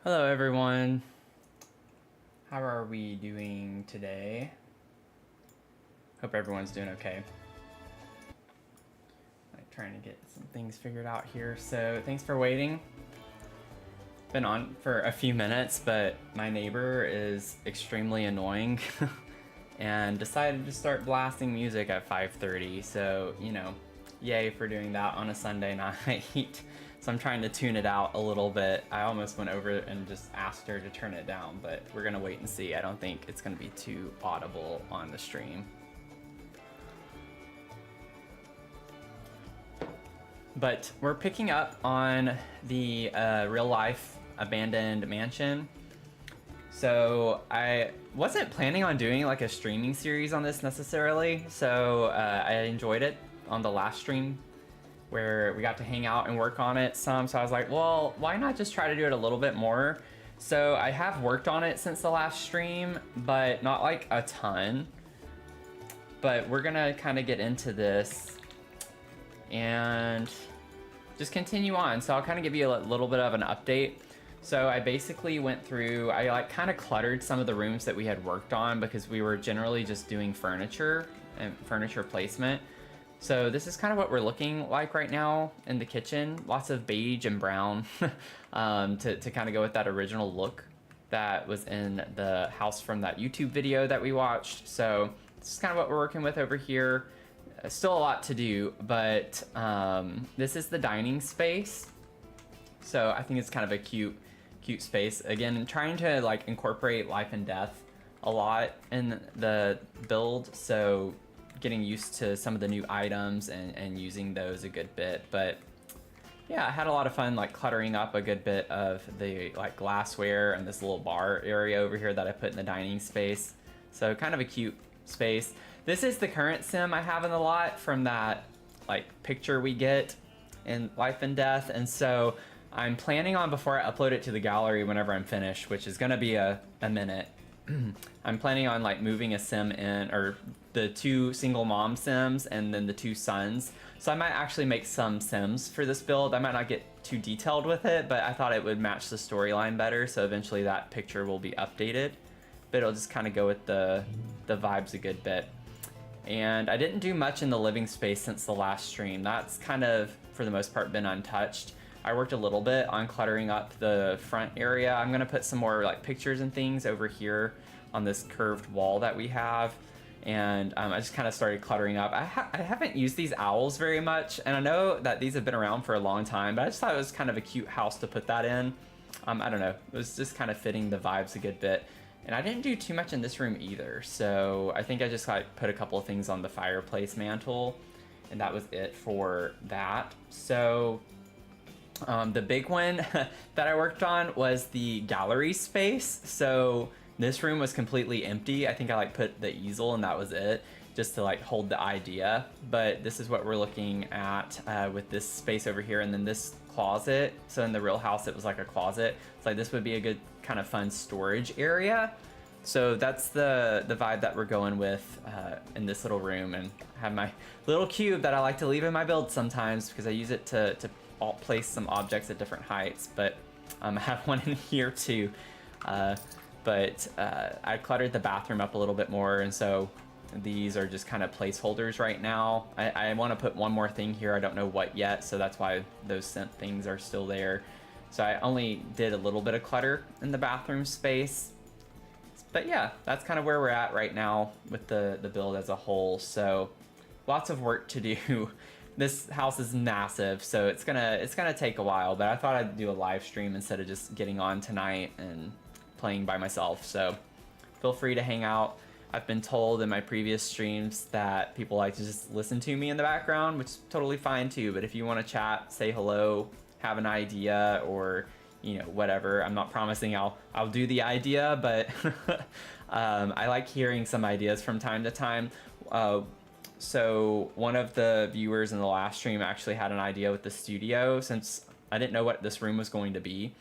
Hello everyone. How are we doing today? Hope everyone's doing okay. Like trying to get some things figured out here. So thanks for waiting. Been on for a few minutes, but my neighbor is extremely annoying and decided to start blasting music at 5:30. So, you know, yay for doing that on a Sunday night. So I'm trying to tune it out a little bit. I almost went over and just asked her to turn it down, but we're gonna wait and see. I don't think it's gonna be too audible on the stream. But we're picking up on the real life abandoned mansion. So I wasn't planning on doing like a streaming series on this necessarily. So I enjoyed it on the last stream where we got to hang out and work on it some. So I was like, well, why not just try to do it a little bit more? So I have worked on it since the last stream, but not like a ton. But we're gonna kind of get into this and just continue on. So I'll kind of give you a little bit of an update. So I basically went through, I like kind of cluttered some of the rooms that we had worked on because we were generally just doing furniture and furniture placement. So this is kind of what we're looking like right now in the kitchen. Lots of beige and brown to kind of go with that original look that was in the house from that YouTube video that we watched. So this is kind of what we're working with over here. Still a lot to do, but this is the dining space. So I think it's kind of a cute space. Again, trying to like incorporate life and death a lot in the build. So getting used to some of the new items and using those a good bit. But yeah, I had a lot of fun like cluttering up a good bit of the like glassware and this little bar area over here that I put in the dining space. So kind of a cute space. This is the current sim I have in the lot from that like picture we get in Life and Death. And so I'm planning on, before I upload it to the gallery whenever I'm finished, which is gonna be a minute, I'm planning on like moving a sim in, or the two single mom sims and then the two sons. So I might actually make some sims for this build. I might not get too detailed with it, but I thought it would match the storyline better. So eventually that picture will be updated, but it'll just kind of go with the vibes a good bit. And I didn't do much in the living space since the last stream. That's kind of, for the most part, been untouched. I worked a little bit on cluttering up the front area. I'm gonna put some more like pictures and things over here on this curved wall that we have. And I just kind of started cluttering up. I haven't used these owls very much, and I know that these have been around for a long time, but I just thought it was kind of a cute house to put that in. I don't know, it was just kind of fitting the vibes a good bit. And I didn't do too much in this room either, so I think I just like put a couple of things on the fireplace mantle, and that was it for that. So the big one that I worked on was the gallery space. So this room was completely empty. I think I like put the easel and that was it, just to like hold the idea. But this is what we're looking at with this space over here, and then this closet. So in the real house it was like a closet. It's like this would be a good kind of fun storage area. So that's the vibe that we're going with in this little room. And I have my little cube that I like to leave in my build sometimes because I use it to place some objects at different heights. But I have one in here too. But I cluttered the bathroom up a little bit more, and so these are just kind of placeholders right now. I want to put one more thing here. I don't know what yet, so that's why those scent things are still there. So I only did a little bit of clutter in the bathroom space. But yeah, that's kind of where we're at right now with the build as a whole. So lots of work to do. This house is massive, so it's gonna take a while, but I thought I'd do a live stream instead of just getting on tonight and playing by myself. So feel free to hang out. I've been told in my previous streams that people like to just listen to me in the background, which is totally fine too. But if you want to chat, say hello, have an idea, or you know, whatever. I'm not promising I'll do the idea, but I like hearing some ideas from time to time. So one of the viewers in the last stream actually had an idea with the studio, since I didn't know what this room was going to be.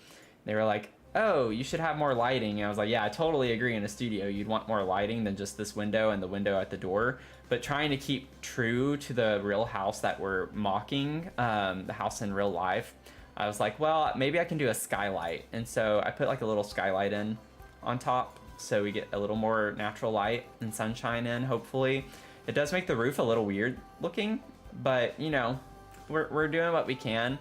They were like, oh, you should have more lighting. And I was like, yeah, I totally agree. In a studio, you'd want more lighting than just this window and the window at the door. But trying to keep true to the real house that we're mocking, the house in real life, I was like, well, maybe I can do a skylight. And so I put like a little skylight in on top so we get a little more natural light and sunshine in, hopefully. It does make the roof a little weird looking, but you know, we're doing what we can.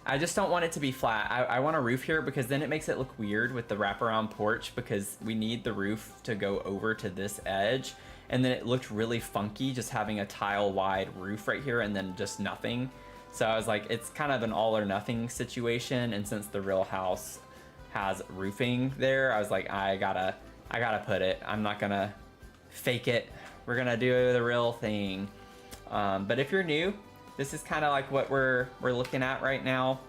I just don't want it to be flat. I want a roof here because then it makes it look weird with the wraparound porch, because we need the roof to go over to this edge. And then it looked really funky just having a tile wide roof right here and then just nothing. So I was like, it's kind of an all or nothing situation. And since the real house has roofing there, I was like, I gotta put it. I'm not gonna fake it. We're gonna do the real thing. But if you're new, this is kind of like what we're looking at right now.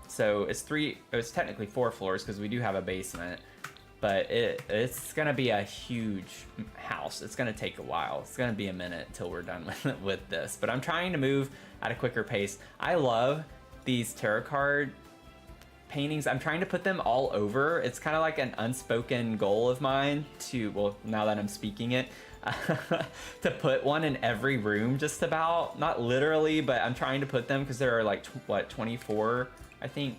So it's technically 4 floors because we do have a basement, but it's gonna be a huge house. It's gonna take a while. It's gonna be a minute till we're done with this. But I'm trying to move at a quicker pace. I love these tarot card paintings. I'm trying to put them all over. It's kind of like an unspoken goal of mine to, well, now that I'm speaking it, to put one in every room, just about. Not literally, but I'm trying to put them because there are like, 24, I think,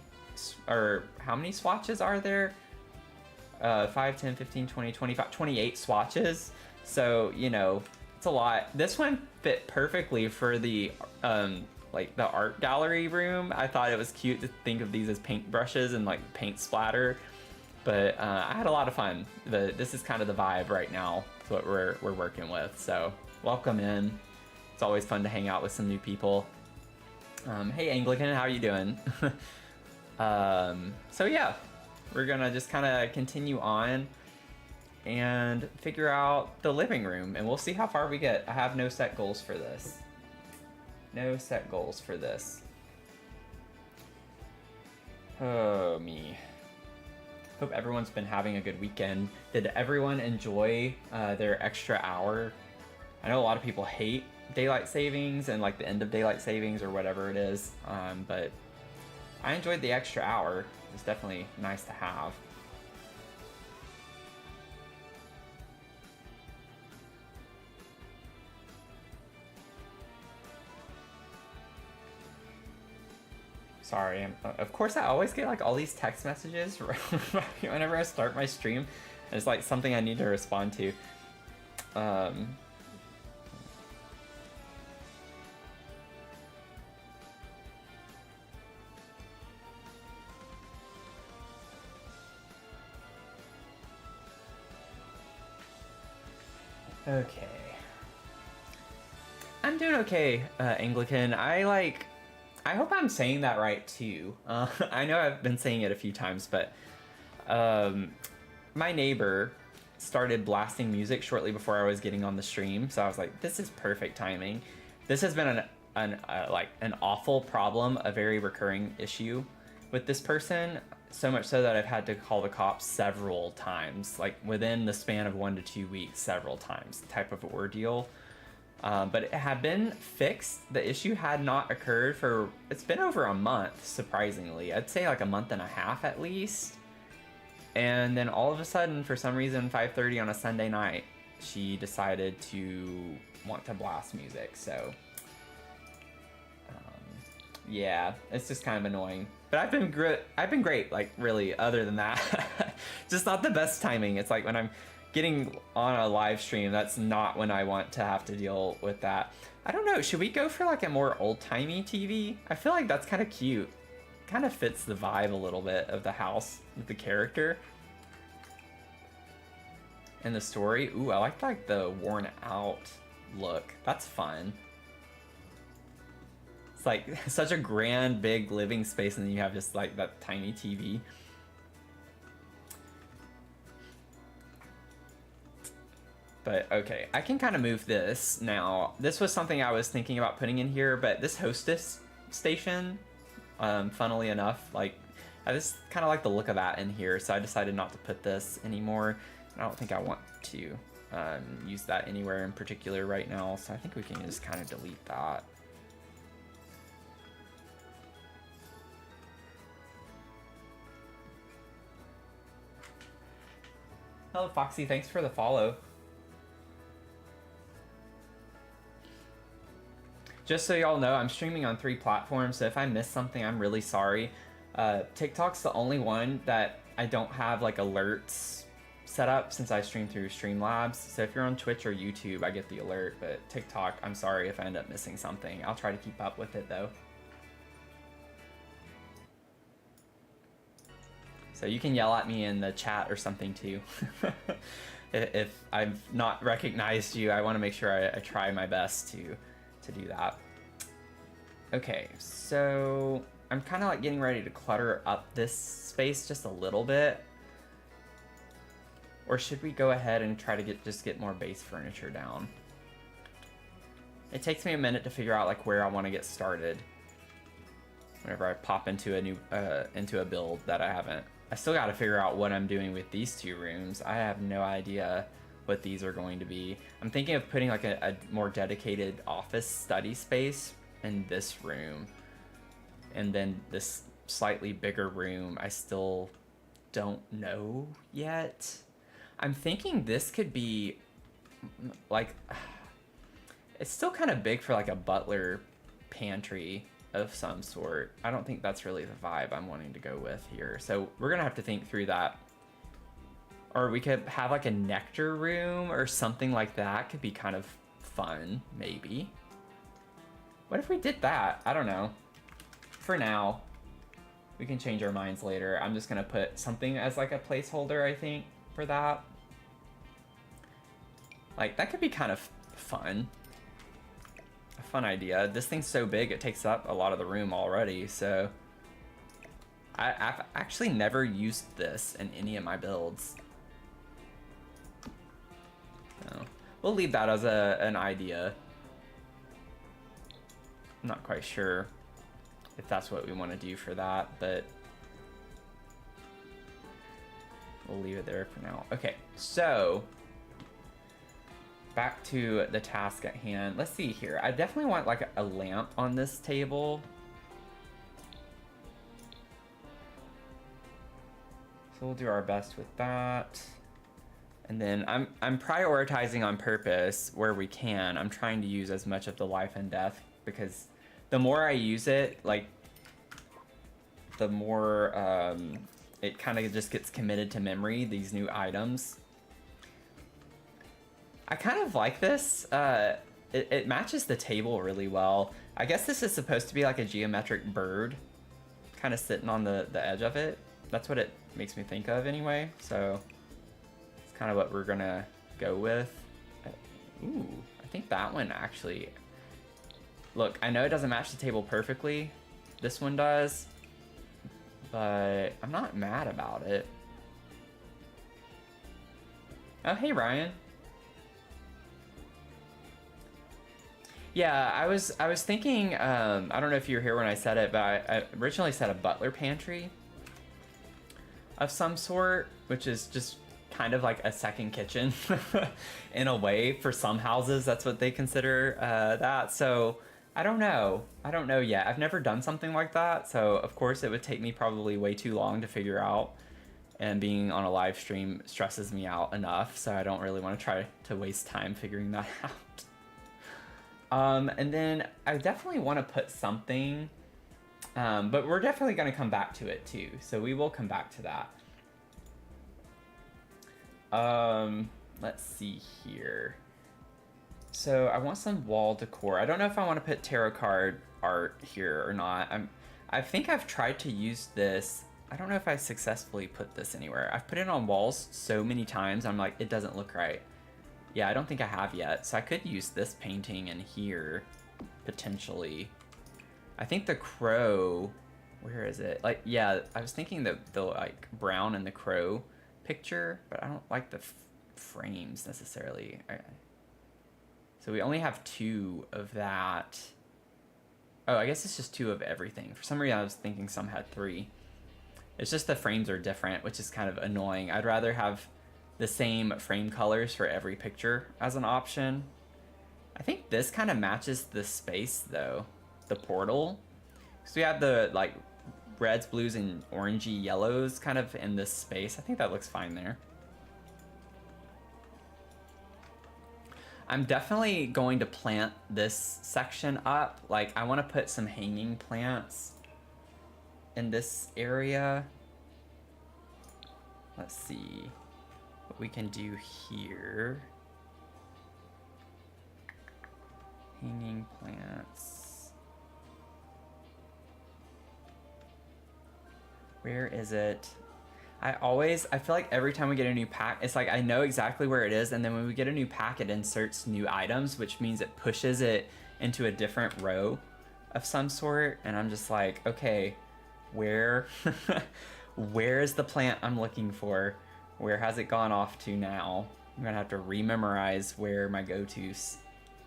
or how many swatches are there? 5, 10, 15, 20, 25, 28 swatches. So, you know, it's a lot. This one fit perfectly for the, like the art gallery room. I thought it was cute to think of these as paint brushes and like paint splatter. But I had a lot of fun. This is kind of the vibe right now. It's what we're working with. So welcome in. It's always fun to hang out with some new people. Hey Anglican, how are you doing? So yeah, we're gonna just kind of continue on and figure out the living room, and we'll see how far we get. I have no set goals for this. No set goals for this. Oh, me. Hope everyone's been having a good weekend. Did everyone enjoy their extra hour? I know a lot of people hate daylight savings and like the end of daylight savings or whatever it is, but I enjoyed the extra hour. It's definitely nice to have. Sorry, of course I always get like all these text messages whenever I start my stream. It's like something I need to respond to. Okay. I'm doing okay, Anglican. I hope I'm saying that right too. I know I've been saying it a few times, but my neighbor started blasting music shortly before I was getting on the stream, so I was like, this is perfect timing. This has been an awful problem, a very recurring issue with this person, so much so that I've had to call the cops several times, like within the span of 1 to 2 weeks, several times, type of ordeal. But it had been fixed. The issue had not occurred for, it's been over a month, surprisingly. I'd say like a month and a half at least. And then all of a sudden, for some reason, 5:30 on a Sunday night, she decided to want to blast music. So, yeah, it's just kind of annoying. But I've been great, like really, other than that. Just not the best timing. It's like when I'm getting on a live stream, that's not when I want to have to deal with that. I don't know, should we go for like a more old-timey TV? I feel like that's kind of cute. Kind of fits the vibe a little bit of the house with the character and the story. Ooh, I like the worn out look. That's fun. It's like such a grand, big living space, and then you have just like that tiny TV. But okay, I can kind of move this now. This was something I was thinking about putting in here, but this hostess station, funnily enough, like I just kind of like the look of that in here, so I decided not to put this anymore. I don't think I want to use that anywhere in particular right now, so I think we can just kind of delete that. Hello Foxy, thanks for the follow. Just so y'all know, I'm streaming on 3 platforms, so if I miss something, I'm really sorry. TikTok's the only one that I don't have like alerts set up since I stream through Streamlabs. So if you're on Twitch or YouTube, I get the alert, but TikTok, I'm sorry if I end up missing something. I'll try to keep up with it though. So you can yell at me in the chat or something too. If I've not recognized you, I want to make sure I try my best to do that. Okay, so I'm kind of like getting ready to clutter up this space just a little bit. Or should we go ahead and try to just get more base furniture down? It takes me a minute to figure out like where I want to get started. Whenever I pop into a new into a build that I still got to figure out what I'm doing with these 2 rooms. I have no idea what these are going to be. I'm thinking of putting like a more dedicated office study space in this room. And then this slightly bigger room, I still don't know yet. I'm thinking this could be like, it's still kind of big for like a butler pantry of some sort. I don't think that's really the vibe I'm wanting to go with here. So we're gonna have to think through that. Or we could have like a nectar room or something like that. Could be kind of fun, maybe. What if we did that? I don't know. For now, we can change our minds later. I'm just gonna put something as like a placeholder, I think, for that. Like, that could be kind of fun. A fun idea. This thing's so big, it takes up a lot of the room already, so... I've actually never used this in any of my builds. So, we'll leave that as an idea. I'm not quite sure if that's what we want to do for that, but we'll leave it there for now. Okay, so back to the task at hand. Let's see here. I definitely want like a lamp on this table. So we'll do our best with that. And then I'm prioritizing on purpose where we can. I'm trying to use as much of the life and death because the more I use it, like, the more it kind of just gets committed to memory, these new items. I kind of like this. It matches the table really well. I guess this is supposed to be like a geometric bird, kind of sitting on the edge of it. That's what it makes me think of anyway, so it's kind of what we're gonna go with. Ooh, I think that one actually... Look, I know it doesn't match the table perfectly. This one does. But I'm not mad about it. Oh, hey, Ryan. Yeah, I was thinking, I don't know if you were here when I said it, but I originally said a butler pantry of some sort, which is just kind of like a second kitchen in a way. For some houses, that's what they consider that. So I don't know yet. I've never done something like that, so of course it would take me probably way too long to figure out, and being on a live stream stresses me out enough, so I don't really want to try to waste time figuring that out. And then I definitely want to put something, but we're definitely going to come back to it too, so we will come back to that. Let's see here. So I want some wall decor. I don't know if I want to put tarot card art here or not. I think I've tried to use this. I don't know if I successfully put this anywhere. I've put it on walls so many times, I'm like, it doesn't look right. Yeah, I don't think I have yet. So I could use this painting in here, potentially. I think the crow, where is it? Like, yeah, I was thinking the like brown and the crow picture, but I don't like the frames necessarily. So we only have 2 of that. Oh, I guess it's just 2 of everything. For some reason, I was thinking some had 3. It's just the frames are different, which is kind of annoying. I'd rather have the same frame colors for every picture as an option. I think this kind of matches the space, though. The portal. So we have the, like, reds, blues, and orangey yellows kind of in this space. I think that looks fine there. I'm definitely going to plant this section up. Like, I want to put some hanging plants in this area. Let's see what we can do here. Hanging plants. Where is it? I feel like every time we get a new pack, it's like I know exactly where it is, and then when we get a new pack, it inserts new items, which means it pushes it into a different row of some sort, and I'm just like, okay, where is the plant I'm looking for? Where has it gone off to now? I'm gonna have to rememorize where my go-tos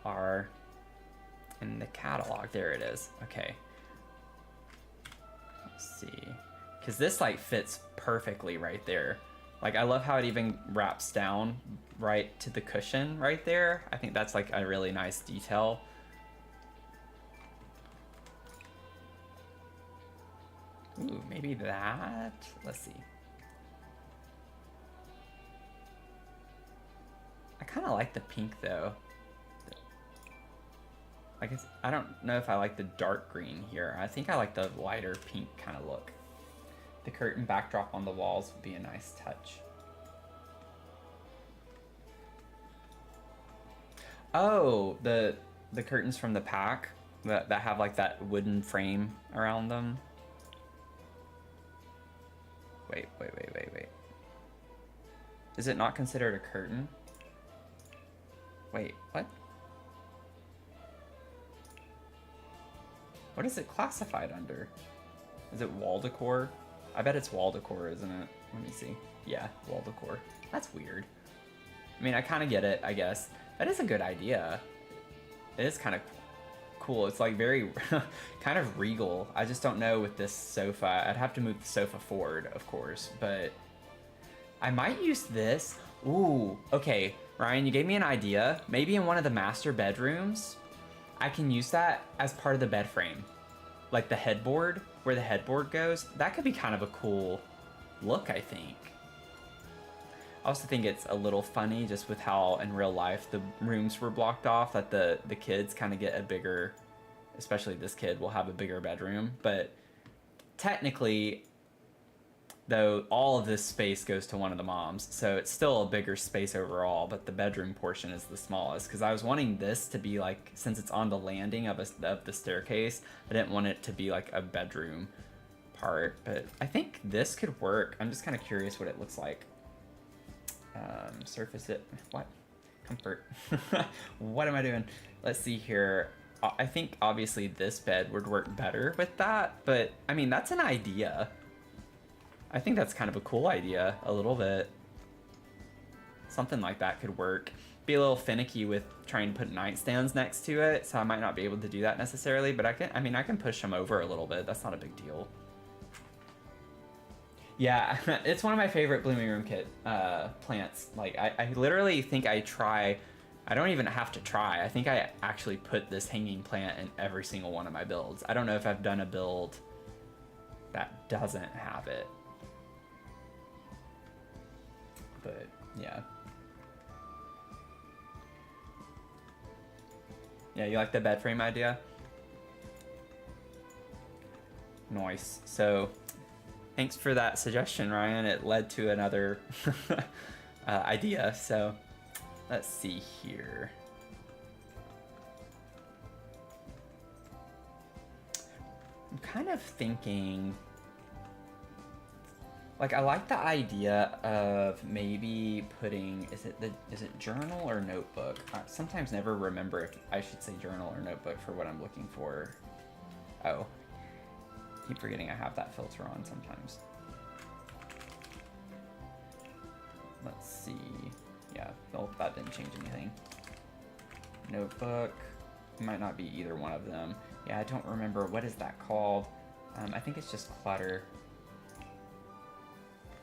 are in the catalog. There it is. Okay. Let's see. Because this like fits perfectly right there. Like, I love how it even wraps down right to the cushion right there. I think that's like a really nice detail. Ooh, maybe that? Let's see. I kind of like the pink though. I guess I don't know if I like the dark green here. I think I like the lighter pink kind of look. The curtain backdrop on the walls would be a nice touch. Oh, the curtains from the pack that have like that wooden frame around them. Wait. Is it not considered a curtain? Wait, what? What is it classified under? Is it wall decor? I bet it's wall decor, isn't it? Let me see. Yeah, wall decor. That's weird. I mean, I kind of get it, I guess. That is a good idea. It is kind of cool. It's like very kind of regal. I just don't know with this sofa. I'd have to move the sofa forward, of course, but I might use this. Ooh, okay. Ryan, you gave me an idea. Maybe in one of the master bedrooms, I can use that as part of the bed frame. Like the headboard, where the headboard goes. That could be kind of a cool look, I think. I also think it's a little funny just with how in real life the rooms were blocked off, that the kids kind of get a bigger, especially this kid will have a bigger bedroom. But technically, though, all of this space goes to one of the moms, so it's still a bigger space overall, but the bedroom portion is the smallest, because I was wanting this to be like, since it's on the landing of the staircase, I didn't want it to be like a bedroom part, but I think this could work. I'm just kind of curious what it looks like. Surface it. What? Comfort. What am I doing? Let's see here. I think obviously this bed would work better with that, but I mean, that's an idea. I think that's kind of a cool idea, a little bit. Something like that could work. Be a little finicky with trying to put nightstands next to it, so I might not be able to do that necessarily, but I can push them over a little bit. That's not a big deal. Yeah, it's one of my favorite Blooming Room kit plants. Like, I literally think I don't even have to try. I think I actually put this hanging plant in every single one of my builds. I don't know if I've done a build that doesn't have it. But yeah. Yeah, you like the bed frame idea? Nice. So thanks for that suggestion, Ryan. It led to another idea. So let's see here. I'm kind of thinking, like, I like the idea of maybe putting, is it journal or notebook? I sometimes never remember if I should say journal or notebook for what I'm looking for. Oh, keep forgetting I have that filter on sometimes. Let's see. Yeah, well, that didn't change anything. Notebook, might not be either one of them. Yeah, I don't remember, what is that called? I think it's just clutter.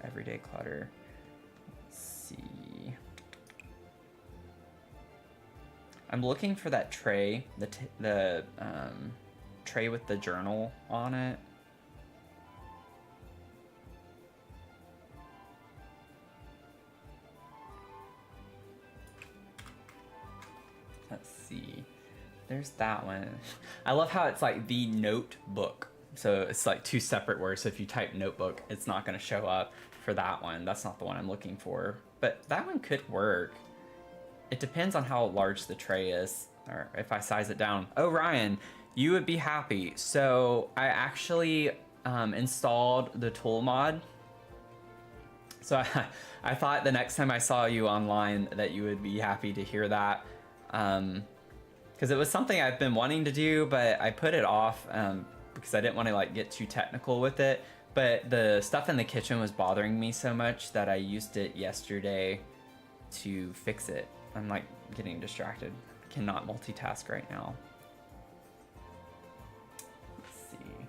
Everyday clutter. Let's see. I'm looking for that tray, the tray with the journal on it. Let's see. There's that one. I love how it's like the notebook. So it's like two separate words. So if you type notebook, it's not going to show up for that one. That's not the one I'm looking for. But that one could work. It depends on how large the tray is, or if I size it down. Oh, Ryan, you would be happy. So I actually installed the tool mod. So I thought the next time I saw you online that you would be happy to hear that. Because it was something I've been wanting to do, but I put it off because I didn't want to like get too technical with it. But the stuff in the kitchen was bothering me so much that I used it yesterday to fix it. I'm like getting distracted. Cannot multitask right now. Let's see.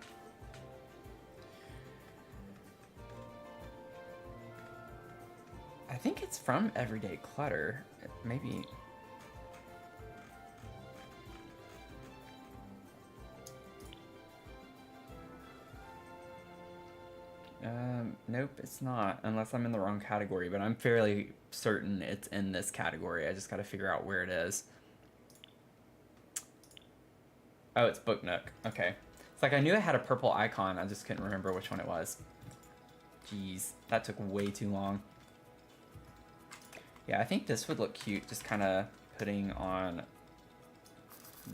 I think it's from Everyday Clutter. Maybe. Nope, it's not, unless I'm in the wrong category, but I'm fairly certain it's in this category. I just gotta figure out where it is. Oh, it's Book Nook. Okay. It's like I knew it had a purple icon, I just couldn't remember which one it was. Jeez, that took way too long. Yeah, I think this would look cute, just kind of putting on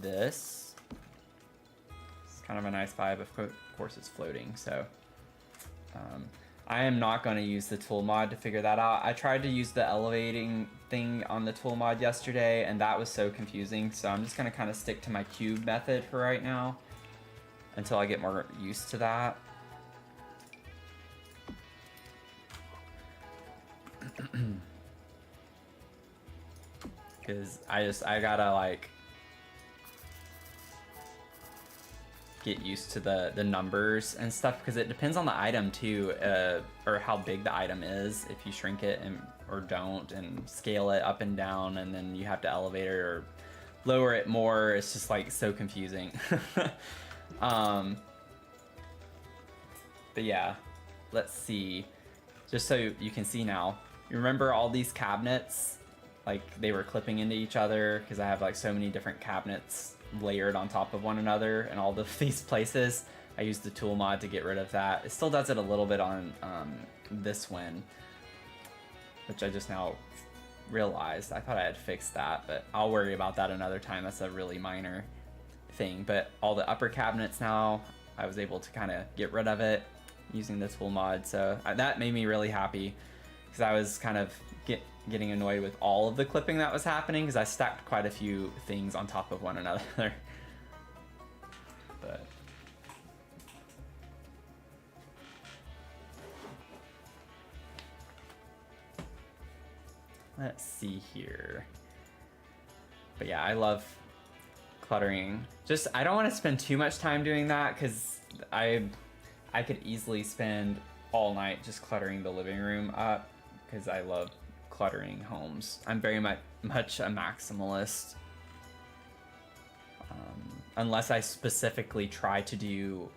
this. It's kind of a nice vibe. Of course, it's floating, so... I am not going to use the tool mod to figure that out. I tried to use the elevating thing on the tool mod yesterday, and that was so confusing, so I'm just going to kind of stick to my cube method for right now until I get more used to that. Because I gotta like get used to the numbers and stuff, because it depends on the item too, or how big the item is, if you shrink it or don't, and scale it up and down, and then you have to elevate it or lower it more. It's just like so confusing. But yeah, let's see, just so you can see now. You remember all these cabinets, like they were clipping into each other because I have like so many different cabinets layered on top of one another in all of these places. I used the tool mod to get rid of that. It still does it a little bit on this one, which I just now realized. I thought I had fixed that, but I'll worry about that another time. That's a really minor thing. But all the upper cabinets now, I was able to kind of get rid of it using the tool mod. So that made me really happy, because I was kind of getting annoyed with all of the clipping that was happening, because I stacked quite a few things on top of one another. But let's see here. But yeah, I love cluttering. Just I don't want to spend too much time doing that, because I could easily spend all night just cluttering the living room up, because I love cluttering homes. I'm very much a maximalist. Unless I specifically try to do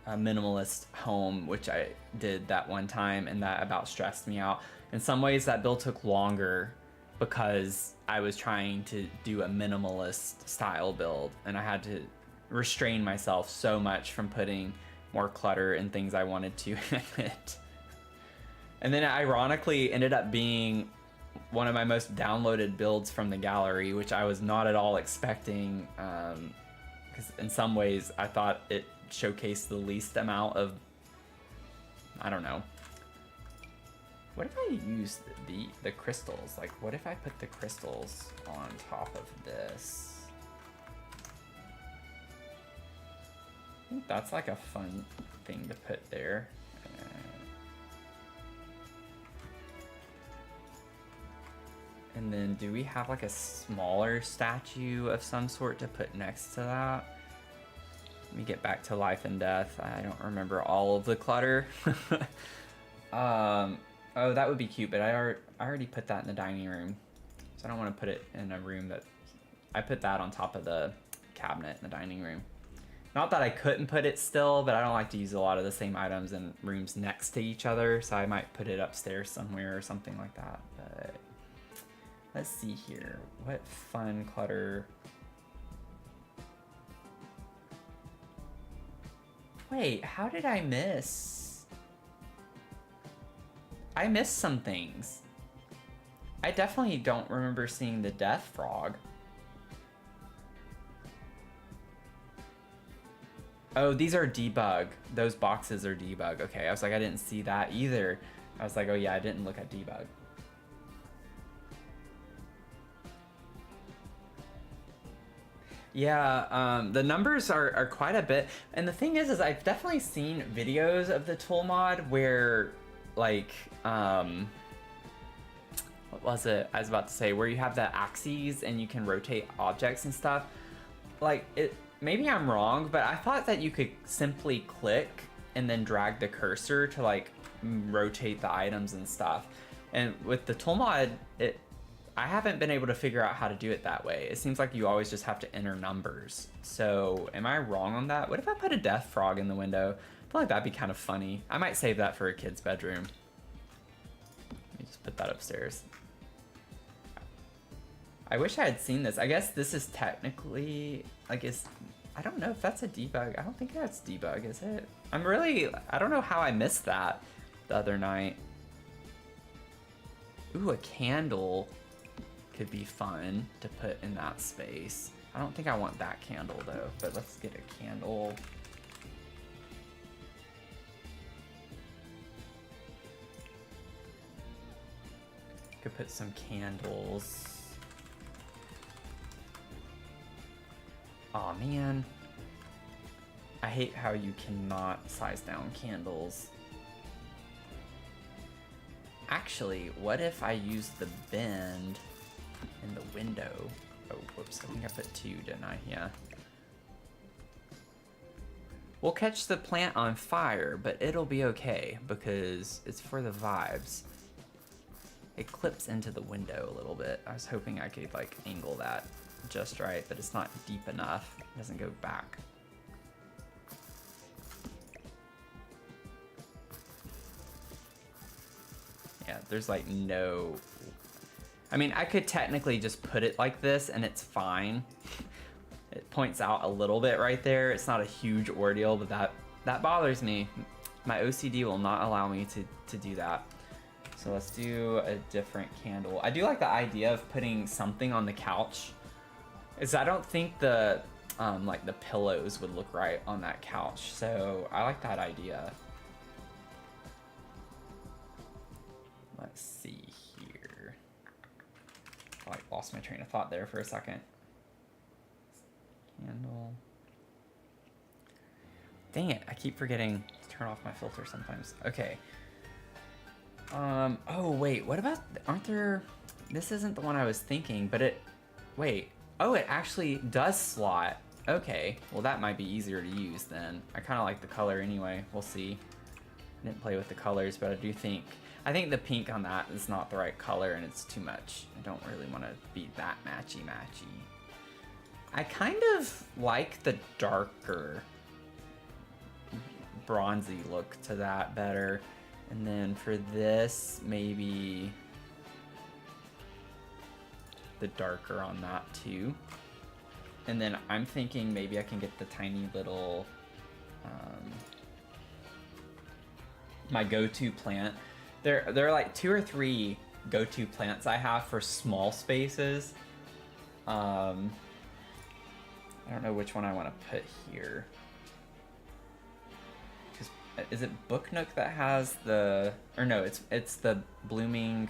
a minimalist home, which I did that one time, and that about stressed me out. In some ways that build took longer because I was trying to do a minimalist style build, and I had to restrain myself so much from putting more clutter and things I wanted to in it. And then it ironically ended up being one of my most downloaded builds from the gallery, which I was not at all expecting, because in some ways I thought it showcased the least amount of, I don't know. What if I use the crystals? Like, what if I put the crystals on top of this? I think that's like a fun thing to put there. And then do we have like a smaller statue of some sort to put next to that? Let me get back to life and death. I don't remember all of the clutter. Oh, that would be cute, but I already put that in the dining room. So I don't want to put it in a room that... I put that on top of the cabinet in the dining room. Not that I couldn't put it still, but I don't like to use a lot of the same items in rooms next to each other, so I might put it upstairs somewhere or something like that. But Let's see here. What fun clutter? Wait, how did I miss? I missed some things. I definitely don't remember seeing the death frog. Oh, these are debug. Those boxes are debug. Okay, I was like, I didn't see that either. I was like, oh yeah, I didn't look at debug. Yeah, the numbers are quite a bit. And the thing is I've definitely seen videos of the tool mod where, like, what was it? I was about to say, where you have the axes and you can rotate objects and stuff. Like, maybe I'm wrong, but I thought that you could simply click and then drag the cursor to, like, rotate the items and stuff. And with the tool mod, I haven't been able to figure out how to do it that way. It seems like you always just have to enter numbers. So am I wrong on that? What if I put a death frog in the window? I feel like that'd be kind of funny. I might save that for a kid's bedroom. Let me just put that upstairs. I wish I had seen this. I guess this is technically, like, I don't know if that's a debug. I don't think that's debug, is it? I don't know how I missed that the other night. Ooh, a candle could be fun to put in that space. I don't think I want that candle though, but let's get a candle. Could put some candles. Aw, man. I hate how you cannot size down candles. Actually, what if I use the bend in the window? Oh, whoops, I think I put 2, didn't I? Yeah. We'll catch the plant on fire, but it'll be okay because it's for the vibes. It clips into the window a little bit. I was hoping I could, like, angle that just right, but it's not deep enough. It doesn't go back. Yeah, there's like no... I mean, I could technically just put it like this and it's fine. It points out a little bit right there. It's not a huge ordeal, but that bothers me. My OCD will not allow me to do that. So let's do a different candle. I do like the idea of putting something on the couch. I don't think the like the pillows would look right on that couch. So I like that idea. Let's see here. I lost my train of thought there for a second. Candle. Dang it, I keep forgetting to turn off my filter sometimes. Okay. Oh wait, what about, aren't there, this isn't the one I was thinking, but wait. Oh, it actually does slot. Okay, well that might be easier to use then. I kind of like the color anyway, we'll see. I didn't play with the colors, but I think the pink on that is not the right color and it's too much. I don't really want to be that matchy-matchy. I kind of like the darker bronzy look to that better. And then for this, maybe the darker on that too. And then I'm thinking maybe I can get the tiny little, my go-to plant. There are like 2 or 3 go-to plants I have for small spaces. I don't know which one I want to put here. Because is it Book Nook that has the, or no, it's the blooming,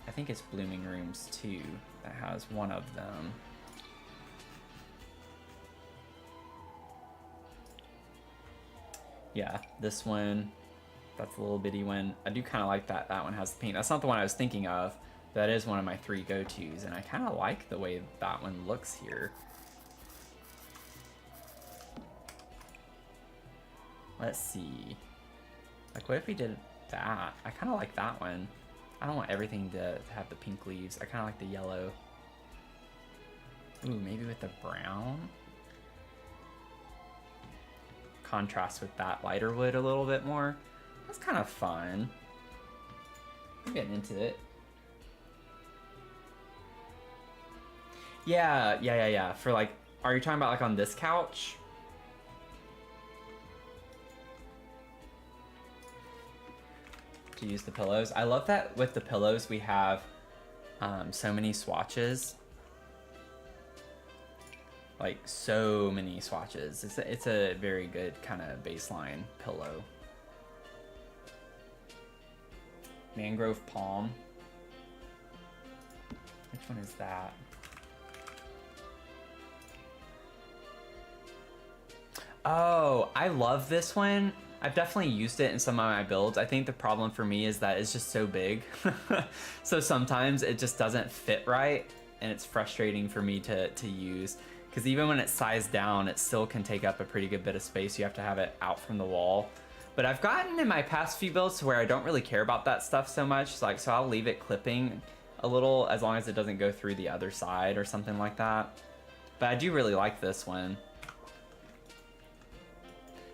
I think it's Blooming Rooms too that has one of them. Yeah, this one, that's a little bitty one. I do kind of like that one has the pink. That's not the one I was thinking of. That is one of my 3 go-tos, and I kind of like the way that one looks here. Let's see. Like, what if we did that? I kind of like that one. I don't want everything to have the pink leaves. I kind of like the yellow. Ooh, maybe with the brown? Contrast with that lighter wood a little bit more. That's kind of fun. I'm getting into it. Yeah. For like, are you talking about like on this couch? To use the pillows. I love that with the pillows we have so many swatches. Like so many swatches. It's a very good kind of baseline pillow. Mangrove palm. Which one is that? Oh, I love this one. I've definitely used it in some of my builds. I think the problem for me is that it's just so big. So sometimes it just doesn't fit right, and it's frustrating for me to use. Because even when it's sized down, it still can take up a pretty good bit of space. You have to have it out from the wall. But I've gotten in my past few builds to where I don't really care about that stuff so much. So I'll leave it clipping a little as long as it doesn't go through the other side or something like that. But I do really like this one.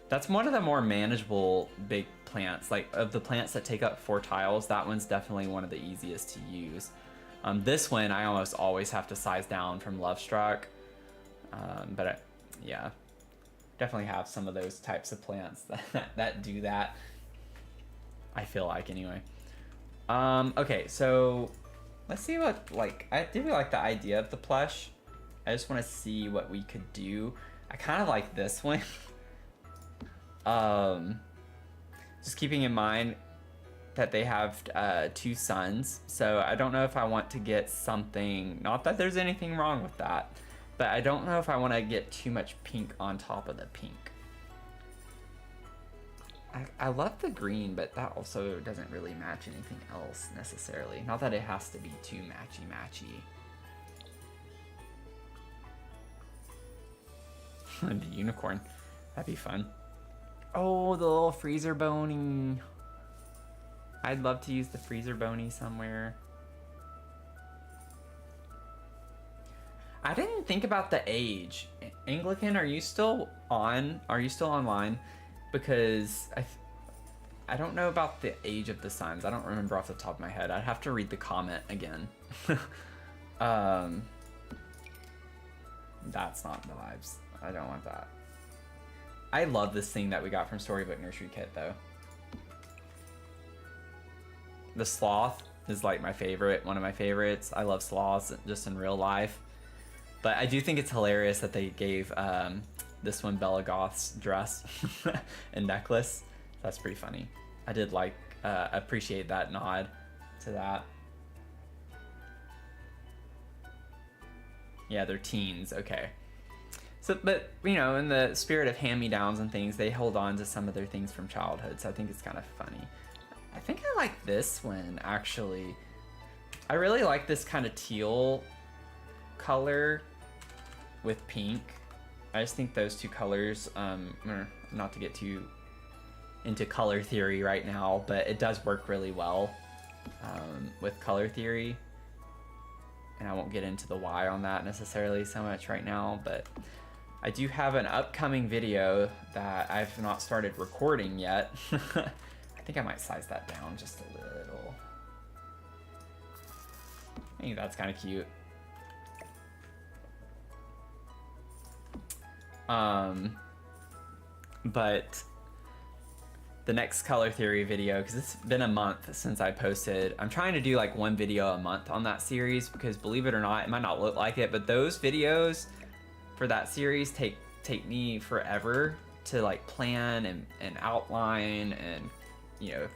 That's one of the more manageable big plants. Like of the plants that take up 4 tiles, that one's definitely one of the easiest to use. This one I almost always have to size down from Lovestruck. Yeah, definitely have some of those types of plants that do that. I feel like anyway. Okay, so let's see what, like, I do like the idea of the plush. I just want to see what we could do. I kind of like this one. Just keeping in mind that they have 2 sons, so I don't know if I want to get something, not that there's anything wrong with that, but I don't know if I want to get too much pink on top of the pink. I love the green, but that also doesn't really match anything else necessarily. Not that it has to be too matchy-matchy. The unicorn, that'd be fun. Oh, the little freezer bony. I'd love to use the freezer bony somewhere. I didn't think about the age. Anglican, are you still on? Are you still online? Because I don't know about the age of the sons. I don't remember off the top of my head. I'd have to read the comment again. That's not the vibes. I don't want that. I love this thing that we got from Storybook Nursery Kit though. The sloth is like my favorite, one of my favorites. I love sloths just in real life. But I do think it's hilarious that they gave this one Bella Goth's dress and necklace. That's pretty funny. I did like appreciate that nod to that. Yeah, they're teens, okay. So, but you know, in the spirit of hand-me-downs and things, they hold on to some of their things from childhood, so I think it's kind of funny. I think I like this one, actually. I really like this kind of teal color with pink. I just think those 2 colors, not to get too into color theory right now, but it does work really well with color theory. And I won't get into the why on that necessarily so much right now, but I do have an upcoming video that I've not started recording yet. I think I might size that down just a little. I think that's kind of cute. But the next color theory video, because it's been a month since I posted, I'm trying to do like 1 video a month on that series, because believe it or not, it might not look like it, but those videos for that series take me forever to like plan and outline, and you know,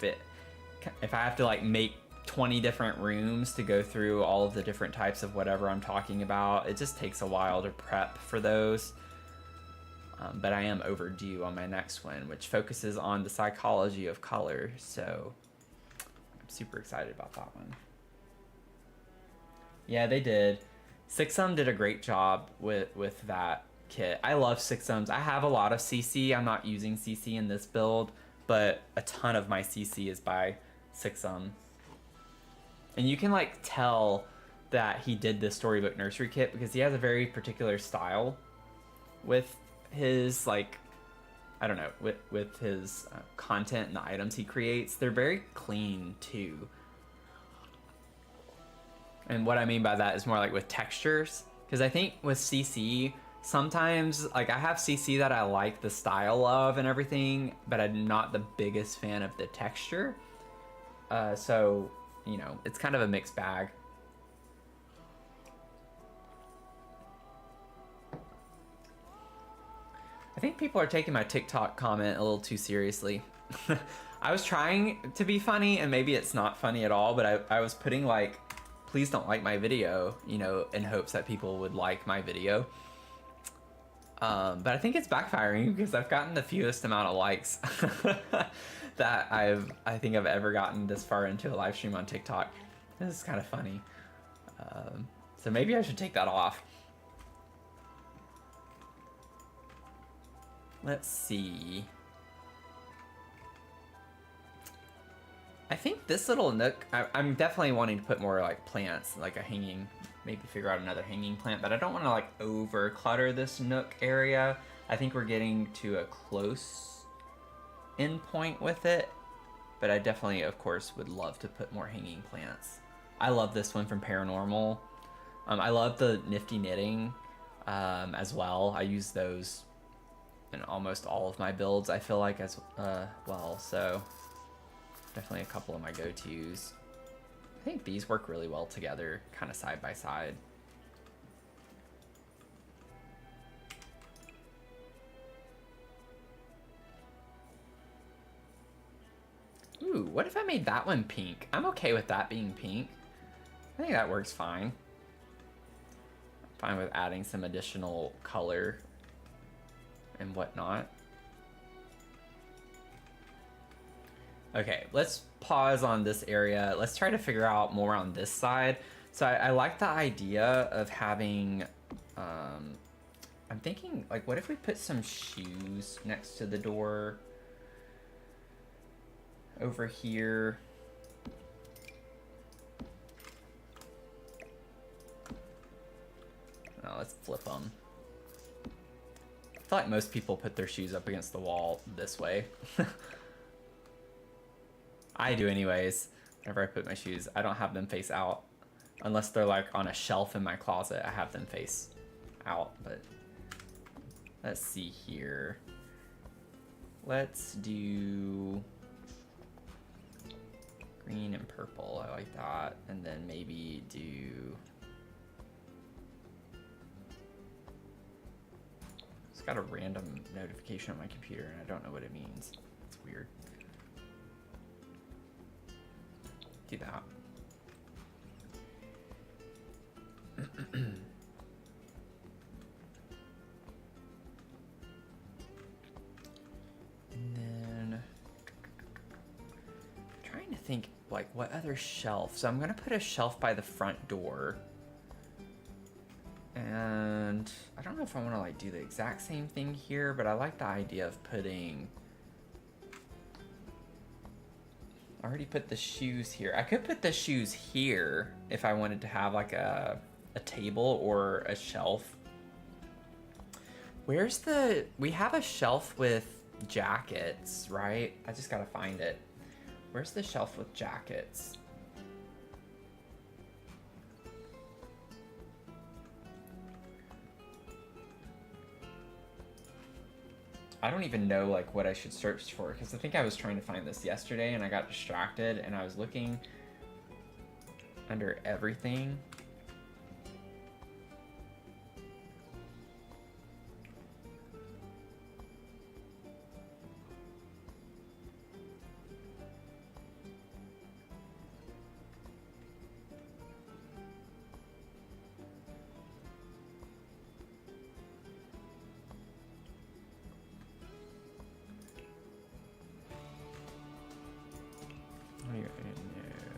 if I have to like make 20 different rooms to go through all of the different types of whatever I'm talking about, it just takes a while to prep for those. But I am overdue on my next one, which focuses on the psychology of color, so I'm super excited about that one. Yeah, they did. Sixum did a great job with that kit. I love Sixums. I have a lot of CC. I'm not using CC in this build, but a ton of my CC is by Sixum. And you can like tell that he did this Storybook Nursery Kit because he has a very particular style with his, like, I don't know, with his content and the items he creates. They're very clean too. And what I mean by that is more like with textures, Because I think with CC, sometimes, like, I have CC that I like the style of and everything, but I'm not the biggest fan of the texture. So, you know, it's kind of a mixed bag. I think people are taking my TikTok comment a little too seriously. I was trying to be funny, and maybe it's not funny at all, but I was putting, like, please don't like my video, you know, in hopes that people would like my video. But I think it's backfiring because I've gotten the fewest amount of likes that I think I've ever gotten this far into a live stream on TikTok. This is kind of funny. So maybe I should take that off. Let's see. I think this little nook, I'm definitely wanting to put more like plants, like a hanging, maybe figure out another hanging plant, but I don't want to like over clutter this nook area. I think we're getting to a close end point with it, but I definitely, of course, would love to put more hanging plants. I love this one from Paranormal. I love the Nifty Knitting as well. I use those in almost all of my builds, I feel like, as well, so definitely a couple of my go-tos. I think these work really well together, kind of side by side. Ooh, what if I made that one pink? I'm okay with that being pink. I think that works fine. I'm fine with adding some additional color and whatnot. Okay, let's pause on this area. Let's try to figure out more on this side. So I like the idea of having, I'm thinking, like, what if we put some shoes next to the door over here? Oh, let's flip them. I feel like most people put their shoes up against the wall this way. I do anyways. Whenever I put my shoes, I don't have them face out. Unless they're like on a shelf in my closet, I have them face out. But let's see here. Let's do green and purple. I like that. And then maybe do... It's got a random notification on my computer and I don't know what it means. It's weird. Do that. And then I'm trying to think like what other shelf. So I'm gonna put a shelf by the front door. And I don't know if I want to like do the exact same thing here, but I like the idea of putting... I already put the shoes here. I could put the shoes here if I wanted to have like a table or a shelf. Where's the... We have a shelf with jackets, right? I just gotta find it. Where's the shelf with jackets? I don't even know like what I should search for because I think I was trying to find this yesterday and I got distracted and I was looking under everything.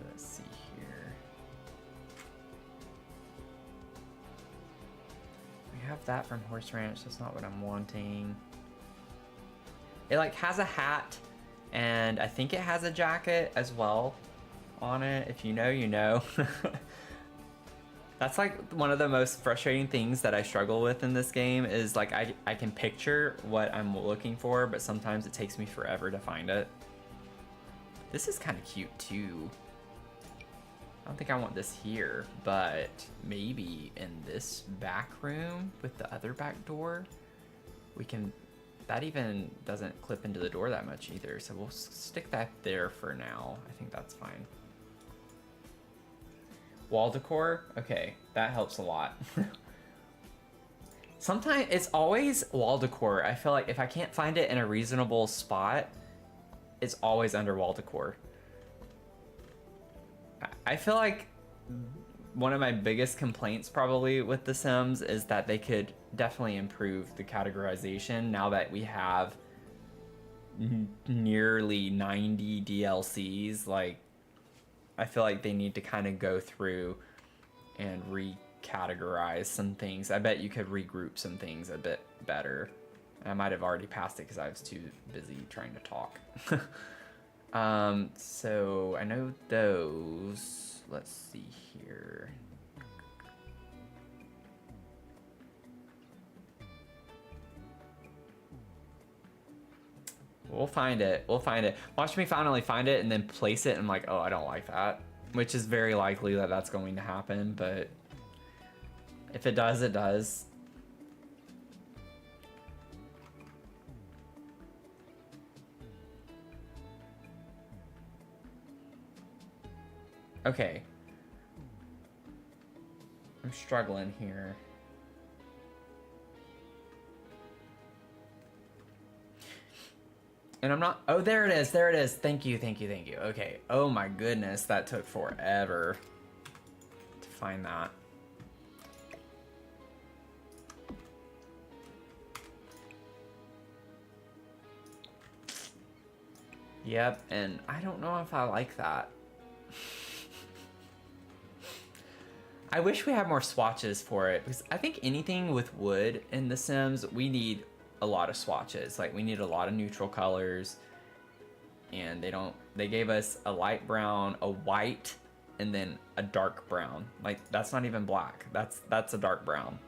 Let's see here. We have that from Horse Ranch. That's not what I'm wanting. It like has a hat and I think it has a jacket as well on it. If you know, you know. That's like one of the most frustrating things that I struggle with in this game is like I can picture what I'm looking for, but sometimes it takes me forever to find it. This is kind of cute too. I don't think I want this here, but maybe in this back room with the other back door, we can, that even doesn't clip into the door that much either. So we'll stick that there for now. I think that's fine. Wall decor, okay, that helps a lot. Sometimes it's always wall decor. I feel like if I can't find it in a reasonable spot, it's always under wall decor. I feel like one of my biggest complaints probably with The Sims is that they could definitely improve the categorization now that we have nearly 90 DLCs. Like, I feel like they need to kind of go through and recategorize some things. I bet you could regroup some things a bit better. I might have already passed it because I was too busy trying to talk. So I know those. Let's see here. We'll find it. We'll find it. Watch me finally find it and then place it. And I'm like, oh, I don't like that. Which is very likely that that's going to happen. But if it does, it does. Okay. I'm struggling here. And I'm not, oh, there it is, there it is. Thank you, thank you, thank you. Okay, oh my goodness, that took forever to find that. Yep, and I don't know if I like that. I wish we had more swatches for it, because I think anything with wood in The Sims, we need a lot of swatches. Like, we need a lot of neutral colors, and they gave us a light brown, a white, and then a dark brown. Like, that's not even black. That's a dark brown.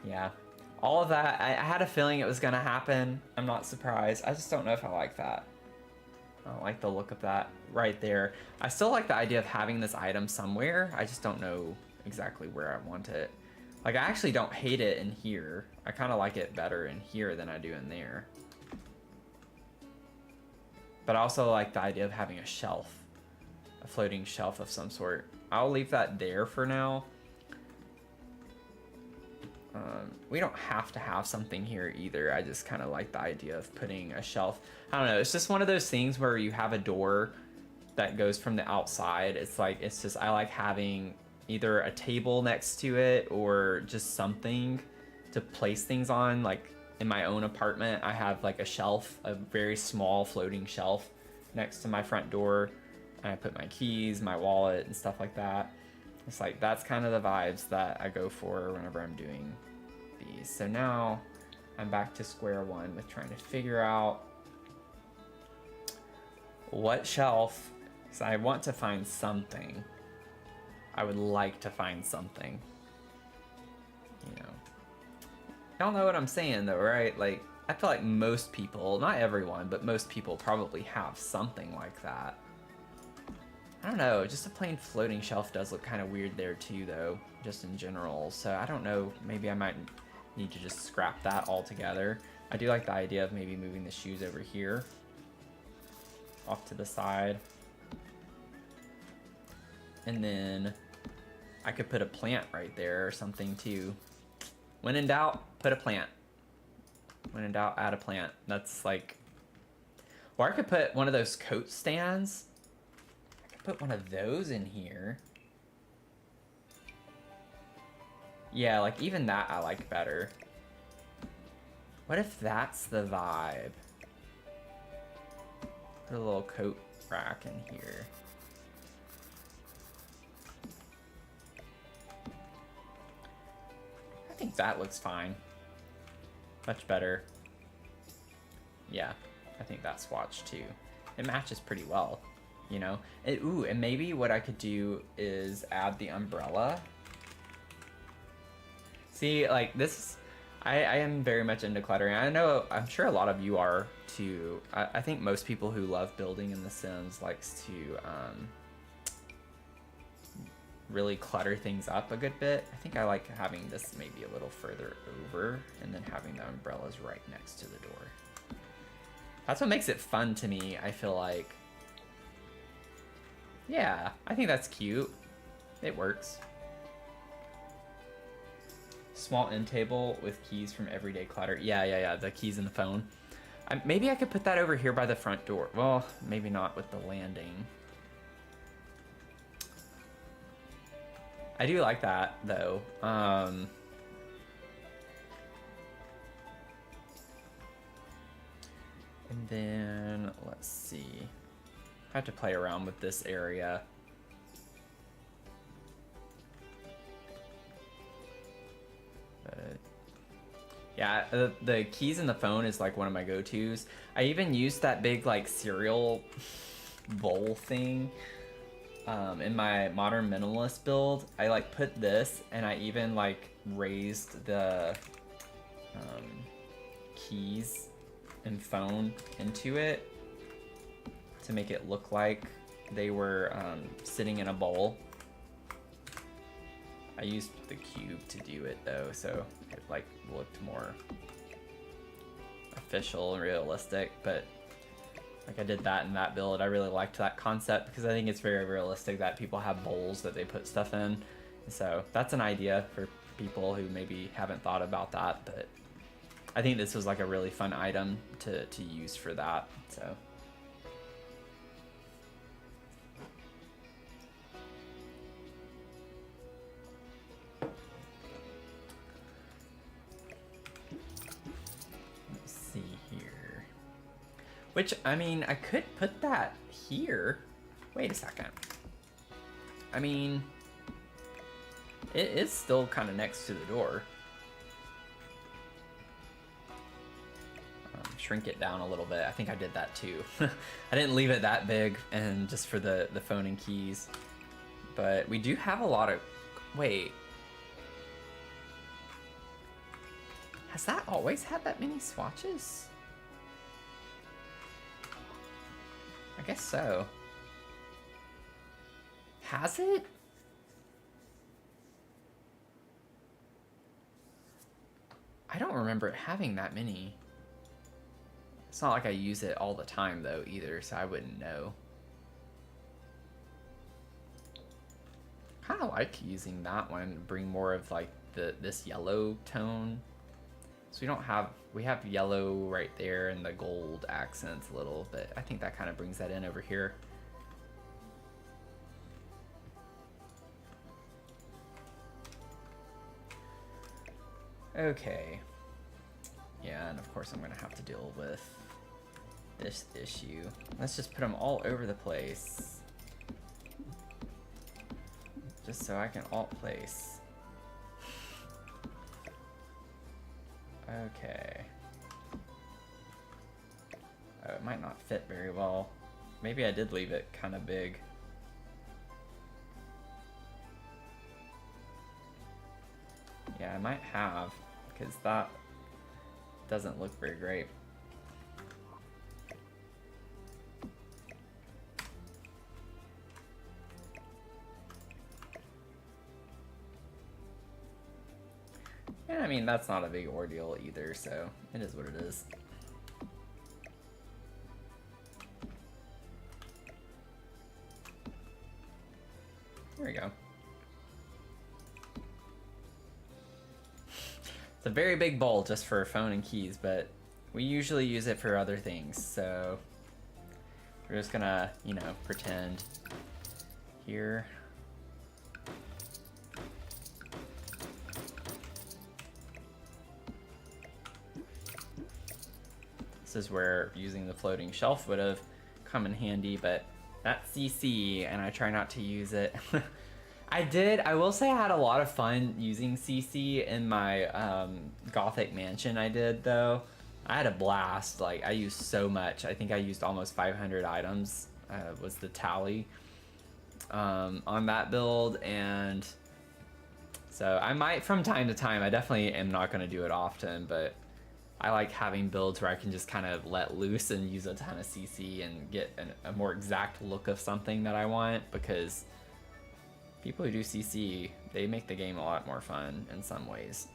Yeah. All of that, I had a feeling it was gonna happen. I'm not surprised. I just don't know if I like that. I don't like the look of that right there. I still like the idea of having this item somewhere. I just don't know exactly where I want it. Like, I actually don't hate it in here. I kind of like it better in here than I do in there. But I also like the idea of having a shelf. A floating shelf of some sort. I'll leave that there for now. We don't have to have something here either. I just kind of like the idea of putting a shelf. I don't know. It's just one of those things where you have a door that goes from the outside. It's like, it's just, I like having either a table next to it or just something to place things on. Like in my own apartment, I have like a shelf, a very small floating shelf next to my front door. And I put my keys, my wallet, and stuff like that. It's like, that's kind of the vibes that I go for whenever I'm doing these. So now I'm back to square one with trying to figure out what shelf, because I want to find something. I would like to find something. You know. Y'all know what I'm saying though, right? Like, I feel like most people, not everyone, but most people probably have something like that. I don't know, just a plain floating shelf does look kind of weird there too though, just in general. So I don't know, maybe I might need to just scrap that altogether. I do like the idea of maybe moving the shoes over here, off to the side. And then I could put a plant right there or something too. When in doubt, put a plant. When in doubt, add a plant. That's like, or I could put one of those coat stands. Put one of those in here. Yeah, like even that I like better. What if that's the vibe? Put a little coat rack in here. I think that looks fine. Much better. Yeah, I think that swatch too. It matches pretty well. You know, ooh, and maybe what I could do is add the umbrella. See, like this, I am very much into cluttering. I know, I'm sure a lot of you are too. I think most people who love building in The Sims likes to really clutter things up a good bit. I think I like having this maybe a little further over and then having the umbrellas right next to the door. That's what makes it fun to me, I feel like. Yeah, I think that's cute. It works. Small end table with keys from everyday clutter. Yeah, the keys in the phone. Maybe I could put that over here by the front door. Well, maybe not with the landing. I do like that, though. And then, let's see. I have to play around with this area. Yeah, the keys in the phone is like one of my go-tos. I even used that big like cereal bowl thing in my modern minimalist build. I like put this and I even like raised the keys and phone into it to make it look like they were sitting in a bowl. I used the cube to do it though, so it like looked more official and realistic, but like I did that in that build. I really liked that concept because I think it's very realistic that people have bowls that they put stuff in. So that's an idea for people who maybe haven't thought about that, but I think this was like a really fun item to use for that, so. Which, I mean, I could put that here. Wait a second. I mean, it is still kind of next to the door. Shrink it down a little bit. I think I did that too. I didn't leave it that big and just for the phone and keys. But we do have a lot of... Wait. Has that always had that many swatches? I guess so. Has it? I don't remember it having that many. It's not like I use it all the time though either, so I wouldn't know. Kind of like using that one to bring more of like this yellow tone. So we have yellow right there and the gold accents a little, but I think that kind of brings that in over here. Okay. Yeah, and of course I'm gonna have to deal with this issue. Let's just put them all over the place. Just so I can alt place. Okay. Oh, it might not fit very well. Maybe I did leave it kind of big. Yeah, I might have, because that doesn't look very great. And I mean, that's not a big ordeal either, so it is what it is. There we go. It's a very big bowl just for phone and keys, but we usually use it for other things, so we're just gonna, you know, pretend here. This is where using the floating shelf would have come in handy, but that's CC, and I try not to use it. I will say I had a lot of fun using CC in my Gothic mansion I did, though. I had a blast. Like, I used so much. I think I used almost 500 items, was the tally on that build, and So I might from time to time. I definitely am not going to do it often, but I like having builds where I can just kind of let loose and use a ton of CC and get a more exact look of something that I want, because people who do CC, they make the game a lot more fun in some ways.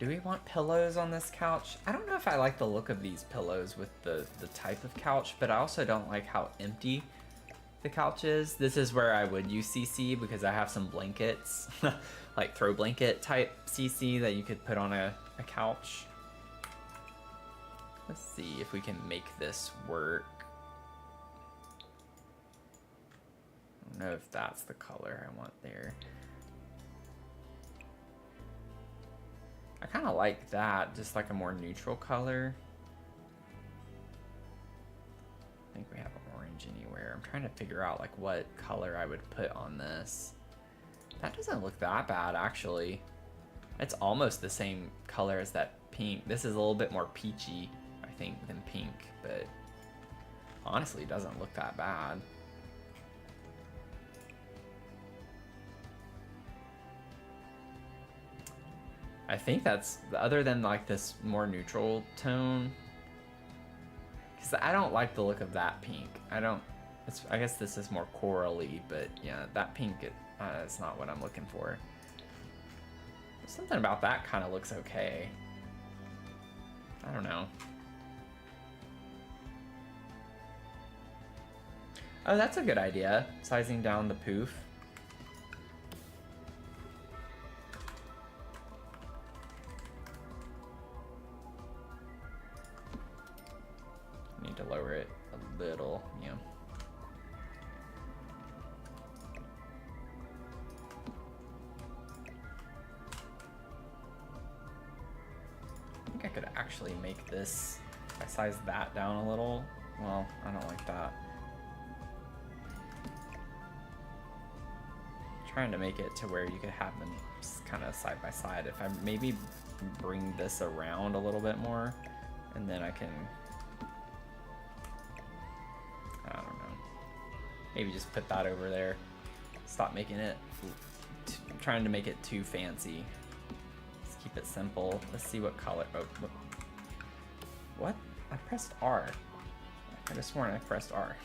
Do we want pillows on this couch? I don't know if I like the look of these pillows with the type of couch, but I also don't like how empty the couch is. This is where I would use CC because I have some blankets, like throw blanket type CC that you could put on a couch. Let's see if we can make this work. I don't know if that's the color I want there. I kind of like that, just like a more neutral color. I think we have orange anywhere. I'm trying to figure out like what color I would put on this. That doesn't look that bad, actually. It's almost the same color as that pink. This is a little bit more peachy, I think, than pink, but honestly, it doesn't look that bad. I think that's, other than like this more neutral tone, because I don't like the look of that pink. I guess this is more corally, but yeah, that pink, it's not what I'm looking for. Something about that kind of looks okay. I don't know. Oh, that's a good idea, sizing down the poof. Need to lower it a little, yeah. I think I could actually make this, if I size that down a little. Well, I don't like that. Trying to make it to where you could have them kind of side by side. If I maybe bring this around a little bit more, and then I can, I don't know, maybe just put that over there. Stop making it, trying to make it too fancy. Let's keep it simple. Let's see what color. Oh, what? I pressed R. I could have sworn I pressed R.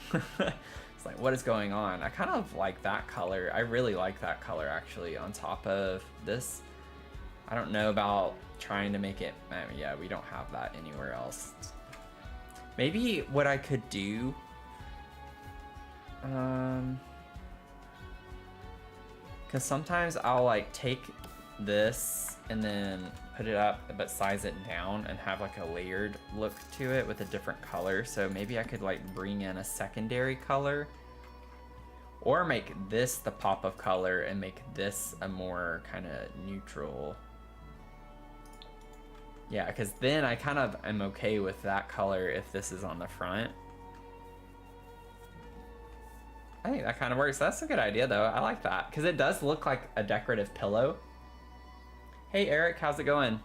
It's like, what is going on? I kind of like that color. I really like that color, actually, on top of this. I don't know about trying to make it, yeah, we don't have that anywhere else. Maybe what I could do, because sometimes I'll like take this and then put it up but size it down and have like a layered look to it with a different color. So maybe I could like bring in a secondary color, or make this the pop of color and make this a more kind of neutral. Yeah, because then I kind of am okay with that color if this is on the front. I think that kind of works. That's a good idea though. I like that because it does look like a decorative pillow. Hey Eric, how's it going?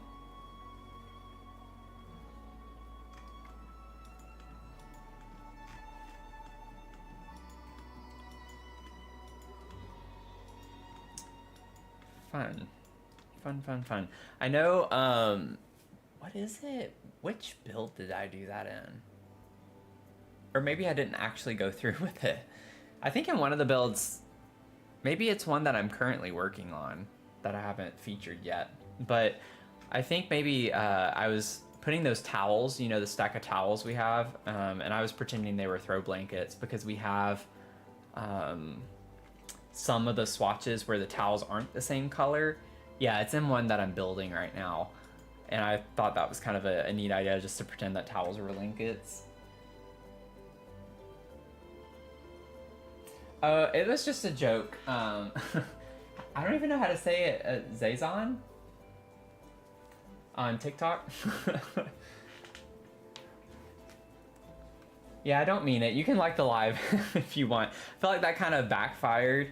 Fun. Fun, fun, fun. I know, what is it? Which build did I do that in? Or maybe I didn't actually go through with it. I think in one of the builds, maybe it's one that I'm currently working on that I haven't featured yet. But I think maybe I was putting those towels, you know, the stack of towels we have, and I was pretending they were throw blankets because we have some of the swatches where the towels aren't the same color. Yeah, it's in one that I'm building right now. And I thought that was kind of a neat idea, just to pretend that towels were blankets. It was just a joke. I don't even know how to say it. Zazon? On TikTok? Yeah, I don't mean it. You can like the live if you want. I feel like that kind of backfired.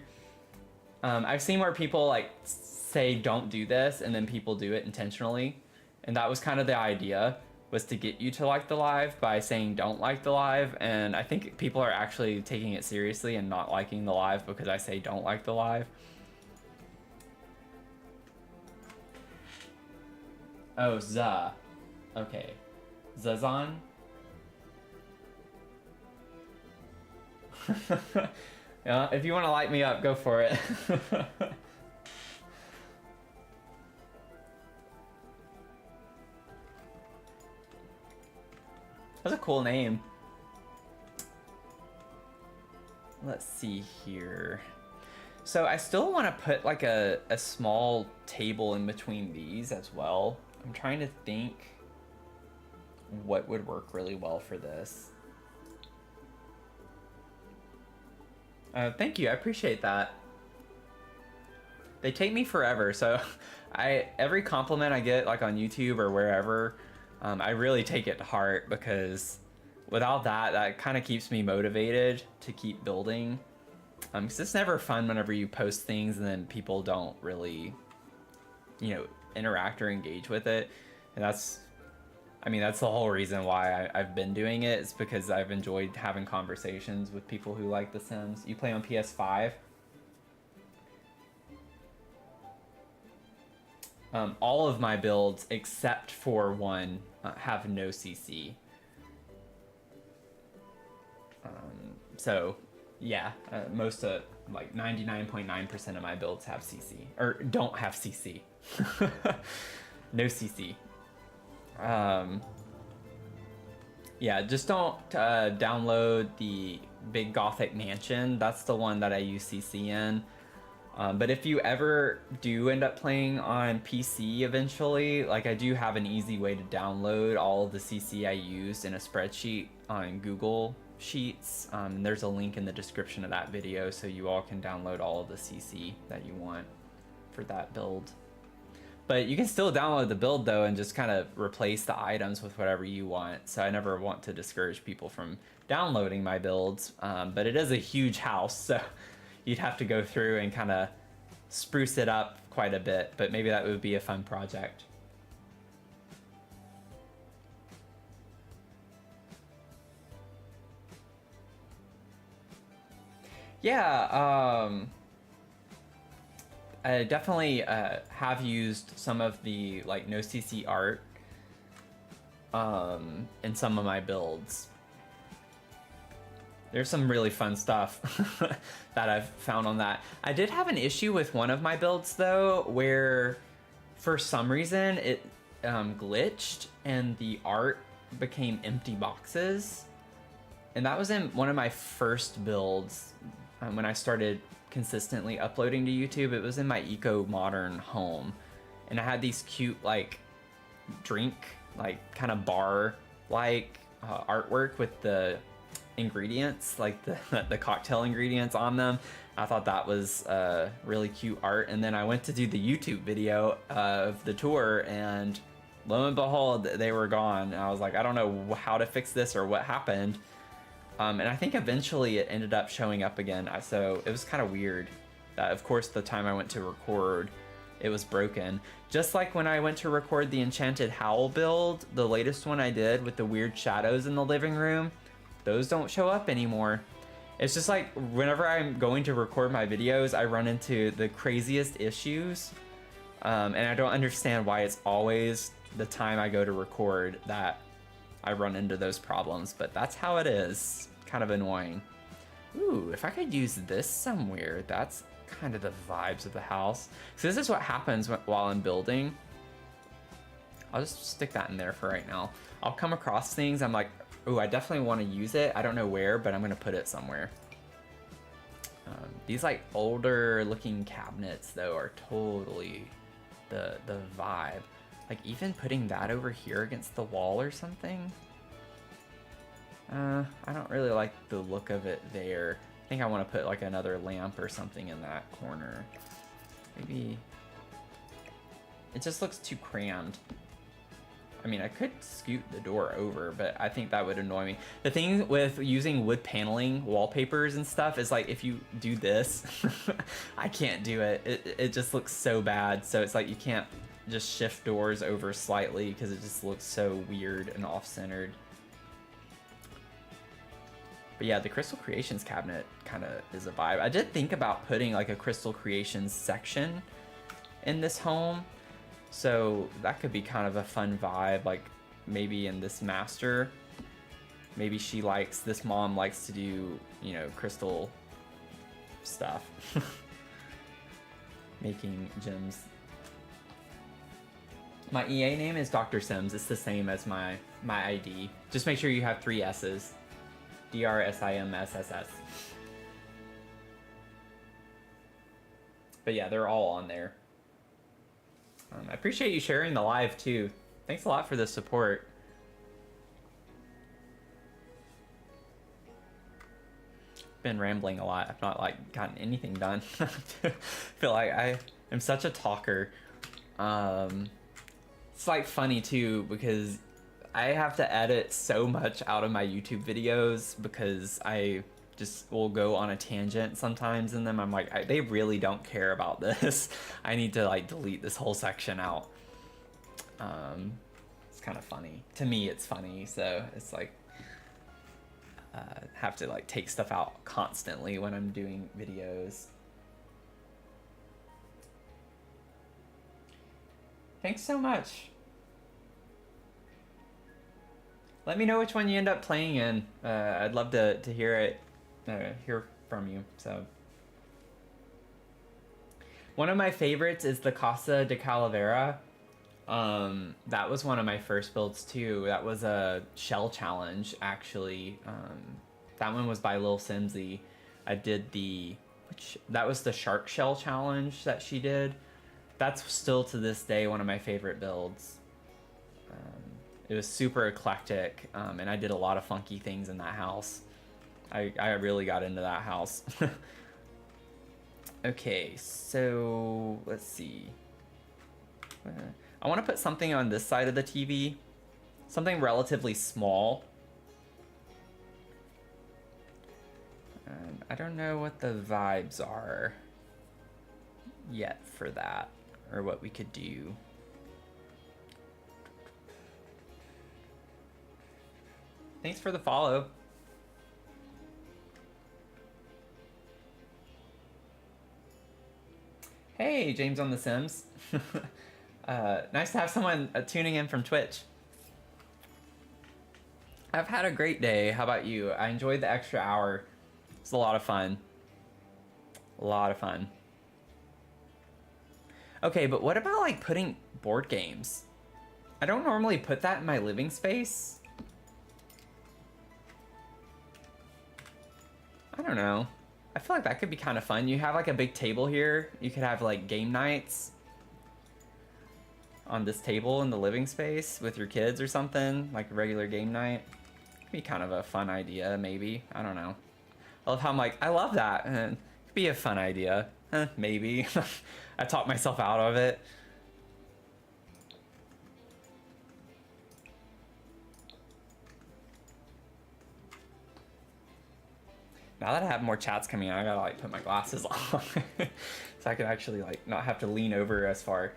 I've seen where people like say don't do this and then people do it intentionally. And that was kind of the idea, was to get you to like the live by saying don't like the live. And I think people are actually taking it seriously and not liking the live because I say don't like the live. Oh, Za. Okay. Zazan? Yeah, if you want to light me up, go for it. That's a cool name. Let's see here. So I still want to put like a small table in between these as well. I'm trying to think what would work really well for this. Thank you, I appreciate that. They take me forever, so every compliment I get like on YouTube or wherever, I really take it to heart, because without that kind of keeps me motivated to keep building. Because it's never fun whenever you post things and then people don't really, you know, interact or engage with it. And that's the whole reason why I've been doing it. It's because I've enjoyed having conversations with people who like The Sims. You play on PS5? All of my builds, except for one, have no CC. So, yeah, most of, like 99.9% of my builds have CC. Or don't have CC. No CC. Yeah, just don't download the Big Gothic Mansion. That's the one that I use CC in. But if you ever do end up playing on PC eventually, like I do have an easy way to download all of the CC I used in a spreadsheet on Google Sheets. There's a link in the description of that video so you all can download all of the CC that you want for that build. But you can still download the build though and just kind of replace the items with whatever you want. So I never want to discourage people from downloading my builds. But it is a huge house, so you'd have to go through and kind of spruce it up quite a bit. But maybe that would be a fun project. Yeah, I definitely have used some of the like no CC art in some of my builds. There's some really fun stuff that I've found on that. I did have an issue with one of my builds though, where for some reason it glitched and the art became empty boxes. And that was in one of my first builds when I started consistently uploading to YouTube. It was in my eco modern home, and I had these cute like drink, like kind of bar like artwork with the ingredients, like the cocktail ingredients on them. I thought that was really cute art. And then I went to do the YouTube video of the tour, and lo and behold, they were gone. And I was like, I don't know how to fix this or what happened. And I think eventually it ended up showing up again. So it was kind of weird. Of course, the time I went to record, it was broken. Just like when I went to record the Enchanted Howl build, the latest one I did with the weird shadows in the living room, those don't show up anymore. It's just like whenever I'm going to record my videos, I run into the craziest issues. And I don't understand why it's always the time I go to record that I run into those problems, but that's how it is. Kind of annoying. Ooh, if I could use this somewhere, that's kind of the vibes of the house. So this is what happens while I'm building. I'll just stick that in there for right now. I'll come across things, I'm like, ooh, I definitely want to use it. I don't know where, but I'm gonna put it somewhere. These like older looking cabinets though are totally the vibe. Like even putting that over here against the wall or something. I don't really like the look of it there. I think I want to put like another lamp or something in that corner. Maybe it just looks too crammed. I mean, I could scoot the door over, but I think that would annoy me. The thing with using wood paneling wallpapers and stuff is like if you do this, I can't do it. It just looks so bad. So it's like you can't just shift doors over slightly because it just looks so weird and off-centered. But yeah, the Crystal Creations cabinet kind of is a vibe. I did think about putting like a Crystal Creations section in this home. So that could be kind of a fun vibe, like maybe in this master. Maybe this mom likes to do, you know, crystal stuff. Making gems. My EA name is Dr. Sims. It's the same as my ID. Just make sure you have 3 S's. DRSIMSSS. But yeah, they're all on there. I appreciate you sharing the live too. Thanks a lot for the support. Been rambling a lot. I've not like gotten anything done. I feel like I am such a talker. It's like funny too because I have to edit so much out of my YouTube videos because I just will go on a tangent sometimes in them. I'm like, they really don't care about this. I need to like delete this whole section out. It's kind of funny. To me, it's funny. So it's like, have to like take stuff out constantly when I'm doing videos. Thanks so much. Let me know which one you end up playing in. I'd love to hear it. Hear from you. So one of my favorites is the Casa de Calavera. That was one of my first builds too. That was a shell challenge actually. That one was by Lil Simsy. I did that was the shark shell challenge that she did. That's still to this day one of my favorite builds. It was super eclectic, and I did a lot of funky things in that house. I really got into that house. Okay, so let's see. I want to put something on this side of the TV. Something relatively small. I don't know what the vibes are yet for that, or what we could do. Thanks for the follow. Hey, James on The Sims. Nice to have someone tuning in from Twitch. I've had a great day. How about you? I enjoyed the extra hour. It's a lot of fun. A lot of fun. Okay, but what about like putting board games? I don't normally put that in my living space. I don't know. I feel like that could be kind of fun. You have like a big table here. You could have like game nights on this table in the living space with your kids or something, like a regular game night. Could be kind of a fun idea, maybe. I don't know. I love how I'm like, I love that. It could be a fun idea. Maybe. I talked myself out of it. Now that I have more chats coming in, I gotta like put my glasses on so I can actually like not have to lean over as far.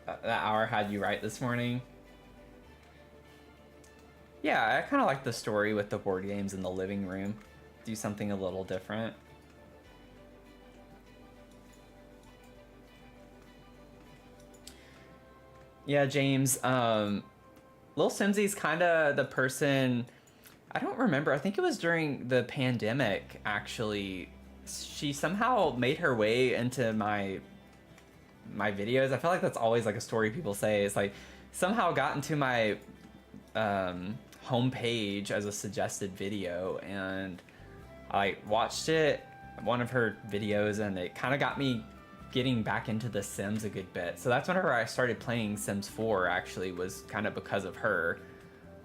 That hour had you right this morning. Yeah, I kind of like the story with the board games in the living room. Do something a little different. Yeah, James. Lil Simsy's kind of the person. I don't remember. I think it was during the pandemic, actually. She somehow made her way into my videos. I feel like that's always like a story people say. It's like somehow got into my homepage as a suggested video, and I watched it, one of her videos, and it kind of got me getting back into The Sims a good bit. So that's whenever I started playing Sims 4, actually, was kind of because of her.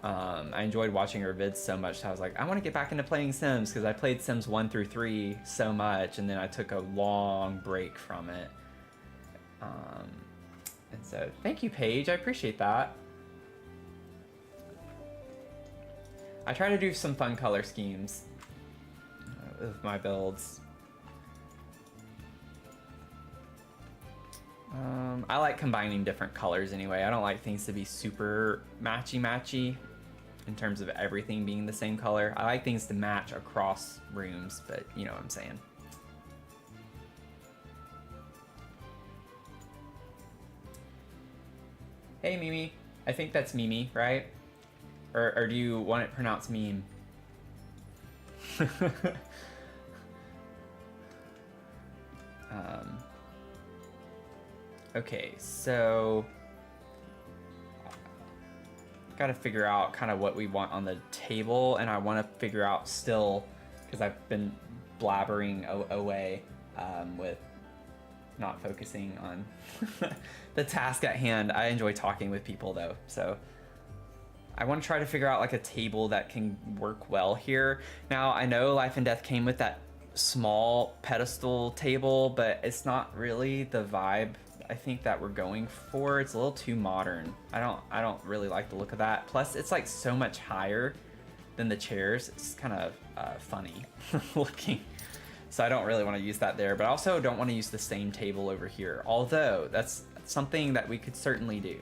I enjoyed watching her vids so much, so I was like, I want to get back into playing Sims, because I played Sims 1 through 3 so much, and then I took a long break from it. And so thank you, Paige. I appreciate that. I try to do some fun color schemes with my builds. I like combining different colors anyway. I don't like things to be super matchy-matchy in terms of everything being the same color. I like things to match across rooms, but you know what I'm saying. Hey, Mimi. I think that's Mimi, right? Or do you want it pronounced meme? Okay, so got to figure out kind of what we want on the table, and I want to figure out still, because I've been blabbering away with not focusing on the task at hand. I enjoy talking with people though, so I want to try to figure out like a table that can work well here. Now I know Life and Death came with that small pedestal table, but it's not really the vibe I think that we're going for. It's a little too modern. I don't really like the look of that. Plus it's like so much higher than the chairs. It's kind of funny looking. So I don't really want to use that there, but I also don't want to use the same table over here. Although that's something that we could certainly do.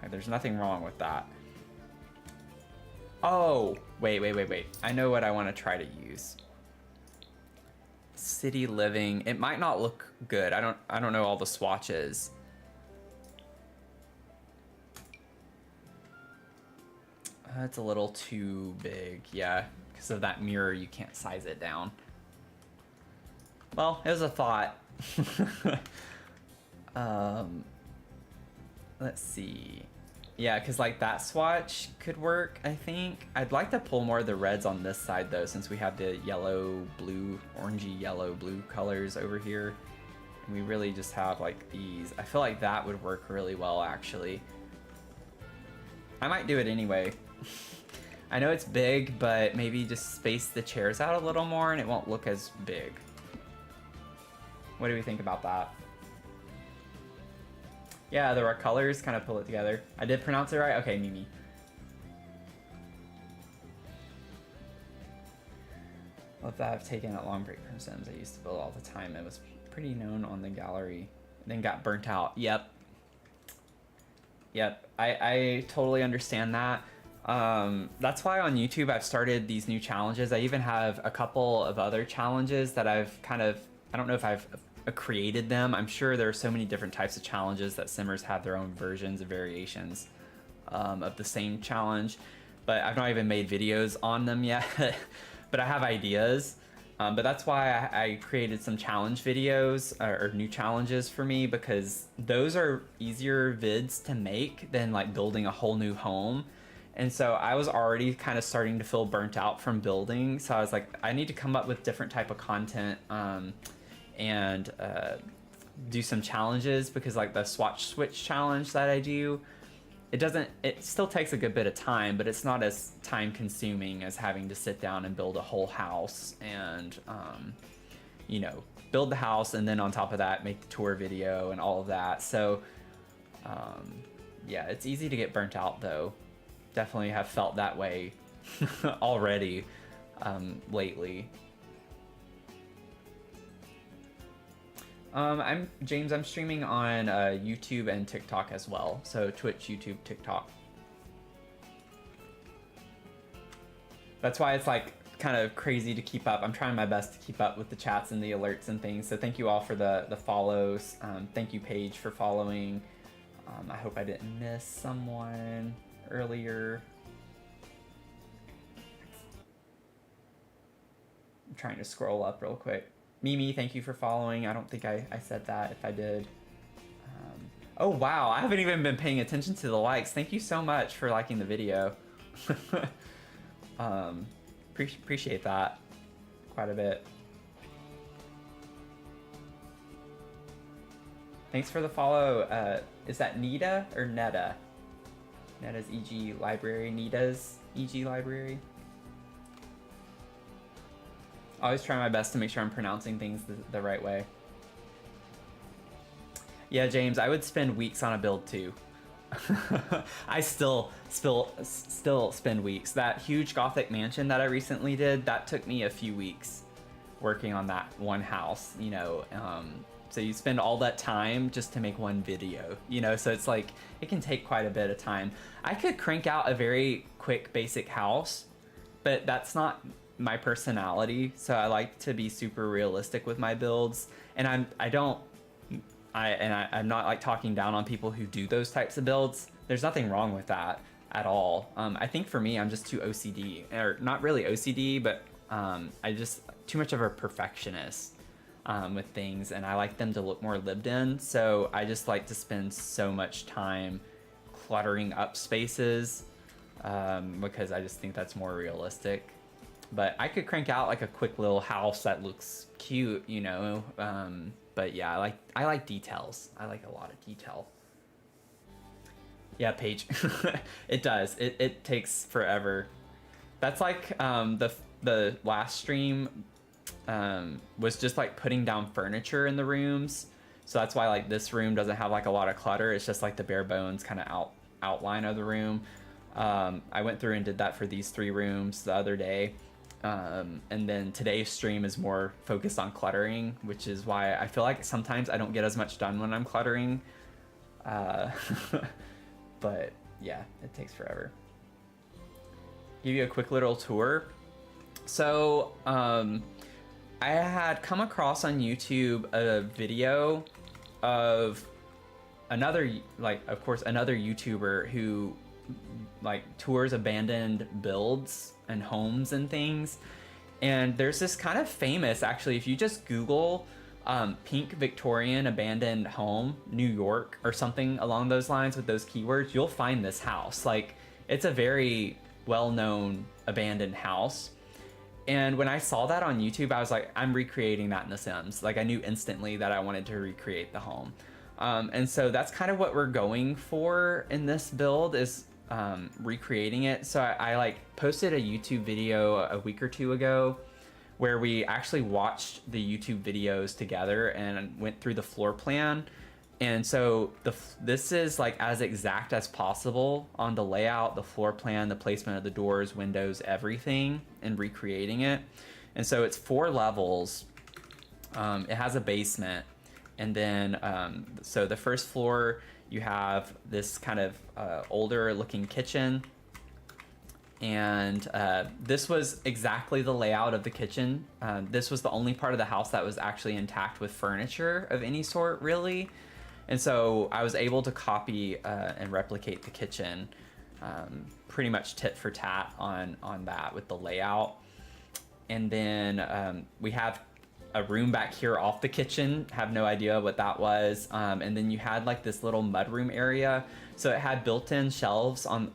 Right, there's nothing wrong with that. Oh, wait. I know what I want to try to use. City living. It might not look good. I don't know all the swatches. It's a little too big. Yeah, because of that mirror, you can't size it down. Well, it was a thought. Let's see. Yeah, because like that swatch could work, I think. I'd like to pull more of the reds on this side though, since we have the yellow, blue, orangey, yellow, blue colors over here. And we really just have like these. I feel like that would work really well, actually. I might do it anyway. I know it's big, but maybe just space the chairs out a little more and it won't look as big. What do we think about that? Yeah, the right colors kind of pull it together. I did pronounce it right? Okay, Mimi. Love that I've taken a long break from Sims. I used to build all the time. It was pretty known on the gallery. Then got burnt out. Yep. I totally understand that. That's why on YouTube I've started these new challenges. I even have a couple of other challenges that I've kind of, I don't know if I've created them. I'm sure there are so many different types of challenges that Simmers have their own versions and variations of the same challenge, but I've not even made videos on them yet. But I have ideas. But that's why I created some challenge videos or new challenges for me, because those are easier vids to make than like building a whole new home. And so I was already kind of starting to feel burnt out from building. So I was like, I need to come up with different type of content and do some challenges, because like the switch challenge that I do, it still takes a good bit of time, but it's not as time consuming as having to sit down and build a whole house and you know, build the house and then on top of that make the tour video and all of that. So yeah, it's easy to get burnt out though. Definitely have felt that way already lately. I'm James. I'm streaming on YouTube and TikTok as well. So Twitch, YouTube, TikTok. That's why it's like kind of crazy to keep up. I'm trying my best to keep up with the chats and the alerts and things. So thank you all for the follows. Thank you, Paige, for following. I hope I didn't miss someone earlier. I'm trying to scroll up real quick. Mimi, thank you for following. I don't think I said that. If I did. Oh, wow. I haven't even been paying attention to the likes. Thank you so much for liking the video. Appreciate that quite a bit. Thanks for the follow. Is that Nita or Netta? Netta's EG library. Nita's EG library. I always try my best to make sure I'm pronouncing things the right way. Yeah, James, I would spend weeks on a build too. I still spend weeks. That huge Gothic mansion that I recently did, that took me a few weeks working on that one house, you know. So you spend all that time just to make one video, you know, so it's like it can take quite a bit of time. I could crank out a very quick basic house, but that's not my personality. So I like to be super realistic with my builds, and I'm not like talking down on people who do those types of builds. There's nothing wrong with that at all. I think for me, I'm just too OCD, or not really OCD, but I just too much of a perfectionist with things, and I like them to look more lived in. So I just like to spend so much time cluttering up spaces because I just think that's more realistic. But I could crank out like a quick little house that looks cute, you know. But yeah, I like details. I like a lot of detail. Yeah, Paige. It does. It takes forever. That's like the last stream was just like putting down furniture in the rooms. So that's why like this room doesn't have like a lot of clutter. It's just like the bare bones kind of outline of the room. I went through and did that for these 3 rooms the other day. And then today's stream is more focused on cluttering, which is why I feel like sometimes I don't get as much done when I'm cluttering. But yeah, it takes forever. Give you a quick little tour. So I had come across on YouTube a video of another, like, of course, another YouTuber who like tours abandoned builds and homes and things. And there's this kind of famous, actually, if you just Google pink Victorian abandoned home, New York, or something along those lines with those keywords, you'll find this house. Like, it's a very well-known abandoned house. And when I saw that on YouTube, I was like, I'm recreating that in The Sims. Like, I knew instantly that I wanted to recreate the home. And so that's kind of what we're going for in this build, is recreating it. So I like posted a YouTube video a week or 2 ago where we actually watched the YouTube videos together and went through the floor plan. And so this is like as exact as possible on the layout, the floor plan, the placement of the doors, windows, everything, and recreating it. And so it's 4 levels. It has a basement. And then, so the first floor, you have this kind of older looking kitchen. And this was exactly the layout of the kitchen. This was the only part of the house that was actually intact with furniture of any sort, really. And so I was able to copy and replicate the kitchen pretty much tit for tat on that with the layout. And then we have a room back here off the kitchen, have no idea what that was. And then you had like this little mudroom area. So it had built-in shelves on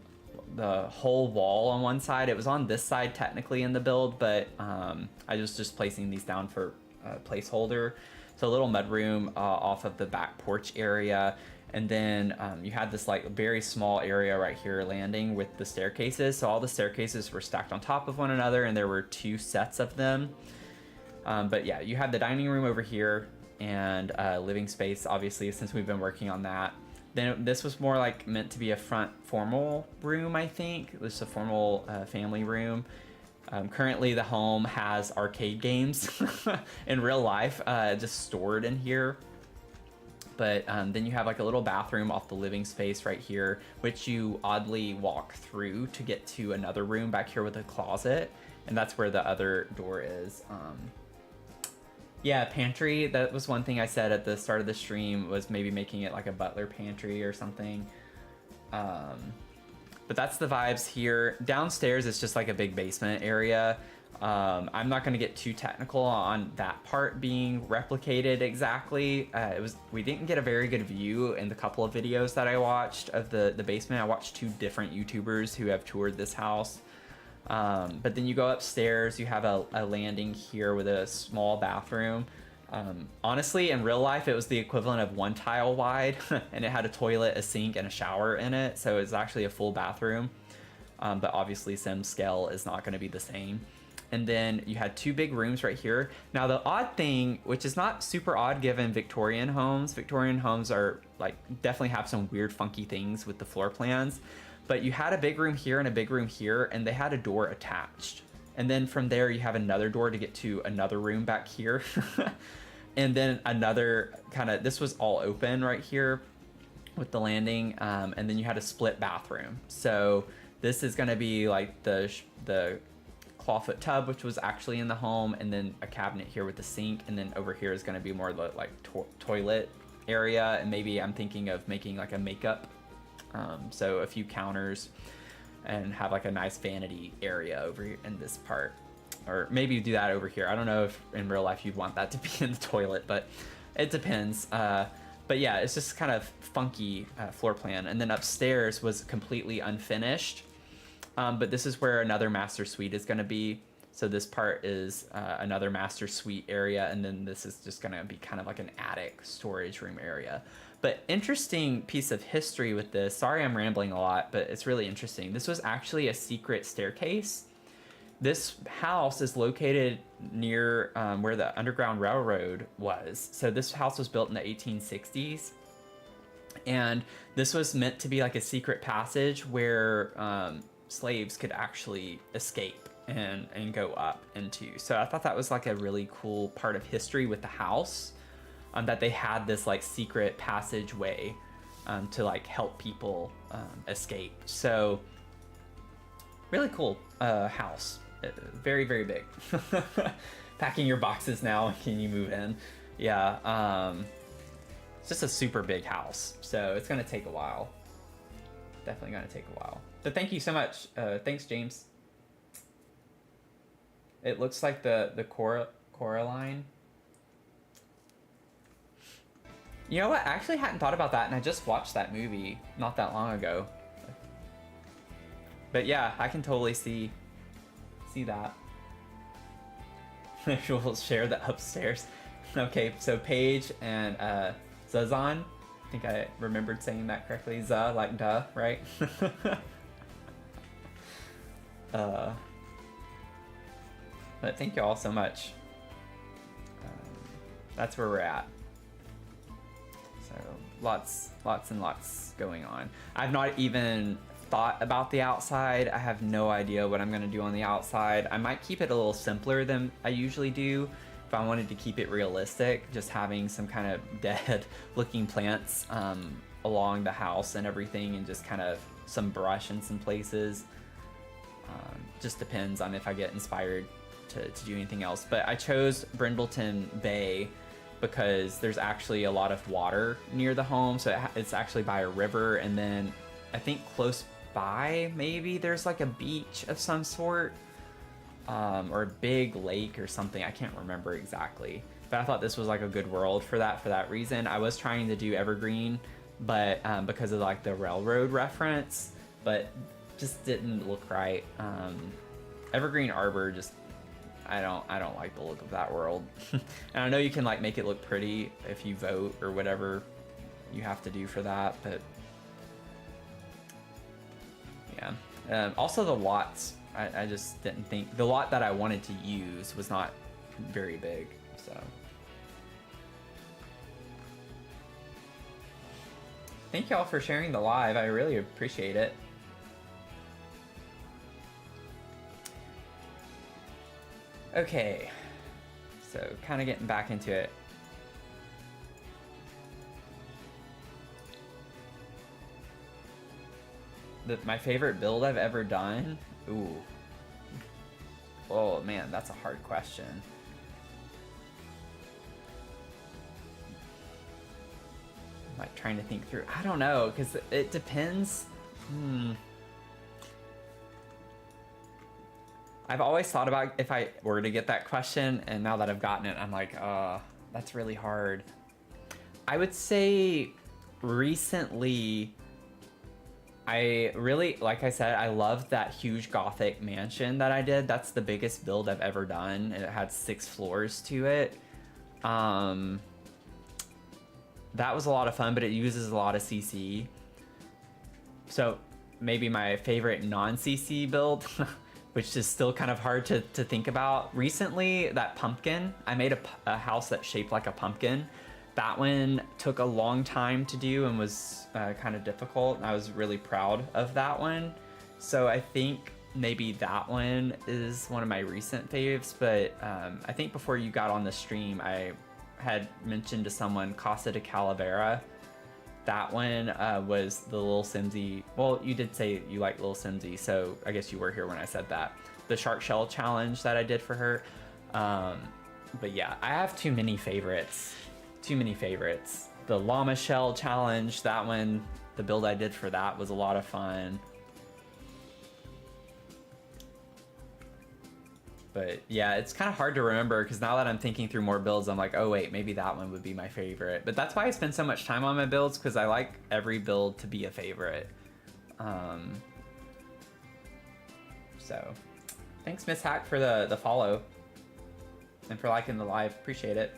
the whole wall on one side. It was on this side technically in the build, but I was just placing these down for a placeholder. So a little mudroom off of the back porch area. And then you had this like very small area right here landing with the staircases. So all the staircases were stacked on top of one another, and there were 2 sets of them. But yeah, you had the dining room over here and living space, obviously, since we've been working on that. Then this was more like meant to be a front formal room, I think. It was a formal family room. Currently, the home has arcade games in real life just stored in here. But then you have like a little bathroom off the living space right here, which you oddly walk through to get to another room back here with a closet. And that's where the other door is. Yeah, pantry, that was one thing I said at the start of the stream, was maybe making it like a butler pantry or something. But that's the vibes here. Downstairs is just like a big basement area. I'm not going to get too technical on that part being replicated exactly. We didn't get a very good view in the couple of videos that I watched of the basement. I watched 2 different YouTubers who have toured this house. But then you go upstairs, you have a landing here with a small bathroom. Honestly, in real life, it was the equivalent of 1 tile wide, and it had a toilet, a sink, and a shower in it. So it's actually a full bathroom. But obviously Sim scale is not going to be the same. and then you had two big rooms right here. Now the odd thing, which is not super odd given Victorian homes are like definitely have some weird funky things with the floor plans, but you had a big room here and a big room here, and they had a door attached. And then from there you have another door to get to another room back here. And then another kind of, this was all open right here with the landing, and then you had a split bathroom. So this is going to be like the clawfoot tub, which was actually in the home, and then a cabinet here with the sink, and then over here is going to be more the like toilet area, and maybe I'm thinking of making like a makeup, so a few counters, and have like a nice vanity area over here in this part, or maybe do that over here. I don't know if in real life you'd want that to be in the toilet, but it depends. But yeah, it's just kind of funky floor plan. And then upstairs was completely unfinished. But this is where another master suite is going to be. So this part is another master suite area, and then this is just going to be kind of like an attic storage room area. But interesting piece of history with this. Sorry I'm rambling a lot, but it's really interesting. This was actually a secret staircase. This house is located near where the Underground Railroad was. So this house was built in the 1860s. And this was meant to be like a secret passage where slaves could actually escape and go up into. So I thought that was like a really cool part of history with the house, that they had this like secret passageway to like help people escape. So really cool house. Very, very big. Packing your boxes now, can you move in? Yeah, it's just a super big house, so it's gonna take a while. Definitely gonna take a while. But thank you so much. Thanks, James. It looks like the Coraline. You know what? I actually hadn't thought about that, and I just watched that movie not that long ago. But yeah, I can totally see that. We'll share the upstairs. Okay, so Paige and Zazan. I think I remembered saying that correctly. Z, like duh, right? But thank you all so much. That's where we're at. So lots and lots going on. I've not even thought about the outside. I have no idea what I'm going to do on the outside. I might keep it a little simpler than I usually do if I wanted to keep it realistic, just having some kind of dead looking plants along the house and everything, and just kind of some brush in some places. Just depends on if I get inspired to do anything else. But I chose Brindleton Bay because there's actually a lot of water near the home, so it's actually by a river, and then I think close by maybe there's like a beach of some sort, or a big lake or something. I can't remember exactly, but I thought this was like a good world for that reason. I was trying to do Evergreen, but because of like the railroad reference, but just didn't look right. Evergreen Arbor, just I don't like the look of that world. And I know you can like make it look pretty if you vote or whatever you have to do for that, but yeah. Also the lots, I just didn't think the lot that I wanted to use was not very big, so. Thank y'all for sharing the live. I really appreciate it. Okay, so kind of getting back into it. My favorite build I've ever done? Ooh. Oh man, that's a hard question. I'm like trying to think through. I don't know, because it depends. I've always thought about if I were to get that question, and now that I've gotten it, I'm like, that's really hard. I would say recently, I really, like I said, I loved that huge Gothic mansion that I did. That's the biggest build I've ever done, and it had 6 floors to it. That was a lot of fun, but it uses a lot of CC. So maybe my favorite non-CC build which is still kind of hard to think about. Recently, that pumpkin, I made a house that's shaped like a pumpkin. That one took a long time to do and was kind of difficult. And I was really proud of that one. So I think maybe that one is one of my recent faves. But I think before you got on the stream, I had mentioned to someone Casa de Calavera. That one was the Little Simsy. Well, you did say you like Little Simsy, so I guess you were here when I said that. The shark shell challenge that I did for her. But yeah, I have too many favorites. Too many favorites. The llama shell challenge, that one, the build I did for that was a lot of fun. But yeah, it's kind of hard to remember because now that I'm thinking through more builds, I'm like, oh wait, maybe that one would be my favorite. But that's why I spend so much time on my builds, because I like every build to be a favorite. So thanks, Miss Hack, for the follow and for liking the live. Appreciate it.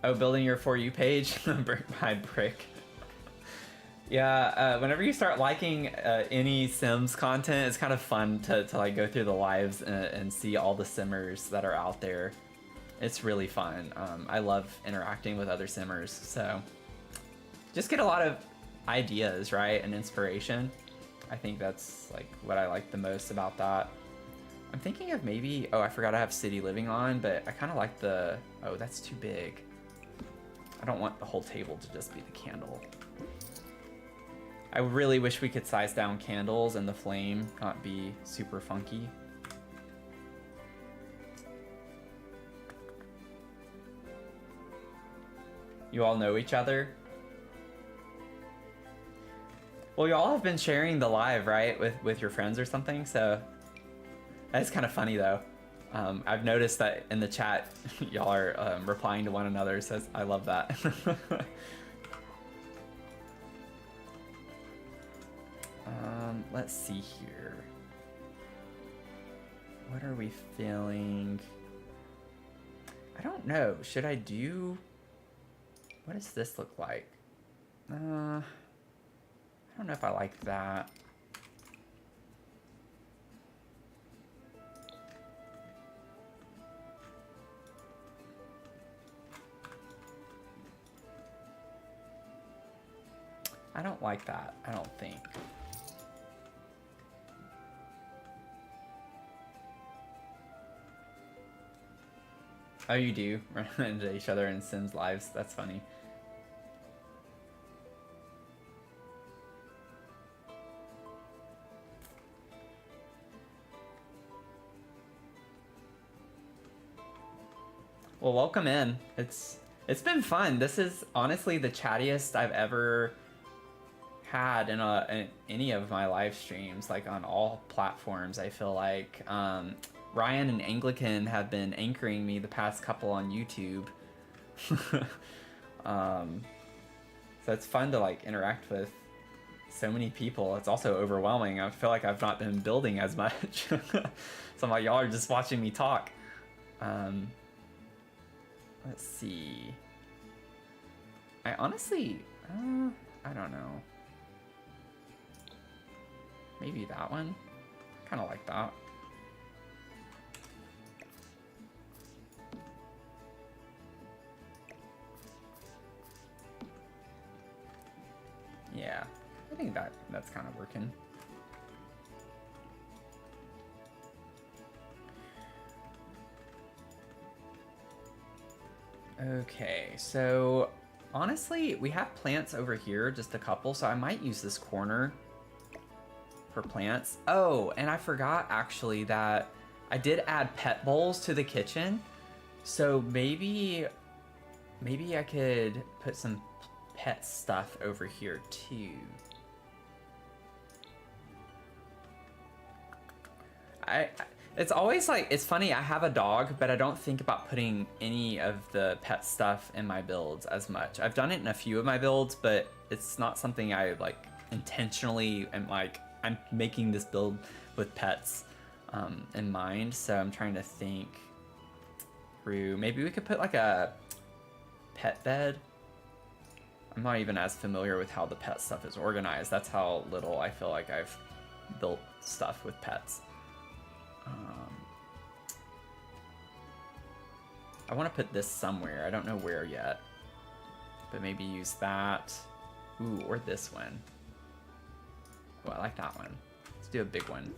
Oh, building your For You page, brick by brick. Yeah, whenever you start liking any Sims content, it's kind of fun to like go through the lives and see all the Simmers that are out there. It's really fun. I love interacting with other Simmers, so just get a lot of ideas, right, and inspiration. I think that's like what I like the most about that. I'm thinking of maybe, oh, I forgot I have City Living on, but I kind of like the, oh, that's too big. I don't want the whole table to just be the candle. I really wish we could size down candles and the flame not be super funky. You all know each other? Well, you all have been sharing the live, right? With your friends or something, so that's kind of funny though. I've noticed that in the chat, y'all are replying to one another, so I love that. Let's see here. What are we feeling? I don't know. Should I do... What does this look like? I don't know if I like that. I don't like that, I don't think. Oh, you do run into each other in Sims lives? That's funny. Well, welcome in. It's been fun. This is honestly the chattiest I've ever had in any of my live streams, like on all platforms. I feel like Ryan and Anglican have been anchoring me the past couple on YouTube. So it's fun to like interact with so many people. It's also overwhelming. I feel like I've not been building as much. So I'm like, y'all are just watching me talk. Let's see. I honestly, I don't know. Maybe that one? Kind of like that. Yeah, I think that's kind of working. Okay, so honestly, we have plants over here, just a couple, so I might use this corner for plants. Oh, and I forgot actually that I did add pet bowls to the kitchen, so maybe I could put some pet stuff over here too. It's always like, it's funny, I have a dog, but I don't think about putting any of the pet stuff in my builds as much. I've done it in a few of my builds, but it's not something I like intentionally am like, I'm making this build with pets in mind, so I'm trying to think through. Maybe we could put like a pet bed. I'm not even as familiar with how the pet stuff is organized. That's how little I feel like I've built stuff with pets. I want to put this somewhere. I don't know where yet. But maybe use that. Ooh, or this one. Oh, I like that one. Let's do a big one.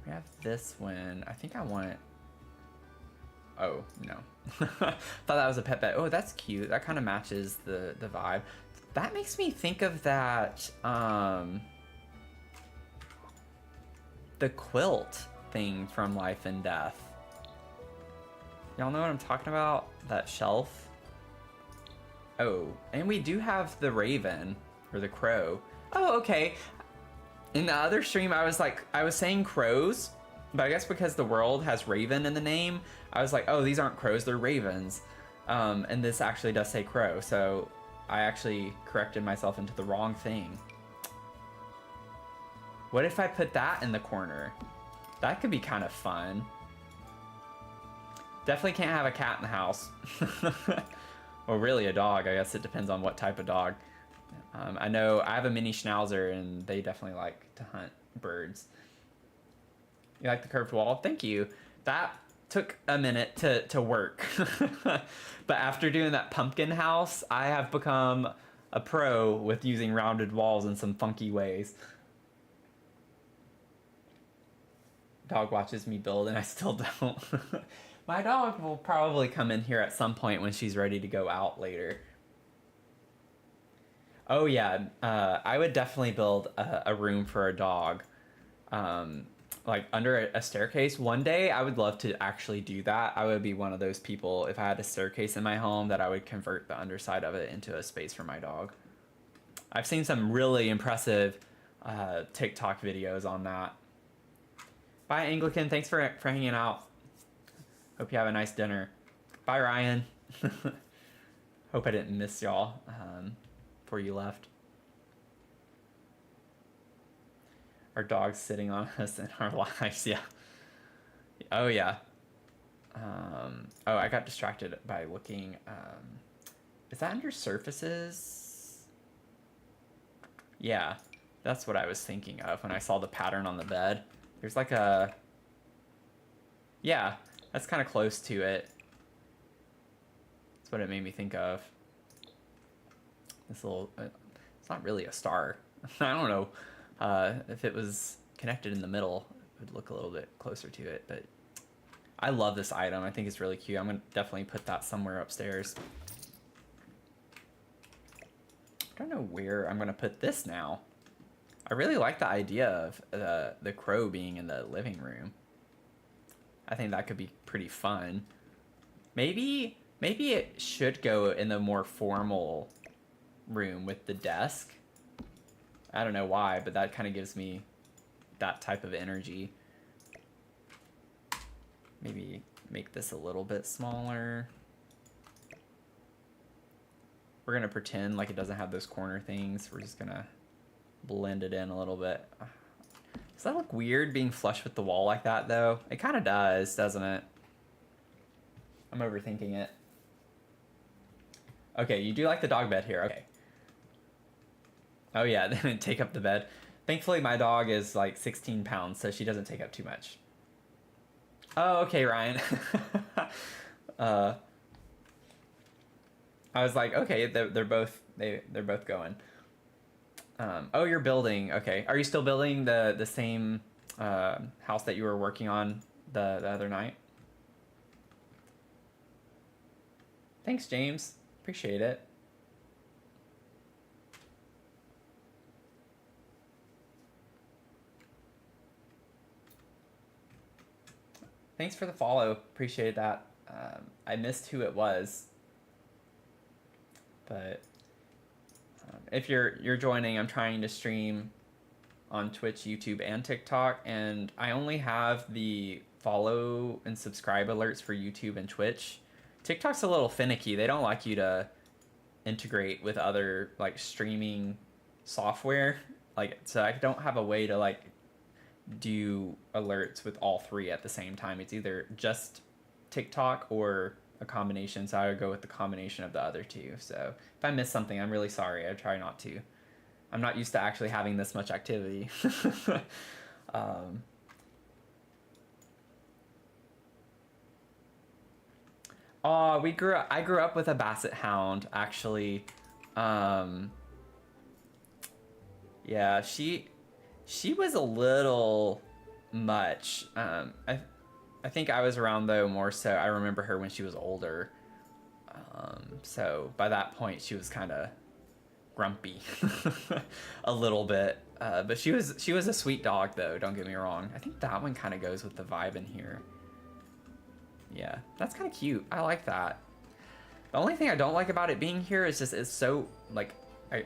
We have this one. I think I want... Oh, no. Thought that was a pet bed. Oh, that's cute. That kind of matches the vibe. That makes me think of that, the quilt thing from Life and Death. Y'all know what I'm talking about? That shelf? Oh, and we do have the raven, or the crow. Oh, okay. In the other stream, I was saying crows, but I guess because the world has raven in the name, I was like, oh, these aren't crows, they're ravens. And this actually does say crow, so I actually corrected myself into the wrong thing. What if I put that in the corner? That could be kind of fun. Definitely can't have a cat in the house. Or really a dog, I guess it depends on what type of dog. I know I have a mini schnauzer and they definitely like to hunt birds. You like the curved wall? Thank you. That took a minute to work. But after doing that pumpkin house, I have become a pro with using rounded walls in some funky ways. Dog watches me build and I still don't. My dog will probably come in here at some point when she's ready to go out later. Oh yeah, I would definitely build a room for a dog. Like under a staircase. One day I would love to actually do that. I would be one of those people, if I had a staircase in my home, that I would convert the underside of it into a space for my dog. I've seen some really impressive TikTok videos on that. Bye, Anglican. Thanks for hanging out. Hope you have a nice dinner. Bye, Ryan. Hope I didn't miss y'all before you left. Our dog's sitting on us in our lives, yeah. Oh, yeah. Oh, I got distracted by looking. Is that under surfaces? Yeah, that's what I was thinking of when I saw the pattern on the bed. There's like a... Yeah, that's kind of close to it. That's what it made me think of. This little... it's not really a star. I don't know. If it was connected in the middle, it would look a little bit closer to it, but I love this item. I think it's really cute. I'm gonna definitely put that somewhere upstairs. I don't know where I'm gonna put this now. I really like the idea of the crow being in the living room. I think that could be pretty fun. Maybe it should go in the more formal room with the desk. I don't know why, but that kind of gives me that type of energy. Maybe make this a little bit smaller. We're gonna pretend like it doesn't have those corner things. We're just gonna blend it in a little bit. Does that look weird being flush with the wall like that though? It kind of does, doesn't it? I'm overthinking it. Okay, you do like the dog bed here, okay. Oh yeah, then take up the bed. Thankfully my dog is like 16 pounds, so she doesn't take up too much. Oh, okay, Ryan. I was like, okay, they're both going. Oh, you're building. Okay, are you still building the same house that you were working on the other night? Thanks, James. Appreciate it. Thanks for the follow. Appreciate that. I missed who it was, but if you're joining, I'm trying to stream on Twitch, YouTube, and TikTok, and I only have the follow and subscribe alerts for YouTube and Twitch. TikTok's a little finicky. They don't like you to integrate with other like streaming software. Like, so I don't have a way to like do alerts with all three at the same time. It's either just TikTok or a combination, so I would go with the combination of the other two. So if I miss something, I'm really sorry. I try not to. I'm not used to actually having this much activity. Oh, I grew up with a basset hound, actually. Yeah, she was a little much. I think I was around though more so. I remember her when she was older. So by that point she was kind of grumpy a little bit. But she was a sweet dog though, don't get me wrong. I think that one kind of goes with the vibe in here. Yeah, that's kind of cute. I like that. The only thing I don't like about it being here is just it's so like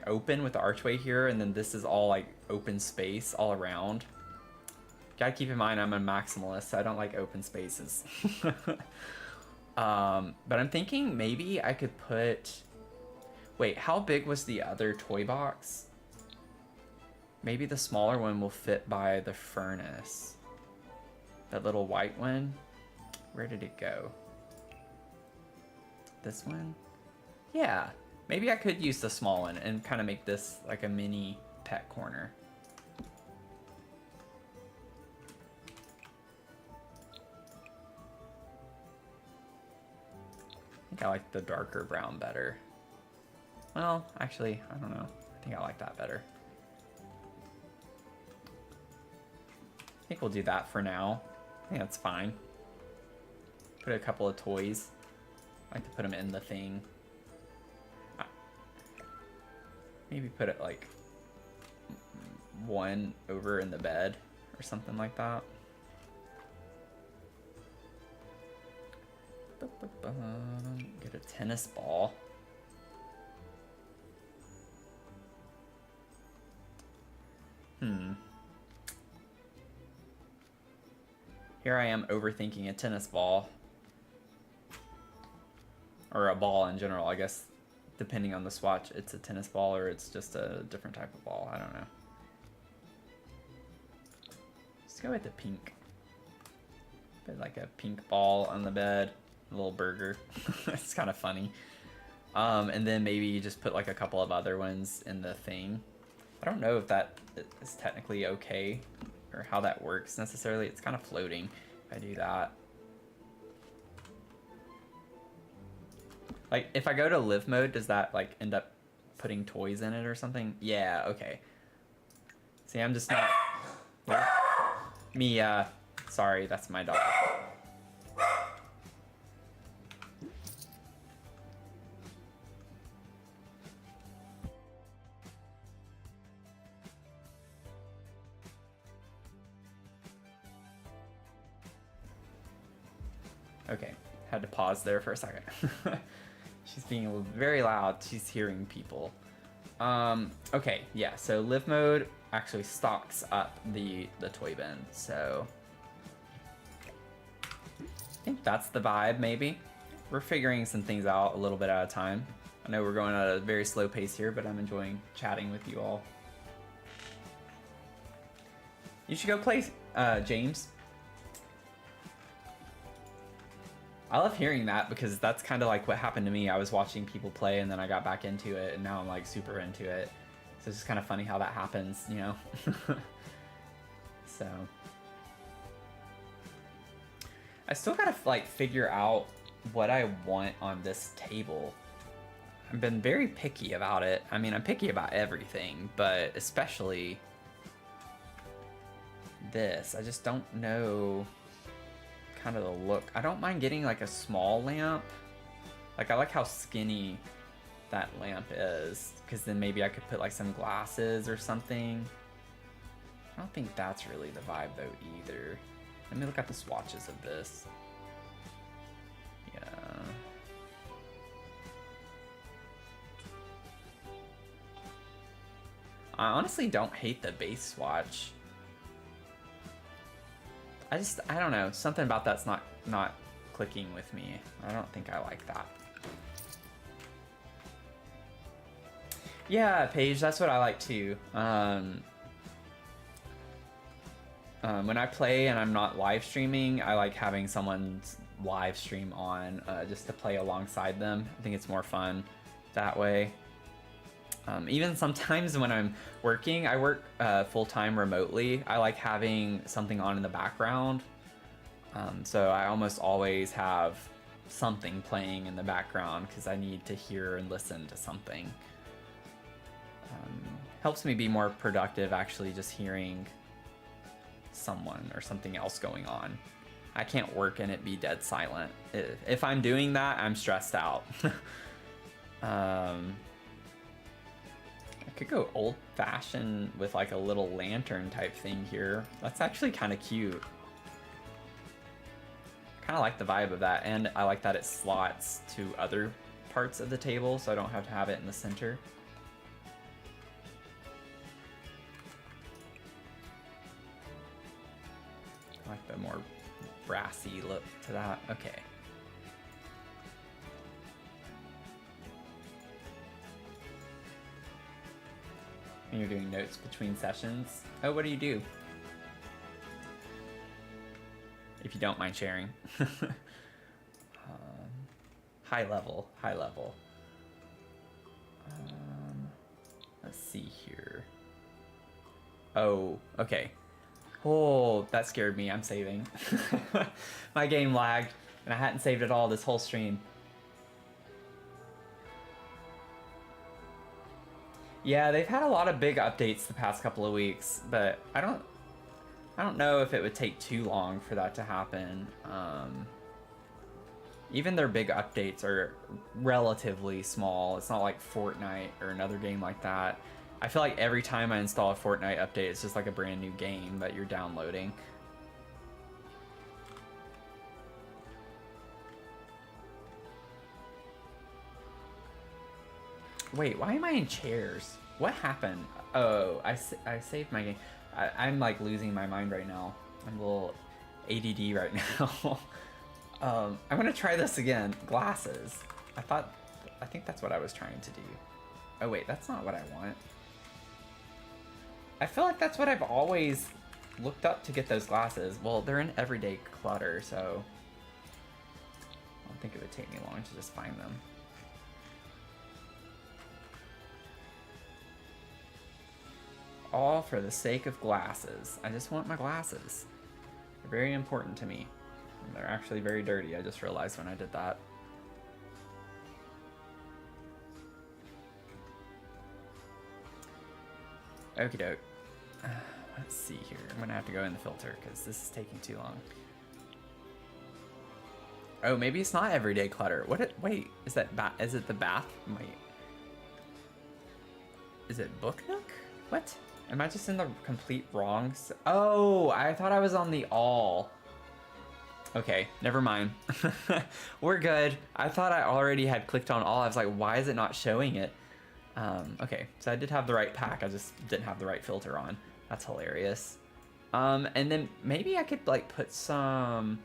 open with the archway here, and then this is all like open space all around. Gotta keep in mind I'm a maximalist, so I don't like open spaces. But I'm thinking maybe I could put... Wait, how big was the other toy box? Maybe the smaller one will fit by the furnace. That little white one? Where did it go? This one? Yeah, maybe I could use the small one and kind of make this like a mini pet corner. I think I like the darker brown better. Well, actually, I don't know. I think I like that better. I think we'll do that for now. I think that's fine. Put a couple of toys. I like to put them in the thing. Maybe put it like one over in the bed or something like that. Get a tennis ball. Here I am overthinking a tennis ball. Or a ball in general, I guess. Depending on the swatch, it's a tennis ball or it's just a different type of ball. I don't know. Let's go with the pink. Put like a pink ball on the bed. A little burger. It's kind of funny. And then maybe you just put like a couple of other ones in the thing. I don't know if that is technically okay or how that works necessarily. It's kind of floating if I do that. Like, if I go to live mode, does that, like, end up putting toys in it or something? Yeah, okay. See, I'm just not... Mia. Sorry, that's my dog. Okay, had to pause there for a second. She's being very loud. She's hearing people. Okay, yeah, so live mode actually stocks up the toy bin, so I think that's the vibe, maybe. We're figuring some things out a little bit at a time. I know we're going at a very slow pace here, but I'm enjoying chatting with you all. You should go play, James. I love hearing that because that's kind of like what happened to me. I was watching people play and then I got back into it and now I'm like super into it. So it's just kind of funny how that happens, you know? So. I still gotta like figure out what I want on this table. I've been very picky about it. I mean, I'm picky about everything, but especially this. I just don't know kind of the look. I don't mind getting like a small lamp. Like I like how skinny that lamp is, because then maybe I could put like some glasses or something. I don't think that's really the vibe though either. Let me look at the swatches of this. Yeah. I honestly don't hate the base swatch. I don't know, something about that's not clicking with me. I don't think I like that. Yeah, Paige, that's what I like too. When I play and I'm not live streaming, I like having someone live stream on just to play alongside them. I think it's more fun that way. Even sometimes when I'm working, I work full-time remotely. I like having something on in the background. So I almost always have something playing in the background because I need to hear and listen to something. Helps me be more productive actually just hearing someone or something else going on. I can't work and it be dead silent. If I'm doing that, I'm stressed out. I could go old-fashioned with like a little lantern type thing here. That's actually kind of cute. Kind of like the vibe of that, and I like that it slots to other parts of the table, so I don't have to have it in the center. I like the more brassy look to that. Okay. And you're doing notes between sessions. Oh, what do you do? If you don't mind sharing. High level, high level. Let's see here. Oh, okay. Oh, that scared me. I'm saving. My game lagged, and I hadn't saved at all this whole stream. Yeah, they've had a lot of big updates the past couple of weeks, but I don't know if it would take too long for that to happen. Even their big updates are relatively small. It's not like Fortnite or another game like that. I feel like every time I install a Fortnite update, it's just like a brand new game that you're downloading. Wait, why am I in chairs? What happened? Oh, I saved my game. I'm like losing my mind right now. I'm a little ADD right now. I'm gonna try this again. Glasses. I think that's what I was trying to do. Oh wait, that's not what I want. I feel like that's what I've always looked up to get those glasses. Well, they're in everyday clutter, so I don't think it would take me long to just find them. All for the sake of glasses. I just want my glasses. They're very important to me. And they're actually very dirty. I just realized when I did that. Okie doke. Let's see here. I'm gonna have to go in the filter because this is taking too long. Oh, maybe it's not everyday clutter. Wait, is that is it the bath? Wait. Is it Book Nook? What? Am I just in the complete wrong? Oh, I thought I was on the all. Okay, never mind. We're good. I thought I already had clicked on all. I was like, why is it not showing it? Okay, so I did have the right pack. I just didn't have the right filter on. That's hilarious. And then maybe I could like put some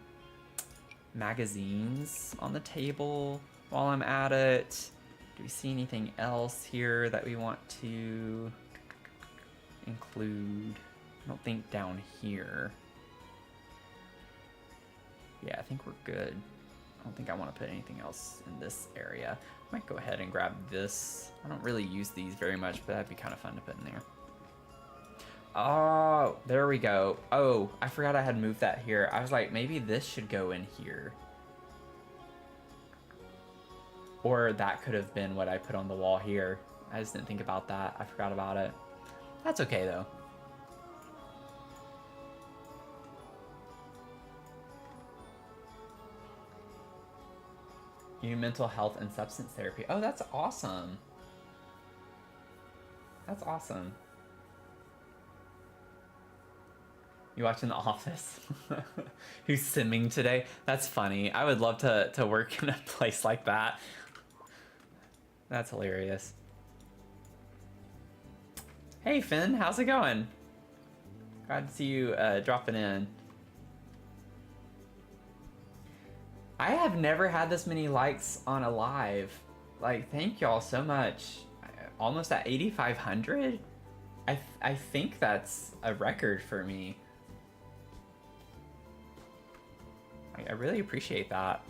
magazines on the table while I'm at it. Do we see anything else here that we want to include? I don't think down here. Yeah, I think we're good. I don't think I want to put anything else in this area. I might go ahead and grab this. I don't really use these very much, but that'd be kind of fun to put in there. Oh, there we go. Oh, I forgot I had moved that here. I was like, maybe this should go in here. Or that could have been what I put on the wall here. I just didn't think about that. I forgot about it. That's okay though. Mental health and substance therapy. Oh, that's awesome. That's awesome. You watching The Office? Who's simming today? That's funny. I would love to work in a place like that. That's hilarious. Hey Finn, how's it going? Glad to see you dropping in. I have never had this many likes on a live. Like, thank y'all so much. Almost at 8,500? I think that's a record for me. I really appreciate that.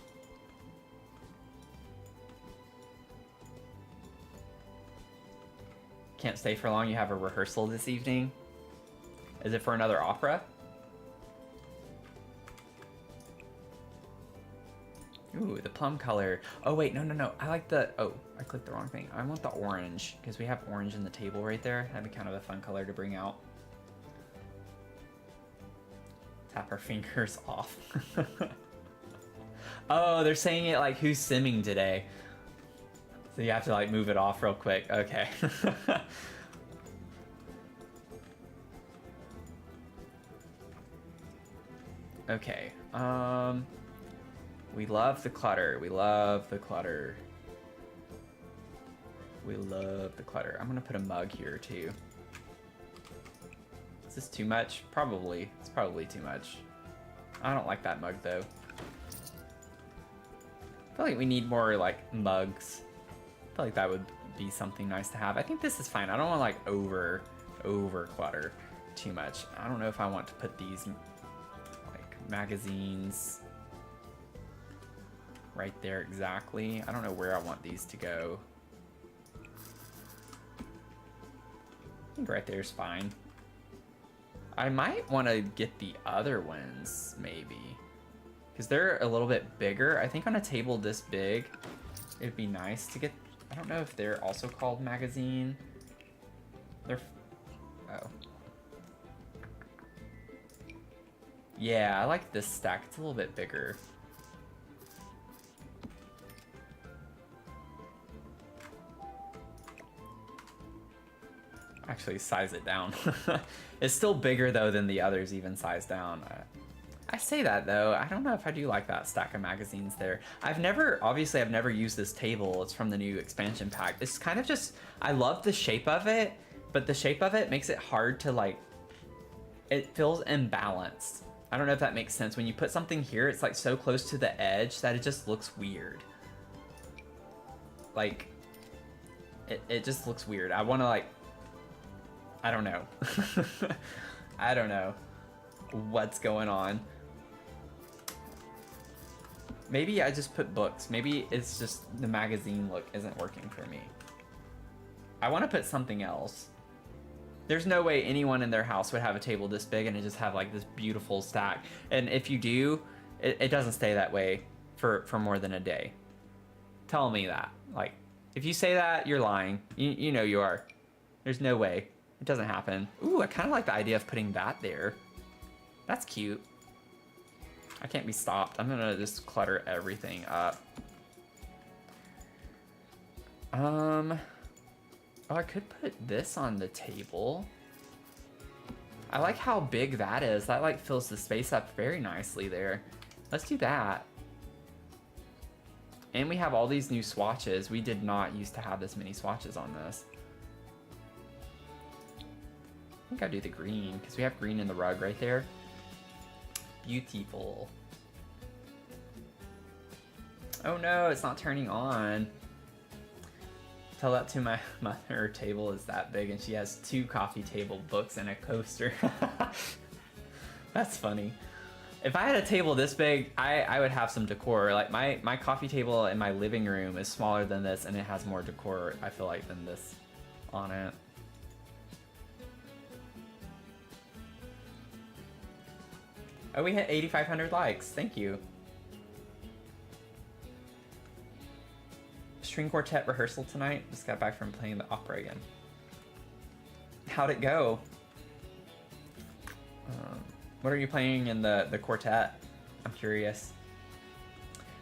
Can't stay for long. You have a rehearsal this evening. Is it for another opera? Ooh, the plum color. Oh, wait, no. I like the... Oh, I clicked the wrong thing. I want the orange, because we have orange in the table right there. That'd be kind of a fun color to bring out. Tap our fingers off. Oh, they're saying it like, who's simming today? So you have to, like, move it off real quick. Okay. Okay, we love the clutter. We love the clutter. We love the clutter. I'm gonna put a mug here too. Is this too much? Probably. It's probably too much. I don't like that mug though. I feel like we need more like mugs. I feel like that would be something nice to have. I think this is fine. I don't want to like over clutter too much. I don't know if I want to put these magazines right there exactly. I don't know where I want these to go. I think right there's fine. I might want to get the other ones maybe, because they're a little bit bigger. I think on a table this big it'd be nice to get. I don't know if they're also called magazine. They're oh. Yeah, I like this stack. It's a little bit bigger. Actually, size it down. It's still bigger though than the others, even sized down. I say that though. I don't know if I do like that stack of magazines there. I've never used this table. It's from the new expansion pack. It's kind of just, I love the shape of it, but the shape of it makes it hard to like, it feels imbalanced. I don't know if that makes sense. When you put something here, it's like so close to the edge that it just looks weird. Like, it just looks weird. I want to like, I don't know. I don't know what's going on. Maybe I just put books. Maybe it's just the magazine look isn't working for me. I want to put something else. There's no way anyone in their house would have a table this big and it just have like this beautiful stack. And if you do, it doesn't stay that way for more than a day. Tell me that. Like, if you say that, you're lying. You know you are. There's no way. It doesn't happen. Ooh, I kind of like the idea of putting that there. That's cute. I can't be stopped. I'm gonna just clutter everything up. Oh, I could put this on the table. I like how big that is. That like fills the space up very nicely there. Let's do that. And we have all these new swatches. We did not used to have this many swatches on this. I think I'll do the green because we have green in the rug right there. Beautiful. Oh no, it's not turning on. Tell that to my mother. Her table is that big and she has 2 coffee table books and a coaster. That's funny. If I had a table this big, I would have some decor. Like my coffee table in my living room is smaller than this and it has more decor, I feel like, than this on it. Oh, we hit 8,500 likes. Thank you. String quartet rehearsal tonight. Just got back from playing the opera again. How'd it go? What are you playing in the quartet? I'm curious.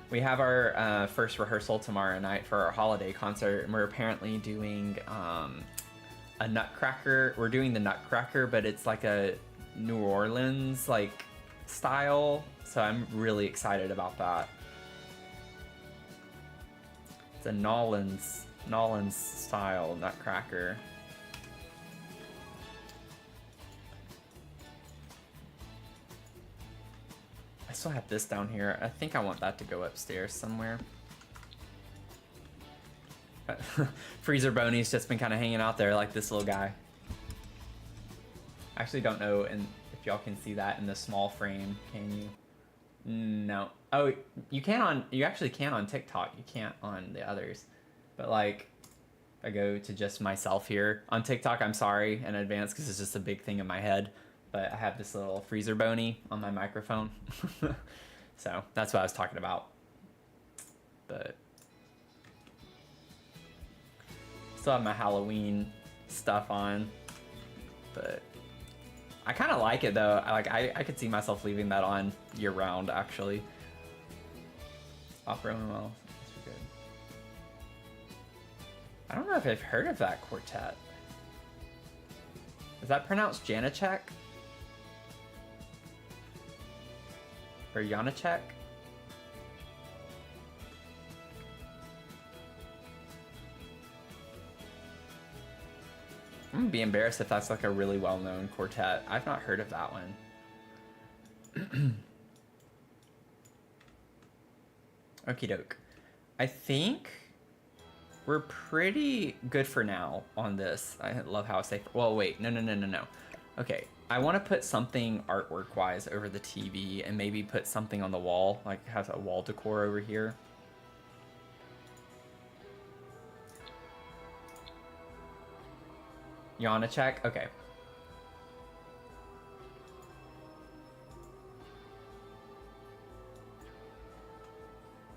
We have our first rehearsal tomorrow night for our holiday concert, and we're apparently doing a Nutcracker. We're doing the Nutcracker, but it's like a New Orleans like style, so I'm really excited about that. It's a Nolans style Nutcracker. I still have this down here. I think I want that to go upstairs somewhere. Freezer Boney's just been kind of hanging out there like this little guy. I actually don't know if y'all can see that in the small frame, can you? No. Oh, you can on, you actually can on TikTok. You can't on the others. But like, I go to just myself here. On TikTok, I'm sorry in advance because it's just a big thing in my head. But I have this little freezer bony on my microphone. So that's what I was talking about. But still have my Halloween stuff on. But I kind of like it though. I could see myself leaving that on year round actually. Opera well, that's good. I don't know if I've heard of that quartet. Is that pronounced Janacek? Or Janacek? I'm gonna be embarrassed if that's like a really well-known quartet. I've not heard of that one. Okie doke. I think we're pretty good for now on this. I love how I say, well, wait, no. Okay, I want to put something artwork-wise over the TV and maybe put something on the wall, like has a wall decor over here. Janacek? Okay.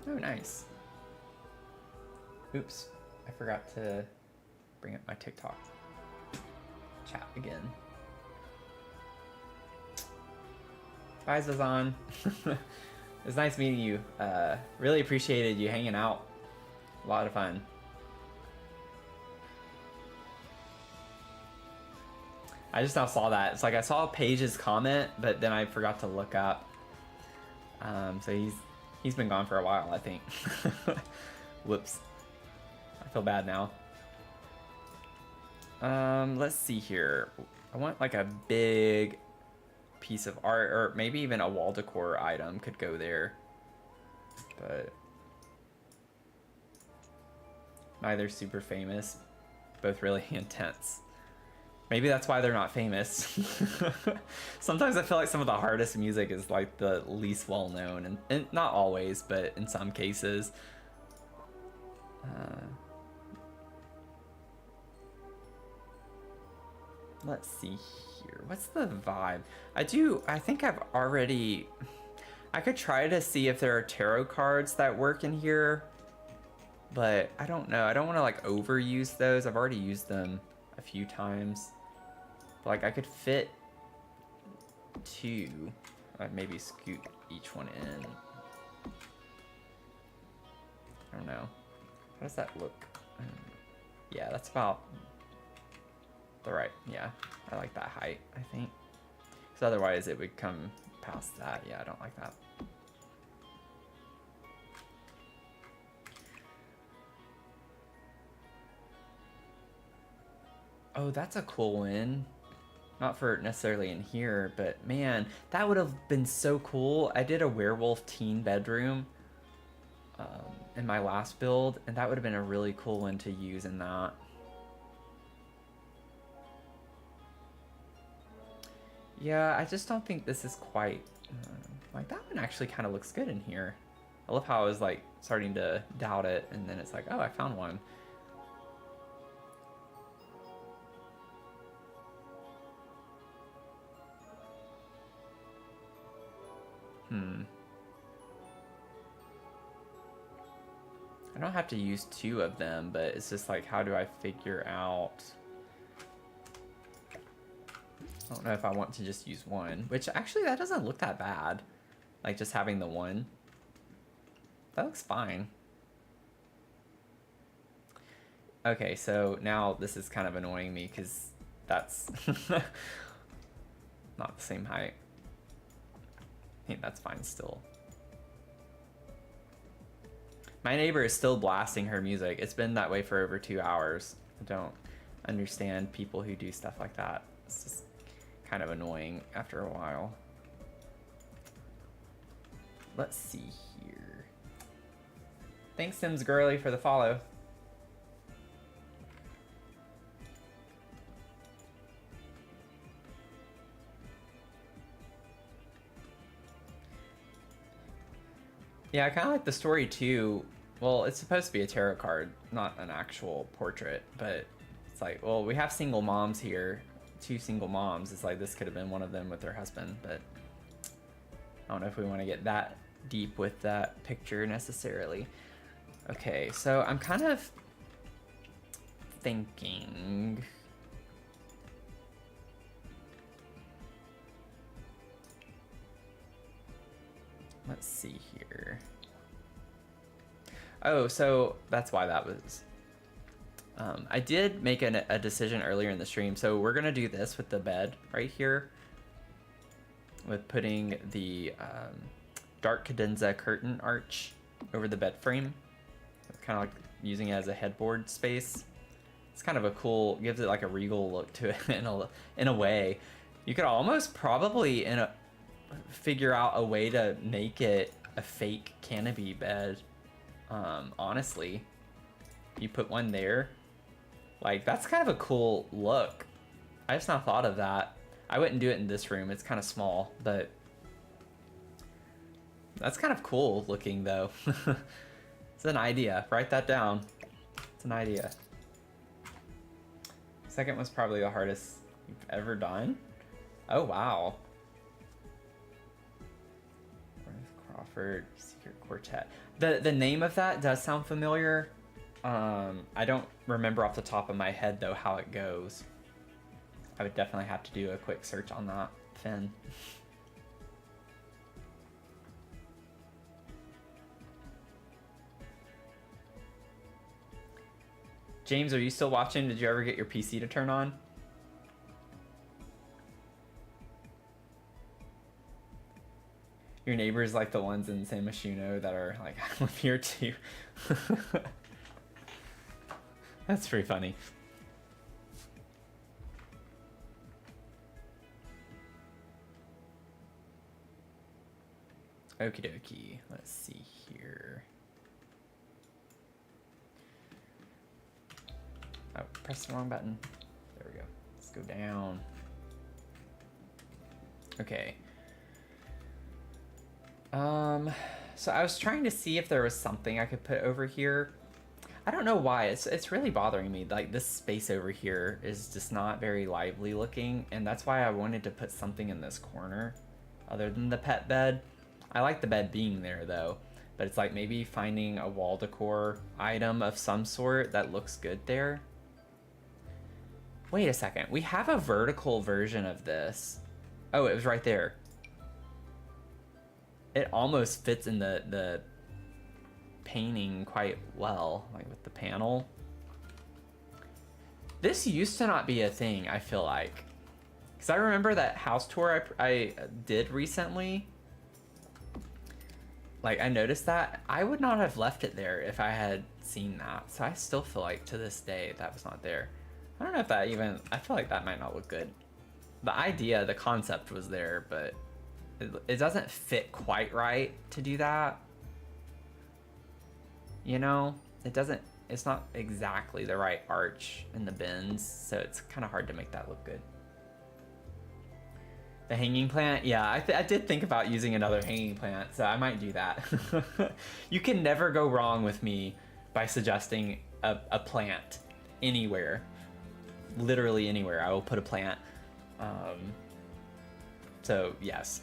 Oh, nice. Oops, I forgot to bring up my TikTok chat again. Bye, Zazan. It was nice meeting you. Really appreciated you hanging out. A lot of fun. I just now saw that. It's like I saw Paige's comment, but then I forgot to look up. So he's been gone for a while, I think. Whoops. I feel bad now. Let's see here. I want like a big piece of art, or maybe even a wall decor item could go there. But neither super famous, both really intense. Maybe that's why they're not famous. Sometimes I feel like some of the hardest music is like the least well known, and not always, but in some cases. Let's see here. What's the vibe? I think I've already... I could try to see if there are tarot cards that work in here, but I don't know. I don't want to like overuse those. I've already used them a few times. But, like I could fit two. Maybe scoot each one in. I don't know. How does that look? Yeah, that's about the right. Yeah, I like that height, I think. Because otherwise it would come past that. Yeah, I don't like that. Oh, that's a cool one. Not for necessarily in here, but man, that would have been so cool. I did a werewolf teen bedroom in my last build, and that would have been a really cool one to use in that. Yeah, I just don't think this is quite... like, that one actually kind of looks good in here. I love how I was, like, starting to doubt it, and then it's like, oh, I found one. I don't have to use two of them, but it's just like, how do I figure out... I don't know if I want to just use one, which actually that doesn't look that bad. Like just having the one. That looks fine. Okay, so now this is kind of annoying me because that's not the same height. I think that's fine still. My neighbor is still blasting her music. It's been that way for over 2 hours. I don't understand people who do stuff like that. It's just kind of annoying after a while. Let's see here. Thanks, Sims Girly, for the follow. Yeah, I kind of like the story too. Well, it's supposed to be a tarot card, not an actual portrait, but it's like, well, we have single moms here, two single moms. It's like this could have been one of them with their husband, but I don't know if we want to get that deep with that picture necessarily. Okay, so I'm kind of thinking. Let's see here. Oh, so that's why that was. I did make a decision earlier in the stream. So we're going to do this with the bed right here. With putting the dark cadenza curtain arch over the bed frame. It's kind of like using it as a headboard space. It's kind of a cool, gives it like a regal look to it in a way. You could almost probably figure out a way to make it a fake canopy bed. Honestly, you put one there, like that's kind of a cool look. I just not thought of that. I wouldn't do it in this room, it's kind of small, but that's kind of cool looking though. It's an idea, write that down. It's an idea. Second was probably the hardest you've ever done. Oh wow. Crawford Secret Quartet. The name of that does sound familiar. I don't remember off the top of my head though how it goes. I would definitely have to do a quick search on that, Finn. James, are you still watching? Did you ever get your PC to turn on? Your neighbors like the ones in San Myshuno that are like, I live here too. That's pretty funny. Okie dokie. Let's see here. Oh, press the wrong button. There we go. Let's go down. Okay. So I was trying to see if there was something I could put over here. I don't know why. It's really bothering me. Like this space over here is just not very lively looking, and that's why I wanted to put something in this corner other than the pet bed. I like the bed being there though, but it's like maybe finding a wall decor item of some sort that looks good there. Wait a second. We have a vertical version of this. Oh, it was right there. It almost fits in the painting quite well, like with the panel. This used to not be a thing, I feel like. Because I remember that house tour I did recently. Like, I noticed that. I would not have left it there if I had seen that. So I still feel like to this day that was not there. I don't know if that even... I feel like that might not look good. The idea, the concept was there, but it doesn't fit quite right to do that. You know? It doesn't... It's not exactly the right arch in the bins, so it's kind of hard to make that look good. The hanging plant? Yeah, I did think about using another hanging plant, so I might do that. You can never go wrong with me by suggesting a plant anywhere. Literally anywhere, I will put a plant. So, yes.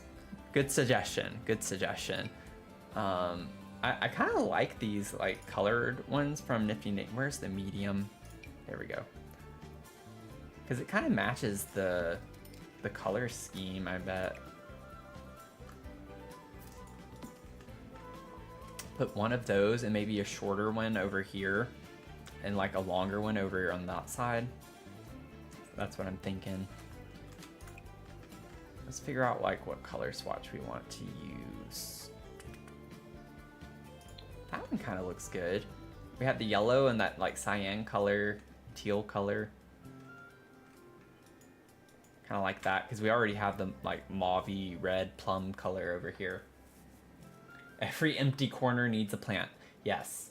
Good suggestion, good suggestion. I kind of like these like colored ones from Nifty Nick. Where's the medium? There we go. Because it kind of matches the color scheme, I bet. Put one of those and maybe a shorter one over here and like a longer one over on that side. That's what I'm thinking. Let's figure out like what color swatch we want to use. That one kind of looks good. We have the yellow and that like cyan color, teal color. Kind of like that, because we already have the like mauvey red plum color over here. Every empty corner needs a plant. Yes,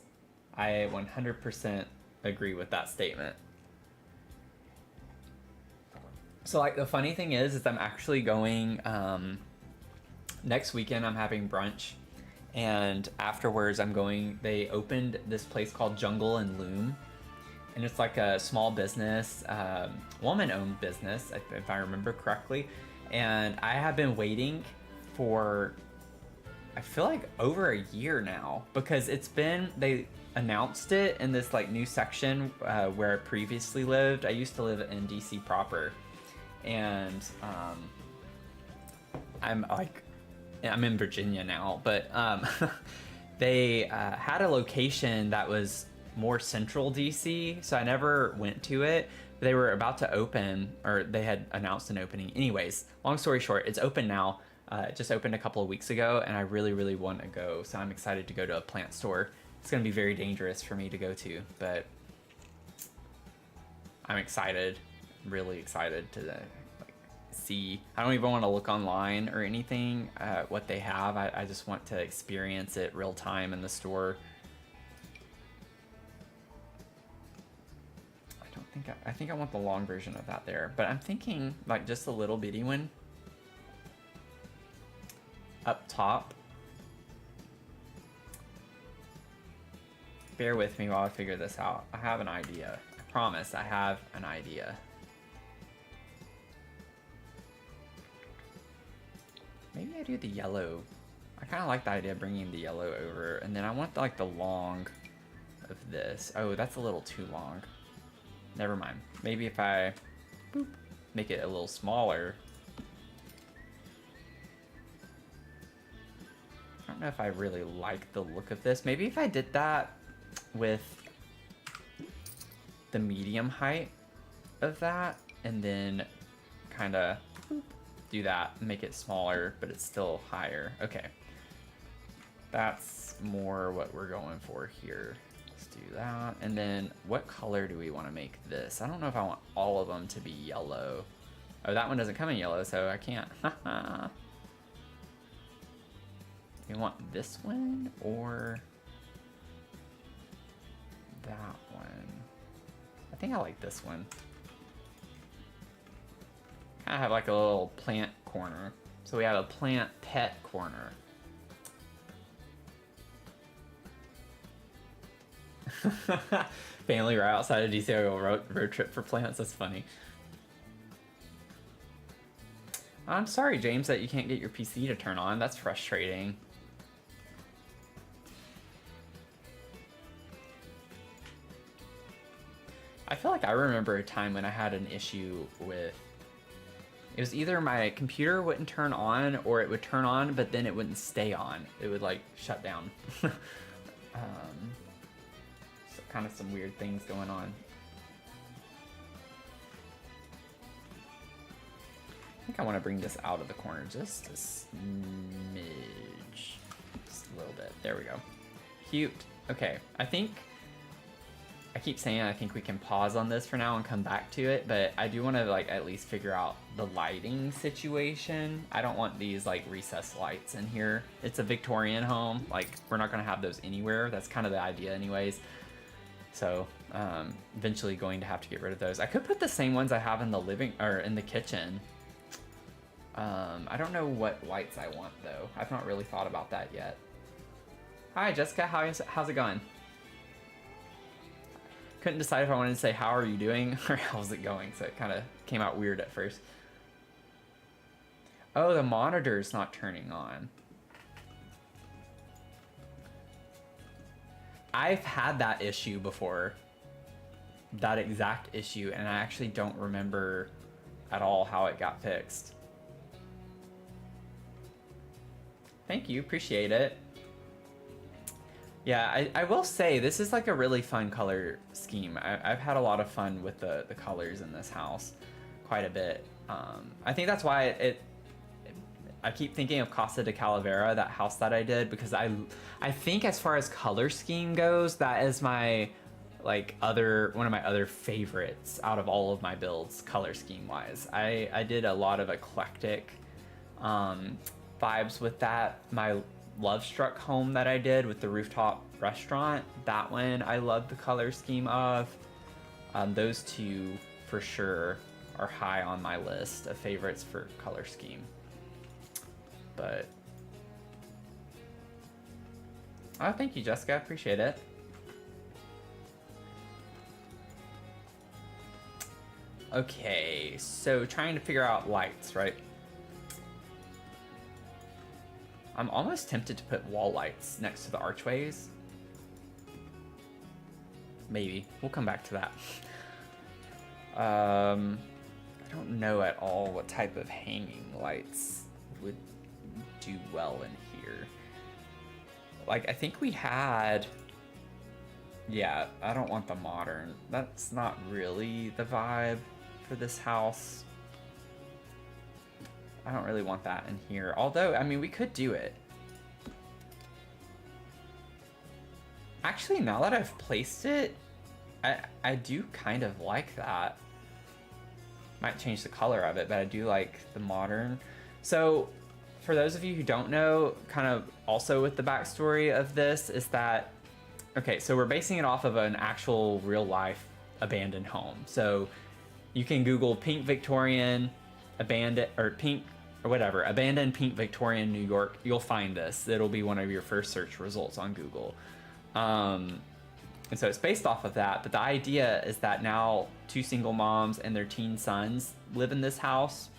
I 100% agree with that statement. So like the funny thing is I'm actually going, next weekend I'm having brunch, And afterwards, they opened this place called Jungle and Loom. And it's like a small business, woman-owned business, if I remember correctly. And I have been waiting for, I feel like over a year now, because they announced it in this like new section where I previously lived. I used to live in DC proper, and I'm in Virginia now, but they had a location that was more central DC, so I never went to it. They were about to open, or they had announced an opening. Anyways, long story short, it's open now. It just opened a couple of weeks ago, and I really, really want to go, so I'm excited to go to a plant store. It's going to be very dangerous for me to go to, but I'm excited, really excited to see. I don't even want to look online or anything what they have. I just want to experience it real time in the store. I think I want the long version of that there, but I'm thinking like just a little bitty one up top. Bear with me while I figure this out. I have an idea. I promise I have an idea. Maybe I do the yellow. I kind of like the idea of bringing the yellow over, and then I want like the long of this. Oh, that's a little too long. Never mind. Maybe if I make it a little smaller. I don't know if I really like the look of this. Maybe if I did that with the medium height of that, and then kind of do that, make it smaller, but it's still higher. Okay. That's more what we're going for here. Let's do that. And then what color do we want to make this? I don't know if I want all of them to be yellow. Oh, that one doesn't come in yellow, so I can't. You want this one or that one? I think I like this one. Kind of have like a little plant corner. So we have a plant pet corner. Family right outside of DC road trip for plants. That's funny. I'm sorry, James, that you can't get your PC to turn on. That's frustrating. I feel like I remember a time when I had an issue with... It was either my computer wouldn't turn on, or it would turn on, but then it wouldn't stay on. It would, like, shut down. So kind of some weird things going on. I think I want to bring this out of the corner just a smidge. Just a little bit. There we go. Cute. Okay, I keep saying I think we can pause on this for now and come back to it, but I do want to like at least figure out the lighting situation. I don't want these like recessed lights in here. It's a Victorian home. Like we're not going to have those anywhere. That's kind of the idea anyways. So eventually going to have to get rid of those. I could put the same ones I have in the living or in the kitchen. I don't know what lights I want though. I've not really thought about that yet. Hi Jessica, how's it going? Couldn't decide if I wanted to say how are you doing or how's it going, so it kind of came out weird at first. Oh, the monitor's not turning on. I've had that issue before, that exact issue, and I actually don't remember at all how it got fixed. Thank you, appreciate it. Yeah, I will say this is like a really fun color scheme. I've had a lot of fun with the colors in this house, quite a bit. I think that's why I keep thinking of Casa de Calavera, that house that I did, because I think as far as color scheme goes, that is my one of my other favorites out of all of my builds, color scheme wise. I did a lot of eclectic vibes with that. My Love Struck home that I did with the rooftop restaurant, that one I love the color scheme of. Those two for sure are high on my list of favorites for color scheme. But Oh, thank you, Jessica. Appreciate it. Okay, so trying to figure out lights, right? I'm almost tempted to put wall lights next to the archways. Maybe. We'll come back to that. I don't know at all what type of hanging lights would do well in here. Like, I think we had... Yeah, I don't want the modern. That's not really the vibe for this house. I don't really want that in here. Although, I mean, we could do it. Actually, now that I've placed it, I do kind of like that. Might change the color of it, but I do like the modern. So, for those of you who don't know, kind of also with the backstory of this is that, okay, so we're basing it off of an actual real life abandoned home. So you can Google pink Victorian abandoned, or pink, or whatever, abandoned pink Victorian New York. You'll find this. It'll be one of your first search results on Google. And so it's based off of that, but the idea is that now 2 single moms and their teen sons live in this house,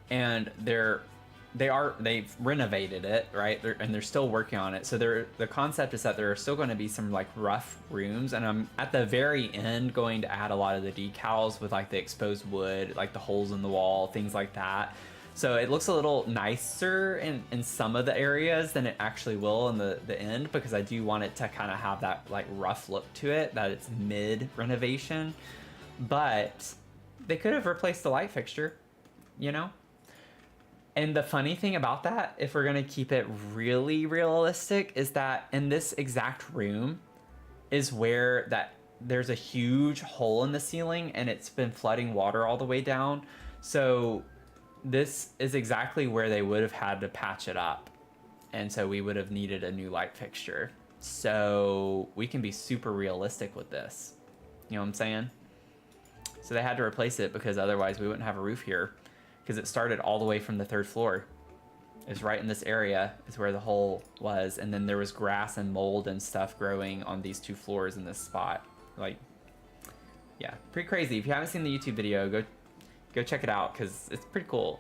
and they've renovated it, right? They're still working on it. So the concept is that there are still going to be some like rough rooms, and I'm at the very end going to add a lot of the decals with like the exposed wood, like the holes in the wall, things like that. So it looks a little nicer in some of the areas than it actually will in the end, because I do want it to kind of have that like rough look to it, that it's mid renovation. But they could have replaced the light fixture, you know? And the funny thing about that, if we're gonna keep it really realistic, is that in this exact room is where there's a huge hole in the ceiling and it's been flooding water all the way down. So this is exactly where they would have had to patch it up. And so we would have needed a new light fixture. So we can be super realistic with this. You know what I'm saying? So they had to replace it because otherwise we wouldn't have a roof here, because it started all the way from the 3rd floor. It's right in this area is where the hole was. And then there was grass and mold and stuff growing on these 2 floors in this spot. Like, yeah, pretty crazy. If you haven't seen the YouTube video, go check it out, because it's pretty cool.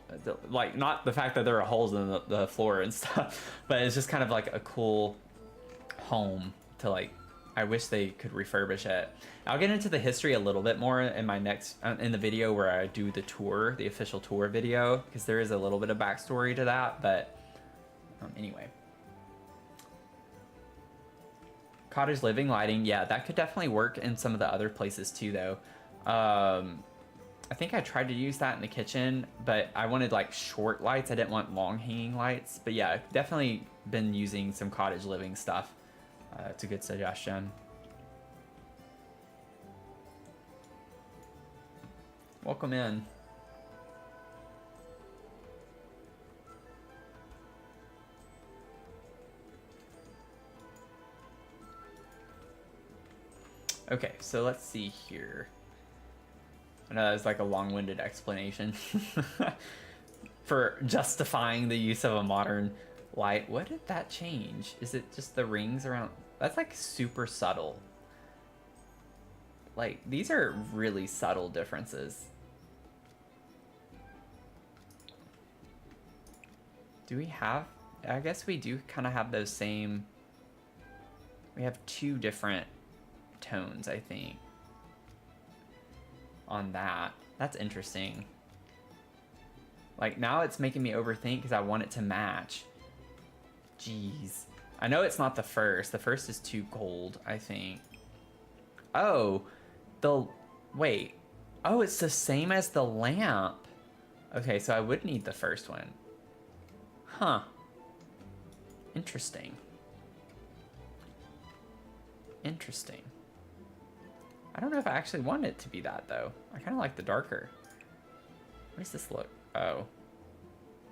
Like, not the fact that there are holes in the floor and stuff, but it's just kind of like a cool home to, like, I wish they could refurbish it. I'll get into the history a little bit more in my next, in the video where I do the tour, the official tour video, because there is a little bit of backstory to that, but anyway. Cottage living lighting, yeah, that could definitely work in some of the other places too, though. I think I tried to use that in the kitchen, but I wanted like short lights. I didn't want long hanging lights. But yeah, I've definitely been using some cottage living stuff. It's a good suggestion. Welcome in. Okay, so let's see here. I know that was like a long-winded explanation for justifying the use of a modern light. What did that change? Is it just the rings around? That's like super subtle. Like, these are really subtle differences. Do we have, I guess we do kind of have those same, we have 2 different tones, I think, on that. That's interesting. Like, now it's making me overthink because I want it to match. Jeez. I know it's not the first. The first is too gold, I think. Oh, wait. Oh, it's the same as the lamp. Okay, so I would need the first one. Huh. Interesting. Interesting. I don't know if I actually want it to be that, though. I kind of like the darker. What does this look? Oh.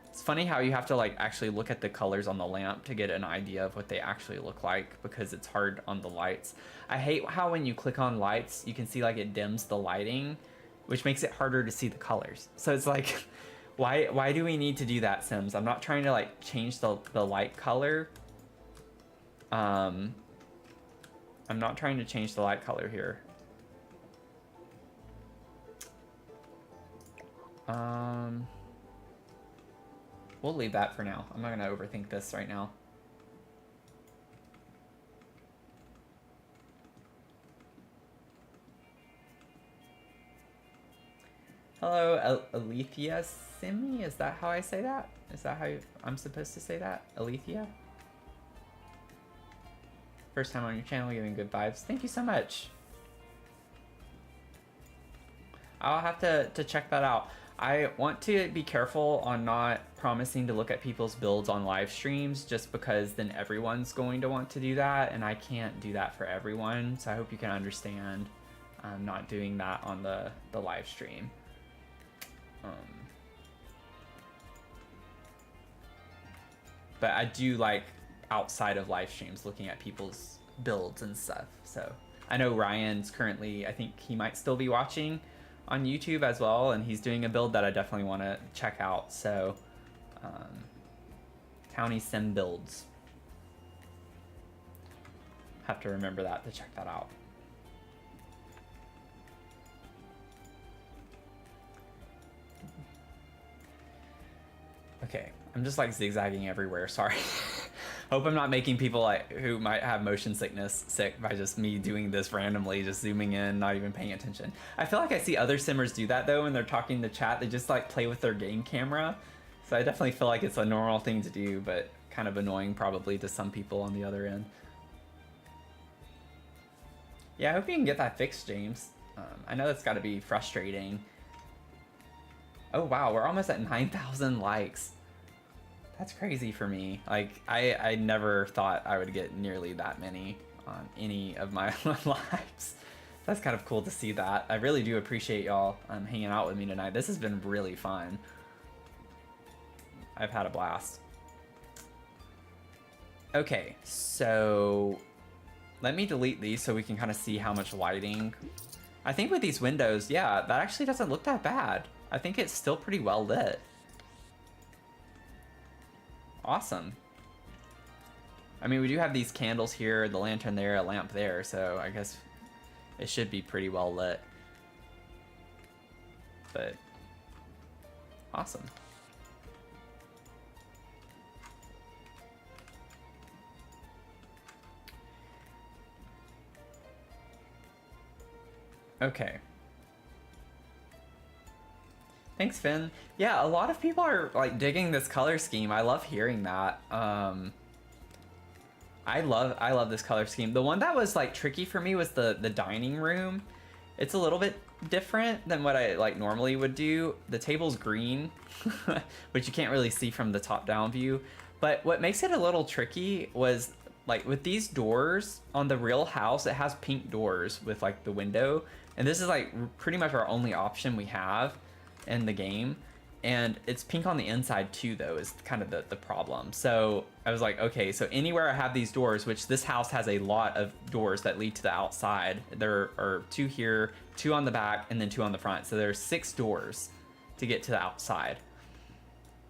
It's funny how you have to, like, actually look at the colors on the lamp to get an idea of what they actually look like, because it's hard on the lights. I hate how when you click on lights, you can see, like, it dims the lighting, which makes it harder to see the colors. So it's like, why do we need to do that, Sims? I'm not trying to, like, change the light color. I'm not trying to change the light color here. We'll leave that for now. I'm not gonna overthink this right now. Hello, Alethea Simi? Is that how I say that? Is that how I'm supposed to say that? Alethea? First time on your channel, giving good vibes. Thank you so much. I'll have to check that out. I want to be careful on not promising to look at people's builds on live streams, just because then everyone's going to want to do that, and I can't do that for everyone. So I hope you can understand I'm not doing that on the live stream. But I do like outside of live streams looking at people's builds and stuff. So I know Ryan's currently, I think he might still be watching on YouTube as well, and he's doing a build that I definitely want to check out. So Townie Sim builds, have to remember that to check that out. Okay, I'm just like zigzagging everywhere, sorry. Hope I'm not making people like who might have motion sickness sick by just me doing this randomly, just zooming in, not even paying attention. I feel like I see other simmers do that though when they're talking to chat. They just like play with their game camera. So I definitely feel like it's a normal thing to do, but kind of annoying probably to some people on the other end. Yeah, I hope you can get that fixed, James. I know that's got to be frustrating. Oh wow, we're almost at 9,000 likes. That's crazy for me. Like, I never thought I would get nearly that many on any of my lives. That's kind of cool to see that. I really do appreciate y'all hanging out with me tonight. This has been really fun. I've had a blast. Okay, so let me delete these so we can kind of see how much lighting. I think with these windows, yeah, that actually doesn't look that bad. I think it's still pretty well lit. Awesome. I mean, we do have these candles here, the lantern there, a lamp there, so I guess it should be pretty well lit. But awesome. Okay. Thanks, Finn. Yeah, a lot of people are like digging this color scheme. I love hearing that. I love this color scheme. The one that was like tricky for me was the dining room. It's a little bit different than what I like normally would do. The table's green, which you can't really see from the top-down view. But what makes it a little tricky was like with these doors on the real house, it has pink doors with like the window, and this is like pretty much our only option we have in the game, and it's pink on the inside too though is kind of the problem. So I was like, okay, so anywhere I have these doors, which this house has a lot of doors that lead to the outside, there are 2 here, 2 on the back, and then 2 on the front, so there's 6 doors to get to the outside.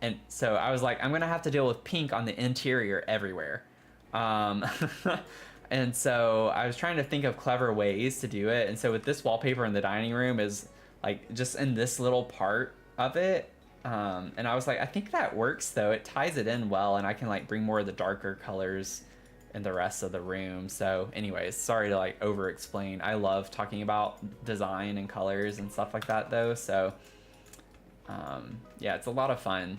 And so I was like, I'm gonna have to deal with pink on the interior everywhere. And so I was trying to think of clever ways to do it, and so with this wallpaper in the dining room is like just in this little part of it, and I was like, I think that works though. It ties it in well, and I can like bring more of the darker colors in the rest of the room. So anyways, sorry to like over explain. I love talking about design and colors and stuff like that though, so yeah, it's a lot of fun.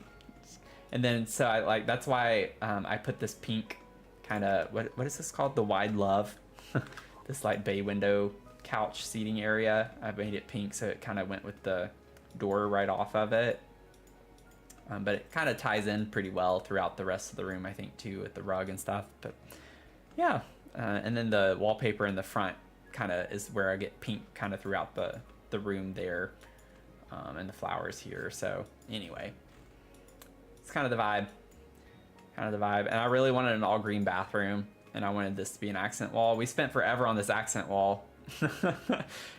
And then so I like, that's why I put this pink kind of, what is this called, the wide love. This like bay window couch seating area, I made it pink so it kind of went with the door right off of it, but it kind of ties in pretty well throughout the rest of the room, I think, too, with the rug and stuff. But yeah, and then the wallpaper in the front kind of is where I get pink kind of throughout the room there, and the flowers here. So anyway, it's kind of the vibe, and I really wanted an all green bathroom, and I wanted this to be an accent wall. We spent forever on this accent wall.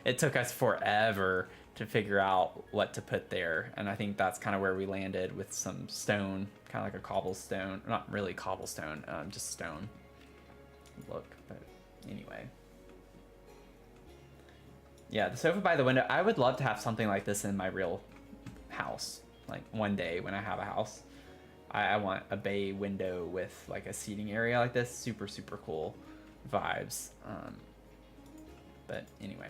It took us forever to figure out what to put there, and I think that's kind of where we landed with some stone, kind of like a cobblestone, not really cobblestone, just stone. look, but anyway. Yeah, the sofa by the window. I would love to have something like this in my real house. Like one day when I have a house, I want a bay window with like a seating area like this. Super, super cool vibes. But anyway.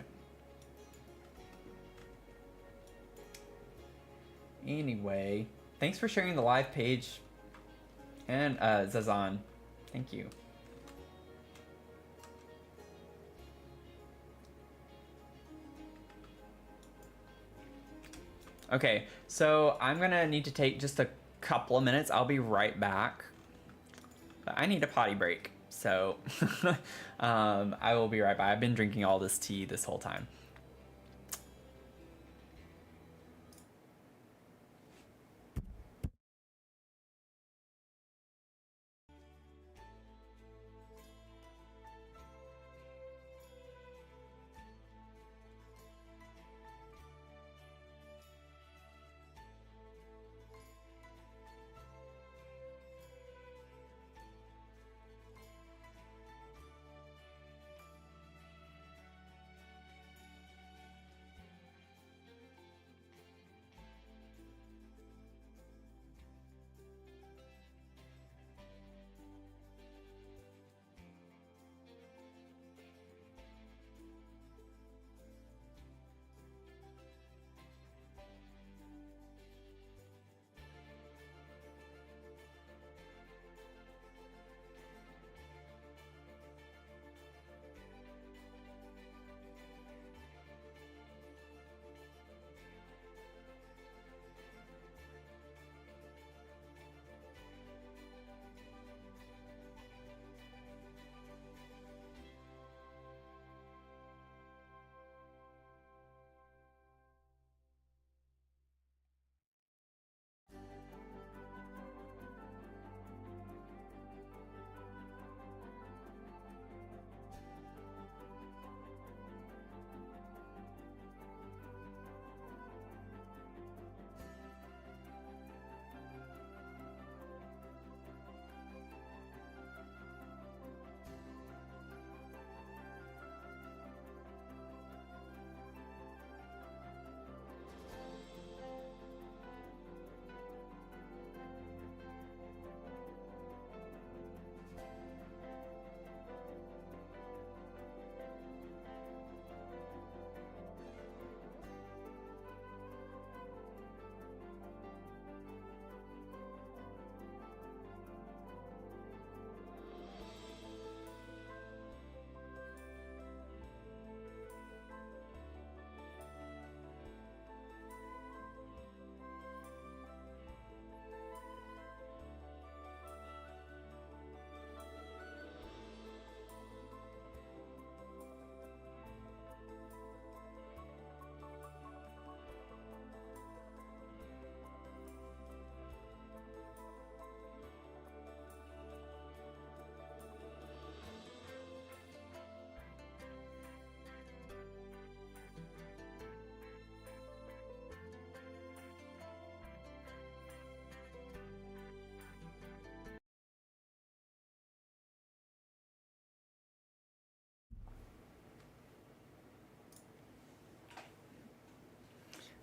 Anyway, thanks for sharing the live page. And Zazan, thank you. Okay, so I'm gonna need to take just a couple of minutes. I'll be right back. But I need a potty break, so I will be right back. I've been drinking all this tea this whole time.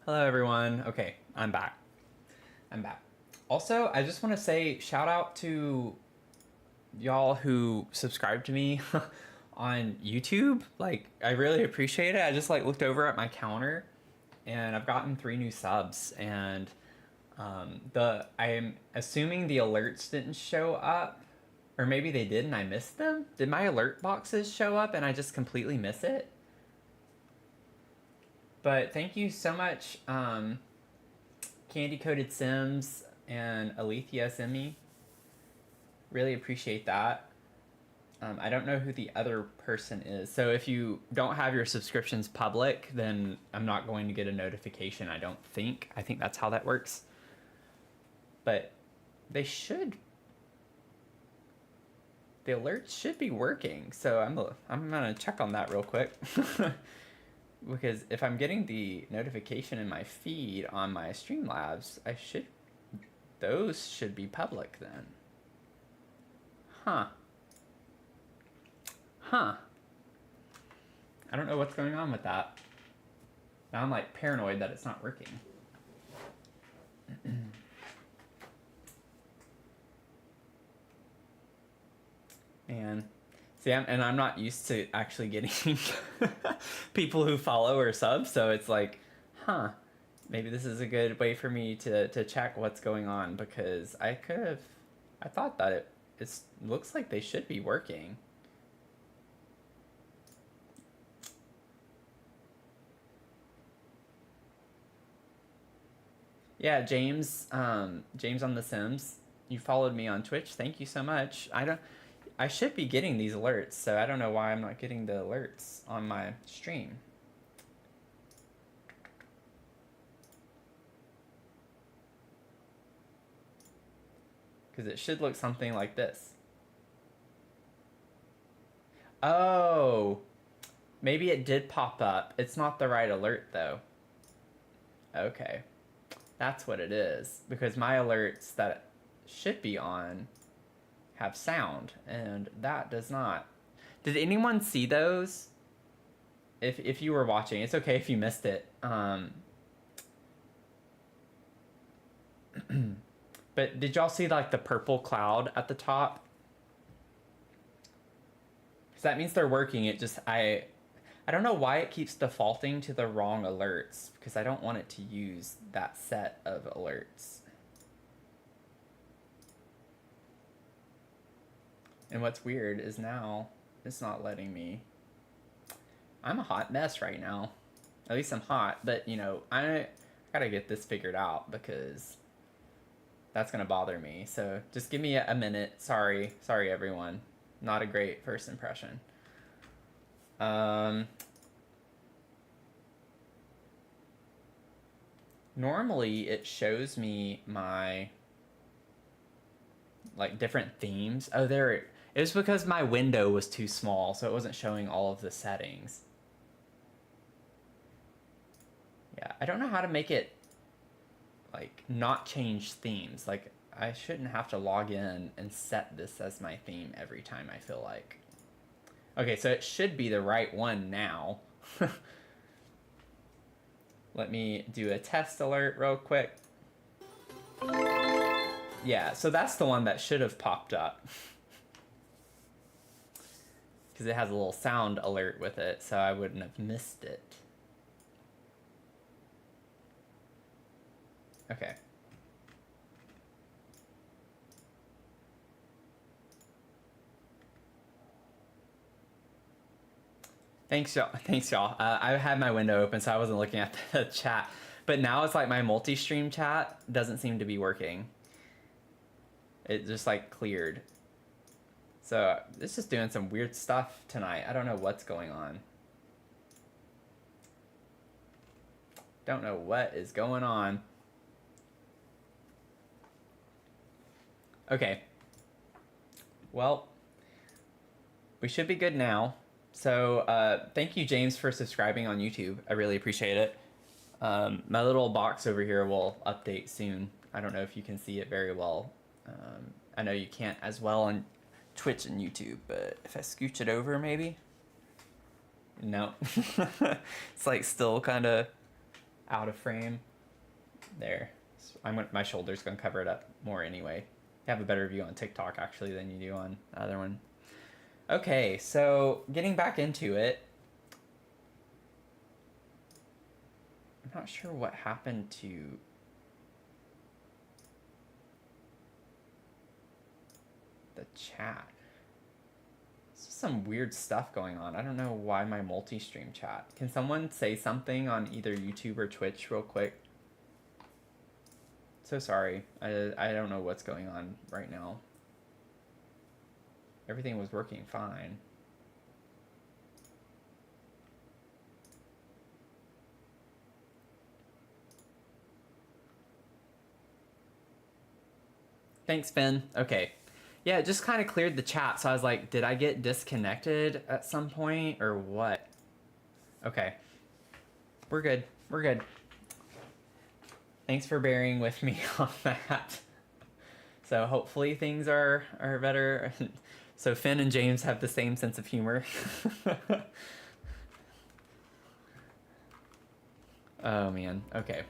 Hello, everyone. Okay, I'm back. Also, I just want to say shout out to y'all who subscribe to me on YouTube. Like, I really appreciate it. I just like looked over at my counter, and I've gotten 3 new subs, and I'm assuming the alerts didn't show up, or maybe they did and I missed them. Did my alert boxes show up and I just completely miss it? But thank you so much, Candy Coated Sims and Alethea Simi. Really appreciate that. I don't know who the other person is. So if you don't have your subscriptions public, then I'm not going to get a notification, I don't think. I think that's how that works. But they should. The alerts should be working. So I'm gonna check on that real quick. Because if I'm getting the notification in my feed on my Streamlabs, those should be public then. Huh. Huh. I don't know what's going on with that. Now I'm like paranoid that it's not working. Man. See, I'm not used to actually getting people who follow or sub, so it's like, huh, maybe this is a good way for me to check what's going on, because I thought that it looks like they should be working. Yeah, James on The Sims, you followed me on Twitch. Thank you so much. I should be getting these alerts, so I don't know why I'm not getting the alerts on my stream. Because it should look something like this. Oh, maybe it did pop up. It's not the right alert though. Okay, that's what it is. Because my alerts that should be on have sound, and that does not. Did anyone see those? If you were watching, it's okay if you missed it. But did y'all see like the purple cloud at the top? Because that means they're working. It just I don't know why it keeps defaulting to the wrong alerts, because I don't want it to use that set of alerts. And what's weird is now it's not letting me. I'm a hot mess right now. At least I'm hot, but you know, I gotta get this figured out, because that's gonna bother me. So just give me a minute. Sorry everyone. Not a great first impression. Normally it shows me my like different themes. Oh, there it was, because my window was too small, so it wasn't showing all of the settings. Yeah, I don't know how to make it like not change themes. Like I shouldn't have to log in and set this as my theme every time, I feel like. Okay, so it should be the right one now. Let me do a test alert real quick. Yeah, so that's the one that should have popped up. Because it has a little sound alert with it, so I wouldn't have missed it. Okay. Thanks, y'all. I had my window open, so I wasn't looking at the chat. But now it's like my multi-stream chat doesn't seem to be working. It just like cleared. So it's just doing some weird stuff tonight. I don't know what's going on. Don't know what is going on. Okay. Well, we should be good now. So thank you, James, for subscribing on YouTube. I really appreciate it. My little box over here will update soon. I don't know if you can see it very well. I know you can't as well on Twitch and YouTube, but if I scooch it over, maybe? No. It's like still kind of out of frame. There. My shoulder's gonna cover it up more anyway. You have a better view on TikTok actually than you do on the other one. Okay, so getting back into it. I'm not sure what happened to the chat. There's some weird stuff going on. I don't know why my multi-stream chat. Can someone say something on either YouTube or Twitch real quick? So sorry. I don't know what's going on right now. Everything was working fine. Thanks, Finn. Okay. Yeah, it just kind of cleared the chat, so I was like, did I get disconnected at some point or what? Okay. We're good. We're good. Thanks for bearing with me on that. So hopefully things are better. So Finn and James have the same sense of humor. Oh man, okay.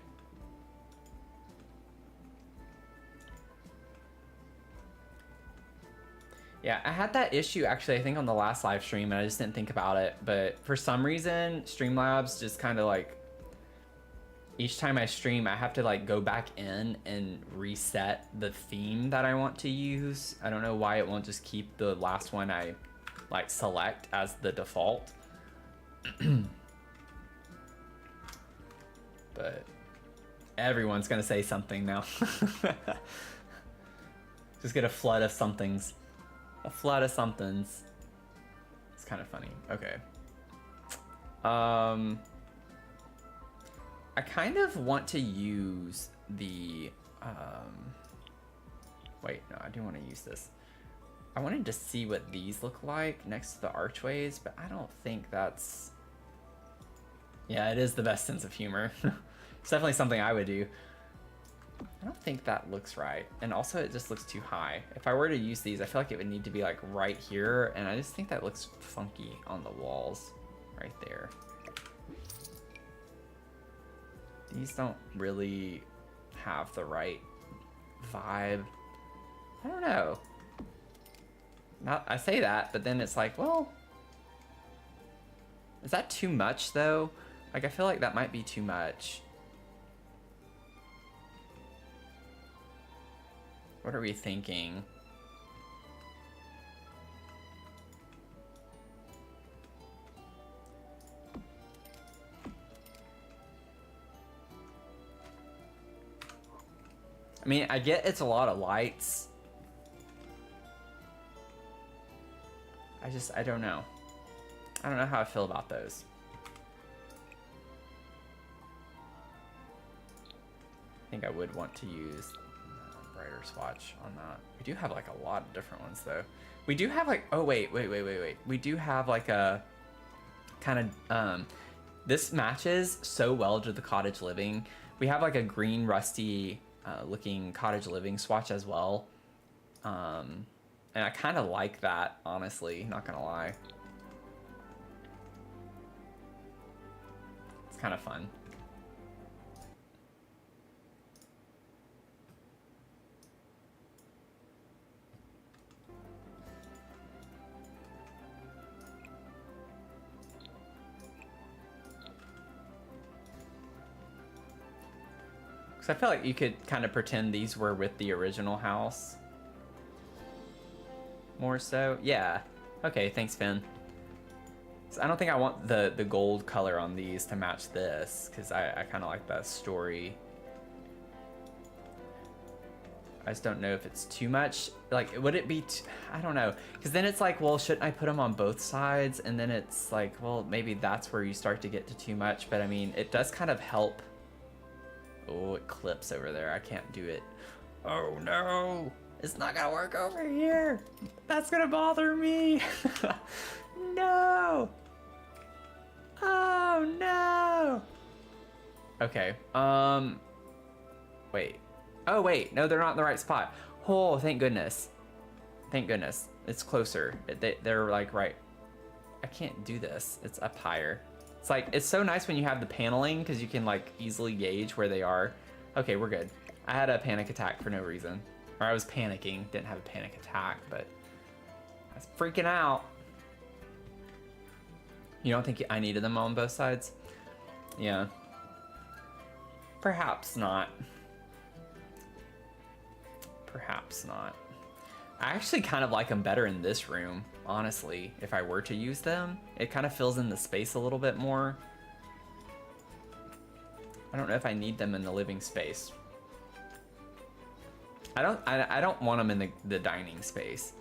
Yeah, I had that issue actually, I think on the last live stream, and I just didn't think about it. But for some reason, Streamlabs just kind of like, each time I stream, I have to like go back in and reset the theme that I want to use. I don't know why it won't just keep the last one I like select as the default. But everyone's gonna say something now. Just get a flood of somethings. A flood of somethings. It's kind of funny. Okay. I kind of want to use the, wait, no, I do want to use this. I wanted to see what these look like next to the archways, but I don't think that's, yeah, it is the best sense of humor. It's definitely something I would do. I don't think that looks right. And also it just looks too high. If I were to use these, I feel like it would need to be like right here. And I just think that looks funky on the walls right there. These don't really have the right vibe. I don't know. I say that, but then it's like, well, is that too much though? Like, I feel like that might be too much. What are we thinking? I mean, I get it's a lot of lights. I don't know. I don't know how I feel about those. I think I would want to use brighter swatch on that. We do have like a lot of different ones though. We do have like, oh wait. We do have like a kind of, this matches so well to the cottage living. We have like a green rusty looking cottage living swatch as well. And I kind of like that, honestly, not gonna lie. It's kind of fun. So I feel like you could kind of pretend these were with the original house. More so. Yeah. Okay, thanks, Finn. So I don't think I want the gold color on these to match this, because I kind of like that story. I just don't know if it's too much. Like, would it be... I don't know. Because then it's like, well, shouldn't I put them on both sides? And then it's like, well, maybe that's where you start to get to too much. But I mean, it does kind of help. Oh, it clips over there. I can't do it. Oh, no. It's not gonna work over here. That's gonna bother me. No. Oh, no. Okay. Wait. Oh, wait. No, they're not in the right spot. Oh, thank goodness. Thank goodness. It's closer. They're like right. I can't do this. It's up higher. It's like, it's so nice when you have the paneling because you can like easily gauge where they are. Okay, we're good. I had a panic attack for no reason. Or I was panicking. Didn't have a panic attack, but I was freaking out. You don't think I needed them on both sides? Yeah. Perhaps not. Perhaps not. I actually kind of like them better in this room, honestly. If I were to use them, it kind of fills in the space a little bit more. I don't know if I need them in the living space. I don't want them in the dining space.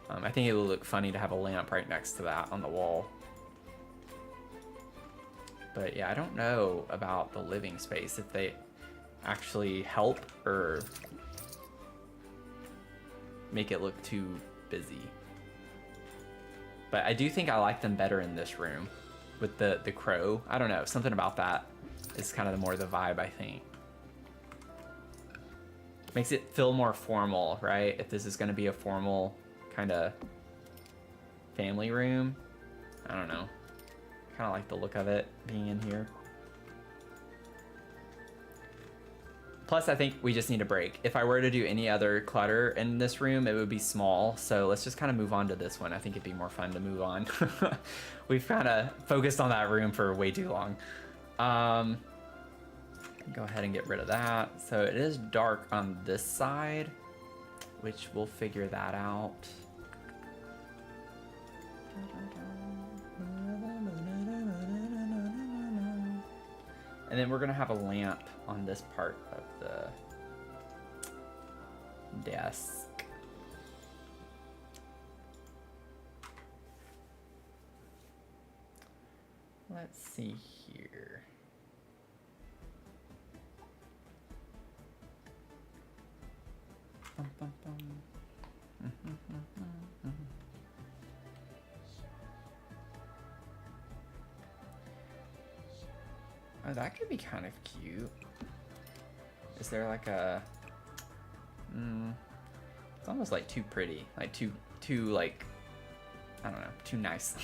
I think it would look funny to have a lamp right next to that on the wall. But yeah, I don't know about the living space, if they actually help or make it look too busy. But I do think I like them better in this room with the crow. I don't know, something about that is kind of more the vibe, I think. Makes it feel more formal, right? If this is going to be a formal kind of family room. I don't know. Kind of like the look of it being in here. Plus, I think we just need a break. If I were to do any other clutter in this room, it would be small. So let's just kind of move on to this one. I think it'd be more fun to move on. We've kind of focused on that room for way too long. Go ahead and get rid of that. So it is dark on this side, which we'll figure that out. And then we're gonna have a lamp on this part of the desk. Let's see here. Bum, bum, bum. Oh, that could be kind of cute. Is there like a... it's almost like too pretty. Like too like... I don't know, too nice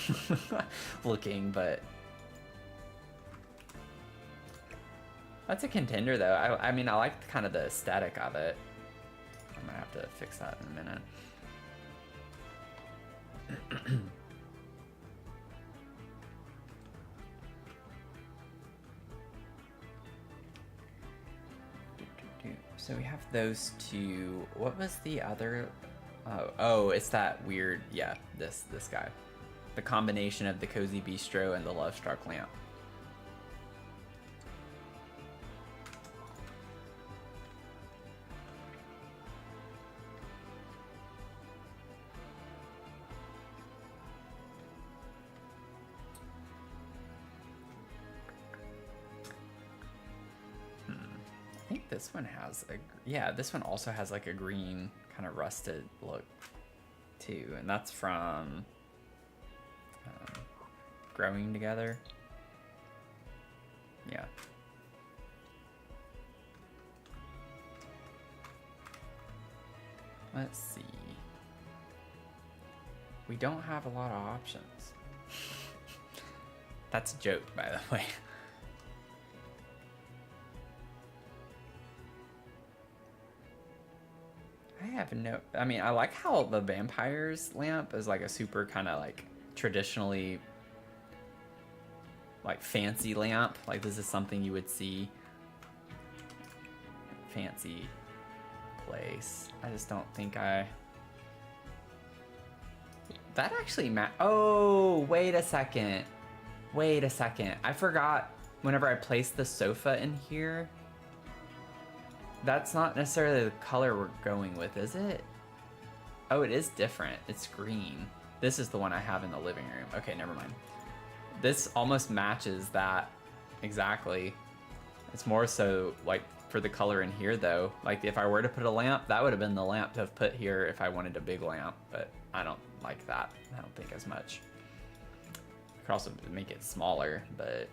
looking, but... That's a contender though. I mean, I like kind of the aesthetic of it. I'm gonna have to fix that in a minute. So we have those two. What was the other? Oh, it's that weird. Yeah, this guy. The combination of the Cozy Bistro and the Love Struck lamp. I think this one has a, yeah, this one also has like a green kind of rusted look too, and that's from Growing Together. Yeah. Let's see. We don't have a lot of options. That's a joke, by the way. I have no, I mean, I like how the vampire's lamp is like a super kind of like traditionally like fancy lamp. Like this is something you would see fancy place. I just don't think that actually oh, wait a second. I forgot whenever I placed the sofa in here. That's not necessarily the color we're going with, is it? Oh, it is different. It's green. This is the one I have in the living room. Okay, never mind. This almost matches that exactly. It's more so like for the color in here though. Like if I were to put a lamp, that would have been the lamp to have put here if I wanted a big lamp, but I don't like that. I don't think as much. I could also make it smaller, but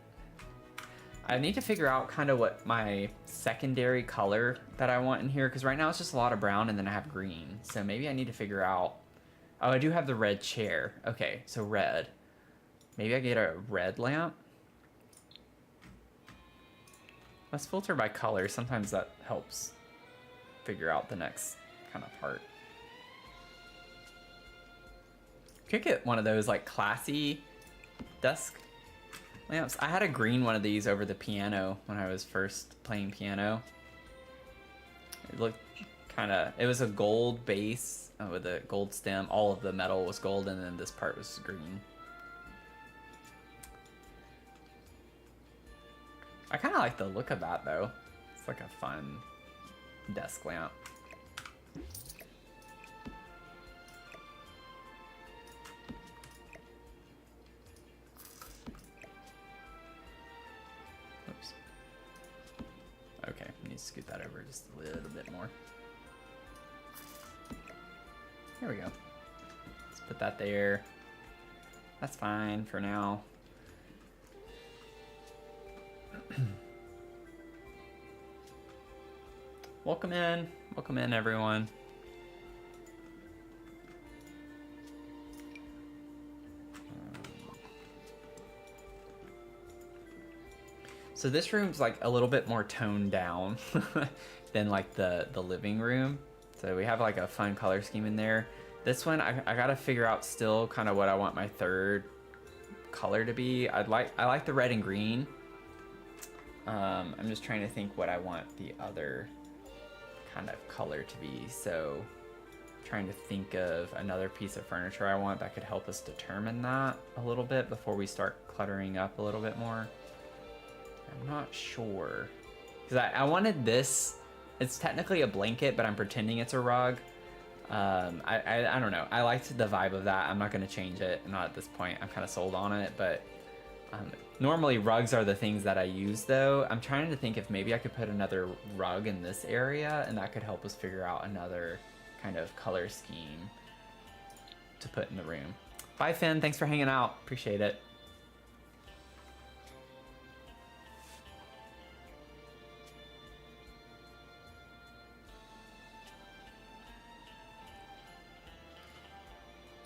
I need to figure out kind of what my secondary color that I want in here, because right now it's just a lot of brown and then I have green. So maybe I need to figure out... Oh, I do have the red chair. Okay, so red. Maybe I get a red lamp? Let's filter by color. Sometimes that helps figure out the next kind of part. Could get one of those like classy desk lamps. I had a green one of these over the piano when I was first playing piano. It looked kind of, it was a gold base with a gold stem. All of the metal was gold and then this part was green. I kind of like the look of that though. It's like a fun desk lamp. Okay, I need to scoot that over just a little bit more. There we go. Let's put that there. That's fine for now. Welcome in everyone. So this room's like a little bit more toned down than like the living room. So we have like a fun color scheme in there. This one, I gotta figure out still kind of what I want my third color to be. I like the red and green. I'm just trying to think what I want the other kind of color to be. So trying to think of another piece of furniture I want that could help us determine that a little bit before we start cluttering up a little bit more. I'm not sure. Because I wanted this. It's technically a blanket, but I'm pretending it's a rug. I don't know. I liked the vibe of that. I'm not going to change it. Not at this point. I'm kind of sold on it. But normally rugs are the things that I use, though. I'm trying to think if maybe I could put another rug in this area, and that could help us figure out another kind of color scheme to put in the room. Bye, Finn. Thanks for hanging out. Appreciate it.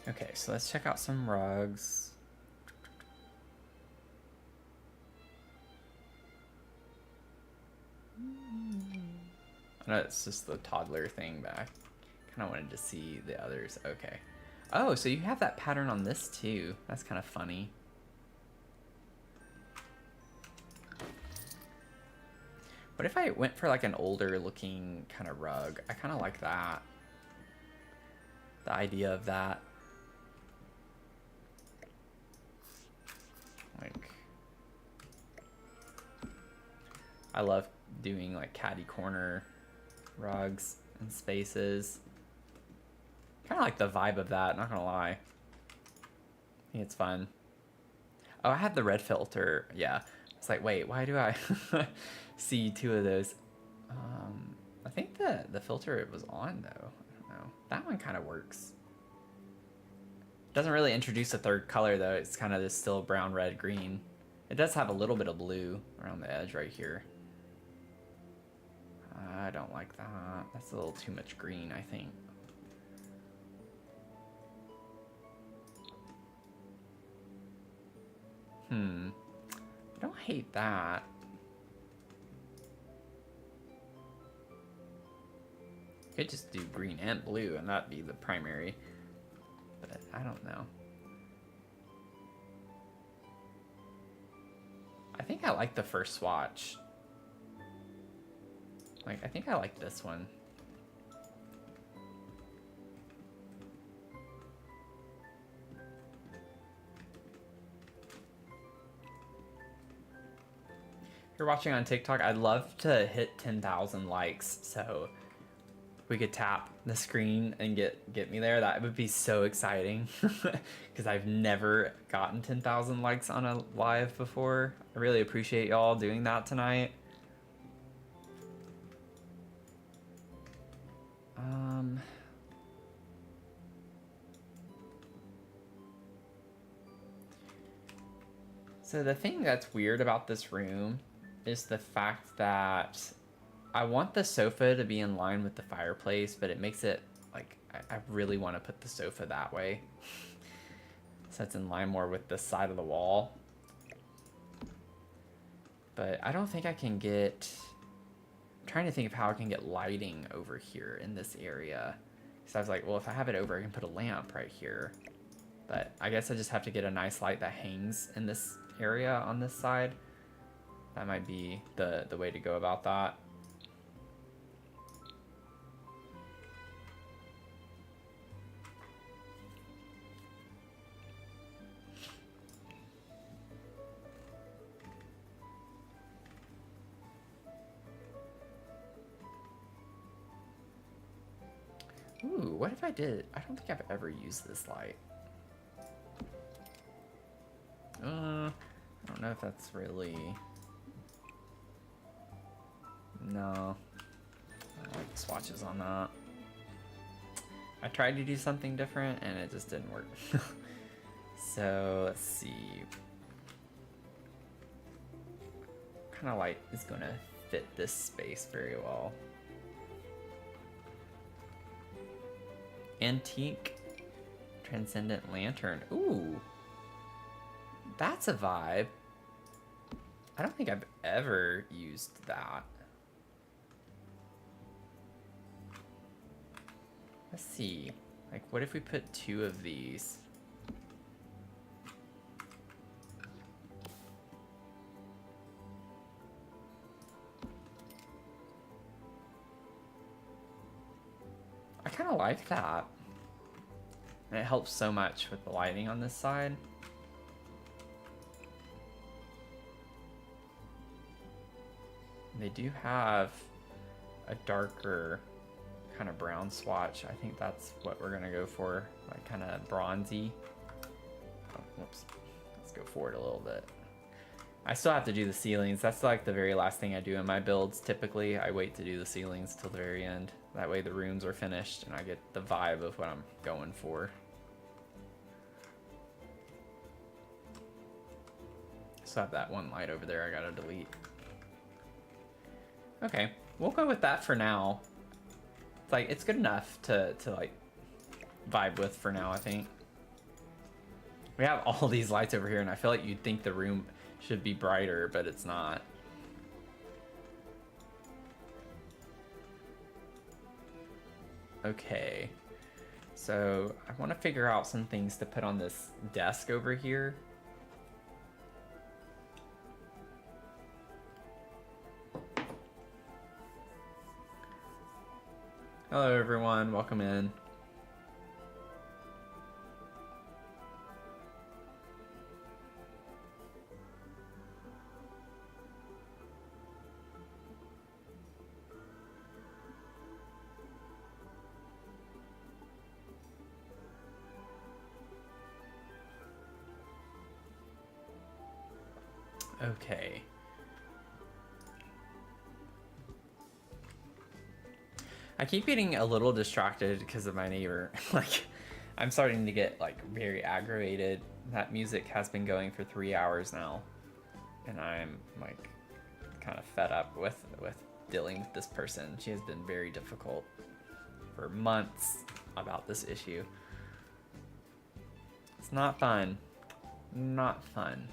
Okay, so let's check out some rugs. I know it's just the toddler thing, but I kind of wanted to see the others. Okay. Oh, so you have that pattern on this too. That's kind of funny. What if I went for like an older looking kind of rug? I kind of like that. The idea of that. Like, I love doing like caddy corner rugs and spaces. Kind of like the vibe of that, not gonna lie. I think it's fun. Oh, I had the red filter. Yeah. It's like, wait, why do I see two of those? I think the filter was on though. I don't know. That one kind of works. Doesn't really introduce a third color though. It's kind of this still brown, red, green. It does have a little bit of blue around the edge right here. I don't like that. That's a little too much green, I think. I don't hate that. Could just do green and blue and that'd be the primary. But I don't know. I think I like the first swatch. Like, I think I like this one. If you're watching on TikTok, I'd love to hit 10,000 likes so we could tap the screen and get me there. That would be so exciting because I've never gotten 10,000 likes on a live before. I really appreciate y'all doing that tonight. So the thing that's weird about this room is the fact that I want the sofa to be in line with the fireplace, but it makes it like I really want to put the sofa that way. So it's in line more with this side of the wall. But I don't think I can get... I'm trying to think of how I can get lighting over here in this area. So I was like, well, if I have it over, I can put a lamp right here. But I guess I just have to get a nice light that hangs in this area on this side. That might be the way to go about that. Ooh, what if I did? I don't think I've ever used this light. I don't know if that's really... No. I don't like the swatches on that. I tried to do something different and it just didn't work. So, let's see. What kind of light is going to fit this space very well? Antique Transcendent Lantern. Ooh. That's a vibe. I don't think I've ever used that. Let's see. Like, what if we put 2 of these? I kind of like that. And it helps so much with the lighting on this side. They do have a darker kind of brown swatch. I think that's what we're gonna go for, like kind of bronzy. Oh, whoops. Let's go forward a little bit. I still have to do the ceilings. That's like the very last thing I do in my builds. Typically, I wait to do the ceilings till the very end. That way the rooms are finished and I get the vibe of what I'm going for. Still have that one light over there I gotta delete. Okay, we'll go with that for now. It's like, it's good enough to like vibe with for now, I think. We have all these lights over here and I feel like you'd think the room should be brighter, but it's not. Okay, so I want to figure out some things to put on this desk over here. Hello everyone, welcome in. Okay. I keep getting a little distracted because of my neighbor. Like, I'm starting to get like very aggravated. That music has been going for 3 hours now, and I'm like kind of fed up with dealing with this person. She has been very difficult for months about this issue. It's not fun. Not fun.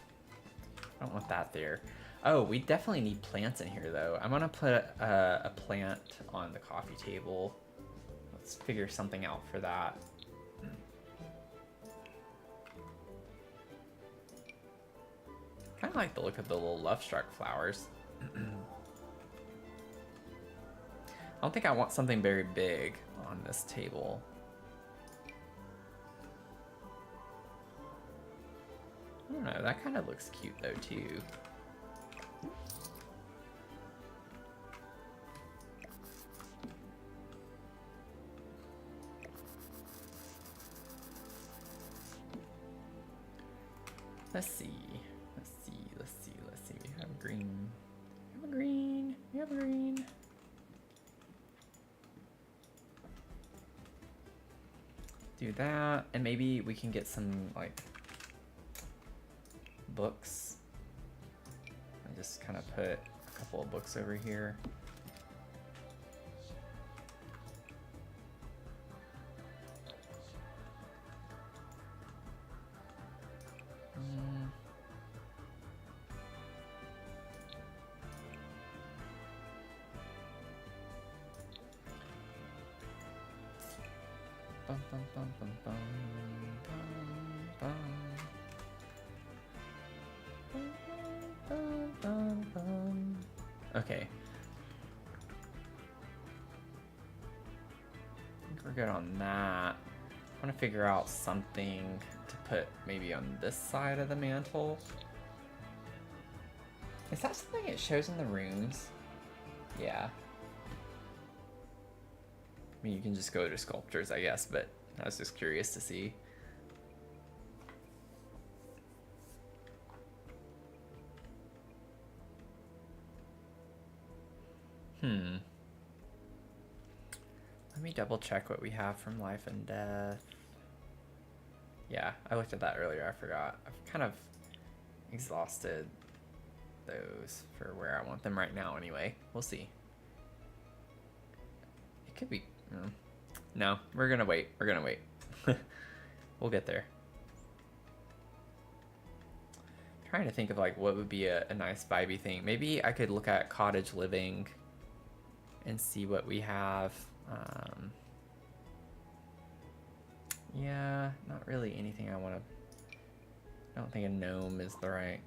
I don't want that there. Oh, we definitely need plants in here, though. I'm gonna put a plant on the coffee table. Let's figure something out for that. Kind of like the look of the little love struck flowers. I don't think I want something very big on this table. I don't know, that kind of looks cute though too. Let's see. We have green. We have a green. Do that, and maybe we can get some like books. And just kind of put a couple of books over here. Okay. I think we're good on that. I want to figure out something to put maybe on this side of the mantle. Is that something it shows in the rooms? Yeah. I mean, you can just go to sculptures, I guess, but I was just curious to see. Let me double check what we have from Life and Death. Yeah, I looked at that earlier, I forgot. I've kind of exhausted those for where I want them right now anyway. We'll see. It could be... No, we're gonna wait. We're gonna wait. We'll get there. trying to think of like what would be a nice vibey thing. Maybe I could look at cottage living and see what we have. Yeah, not really anything I want to. I don't think a gnome is the right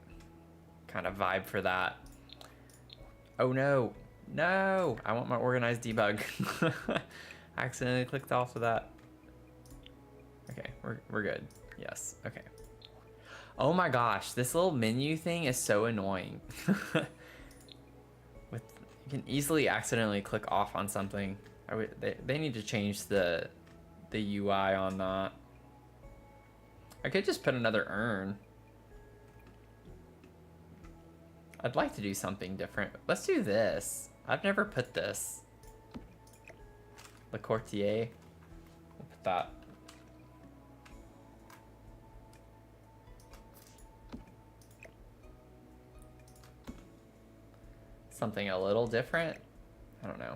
kind of vibe for that. Oh no, no! I want my organized debug. I accidentally clicked off of that. Okay, we're good. Yes, okay. Oh my gosh, this little menu thing is so annoying. You can easily accidentally click off on something. They need to change the UI on that. I could just put another urn. I'd like to do something different. Let's do this. I've never put this. Le Courtier. We'll put that. Something a little different. I don't know.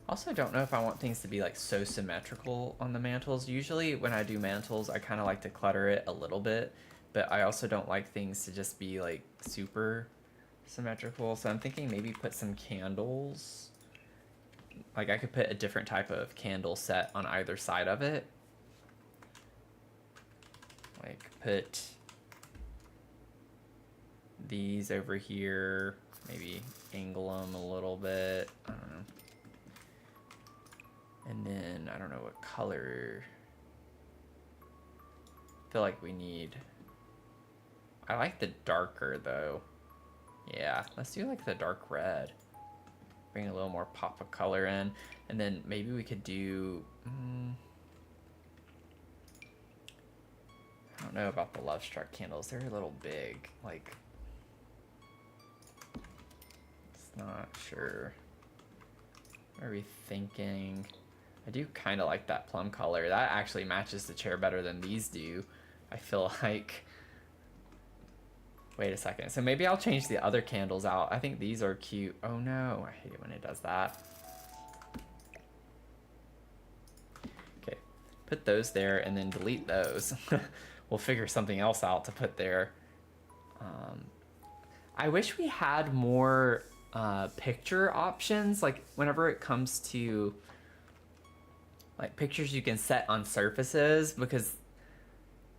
Also, I don't know if I want things to be like so symmetrical on the mantles. Usually when I do mantles, I kind of like to clutter it a little bit, but I also don't like things to just be like super symmetrical. So I'm thinking maybe put some candles. Like I could put a different type of candle set on either side of it. Like put these over here, maybe angle them a little bit. I don't know. And then I don't know what color. I feel like we need. I like the darker though. Yeah, let's do like the dark red. Bring a little more pop of color in, and then maybe we could do. I don't know about the Love Struck candles. They're a little big. Like, it's not sure. What are we thinking? I do kind of like that plum color. That actually matches the chair better than these do. I feel like. Wait a second. So maybe I'll change the other candles out. I think these are cute. Oh no, I hate it when it does that. Okay, put those there and then delete those. We'll figure something else out to put there. I wish we had more picture options. Like whenever it comes to like pictures you can set on surfaces, because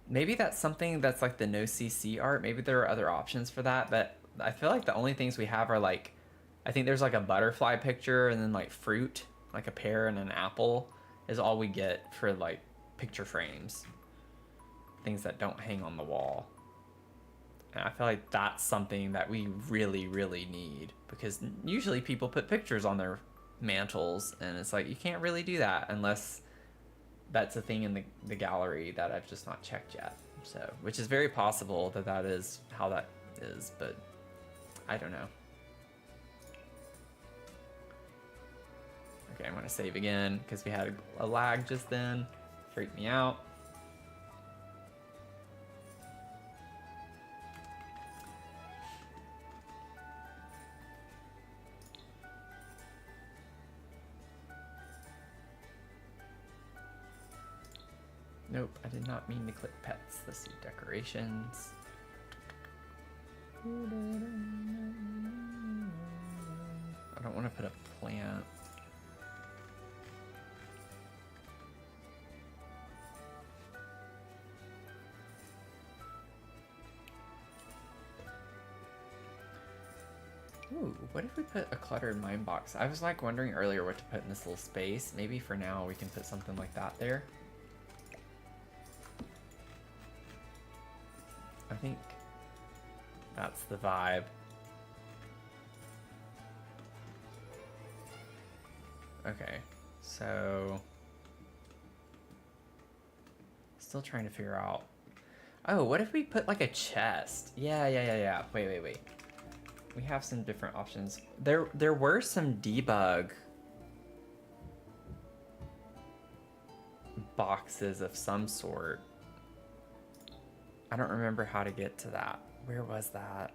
maybe that's something that's like the no CC art. Maybe there are other options for that, but I feel like the only things we have are like, I think there's like a butterfly picture and then like fruit, like a pear and an apple is all we get for like picture frames. Things that don't hang on the wall. And I feel like that's something that we really, really need, because usually people put pictures on their mantles and it's like, you can't really do that unless that's a thing in the gallery that I've just not checked yet. So, which is very possible that that is how that is, but I don't know. Okay, I'm gonna save again because we had a lag just then. Freaked me out. Nope, I did not mean to click pets. Let's see, decorations. I don't want to put a plant. Ooh, what if we put a cluttered mine box? I was like wondering earlier what to put in this little space. Maybe for now we can put something like that there. I think that's the vibe. Okay, so still trying to figure out. Oh, what if we put like a chest? Yeah. Wait. We have some different options. There were some debug boxes of some sort. I don't remember how to get to that. Where was that?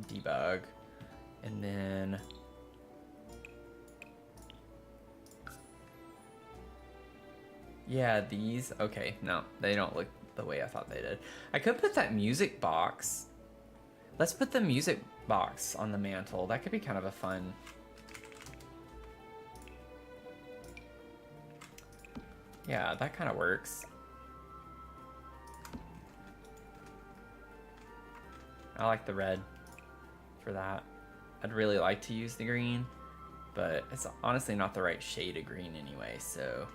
Debug. And then... Yeah, these. Okay, no, they don't look the way I thought they did. I could put that music box. Let's put the music box on the mantle. That could be kind of a fun. Yeah, that kind of works. I like the red for that. I'd really like to use the green, but it's honestly not the right shade of green anyway, so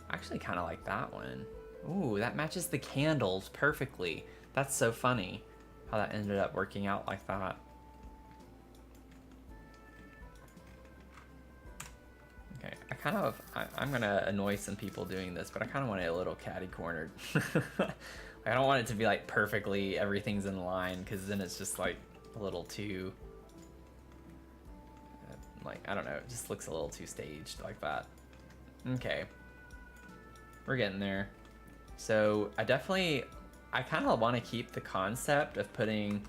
I actually kind of like that one. Ooh, that matches the candles perfectly. That's so funny how that ended up working out like that. Okay, I'm gonna annoy some people doing this, but I kind of want it a little catty cornered. I don't want it to be like perfectly everything's in line, because then it's just like a little too, like, I don't know, it just looks a little too staged like that. Okay, we're getting there. So I kind of want to keep the concept of putting,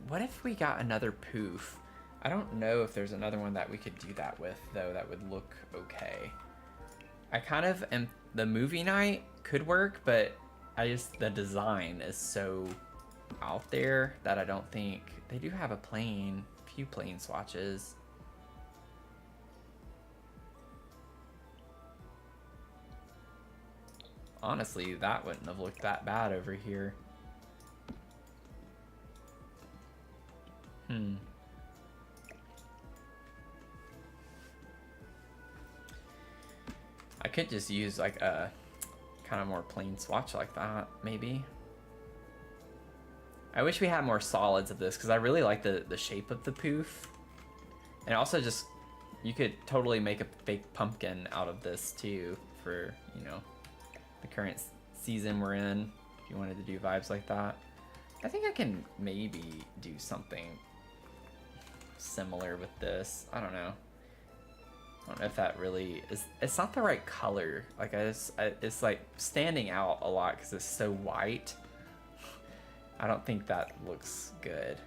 what if we got another poof? I don't know if there's another one that we could do that with, though, that would look okay. I kind of am, the movie night could work, but the design is so out there that I don't think, they do have a few plane swatches. Honestly, that wouldn't have looked that bad over here. I could just use like a kind of more plain swatch like that, maybe. I wish we had more solids of this, because I really like the shape of the poof. And also just, you could totally make a fake pumpkin out of this too, for, you know, the current season we're in, if you wanted to do vibes like that. I think I can maybe do something similar with this. I don't know. I don't know if that really is. It's not the right color. Like it's like standing out a lot because it's so white. I don't think that looks good.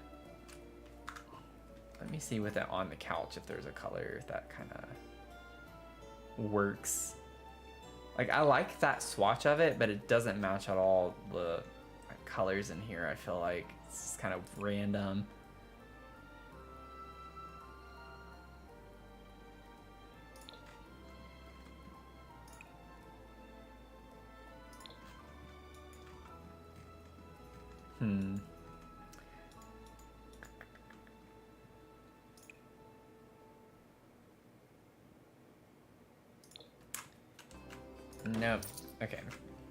Let me see with it on the couch if there's a color that kind of works. Like, I like that swatch of it, but it doesn't match at all the colors in here. I feel like it's kind of random. Nope. Okay.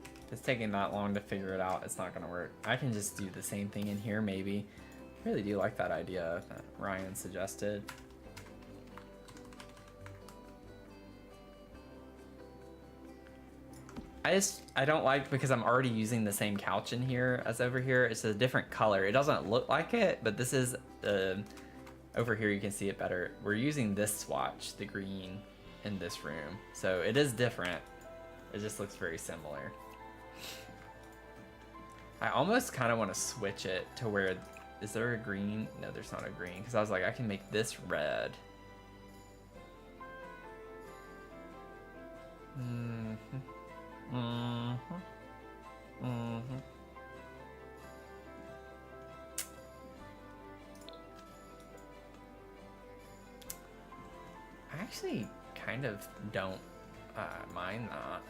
If it's taking that long to figure it out, it's not gonna work. I can just do the same thing in here, maybe. I really do like that idea that Ryan suggested. I don't like, because I'm already using the same couch in here as over here. It's a different color. It doesn't look like it, but this is, over here you can see it better. We're using this swatch, the green, in this room. So it is different. It just looks very similar. I almost kind of want to switch it to where, is there a green? No, there's not a green, because I was like, I can make this red. I actually kind of don't mind that.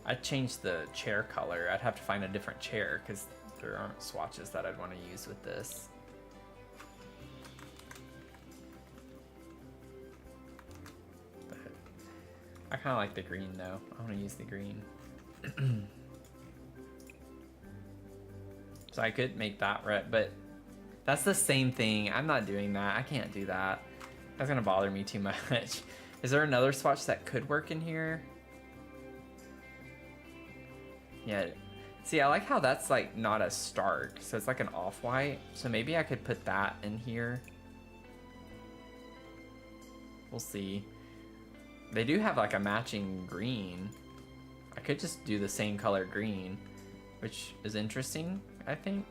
I'd change the chair color. I'd have to find a different chair because there aren't swatches that I'd want to use with this. But I kind of like the green though. I want to use the green. So I could make that red, but that's the same thing. I'm not doing that. I can't do that. That's gonna bother me too much. Is there another swatch that could work in here? Yeah. See, I like how that's like not as stark. So it's like an off-white. So maybe I could put that in here. We'll see. They do have like a matching green. I could just do the same color green, which is interesting, I think.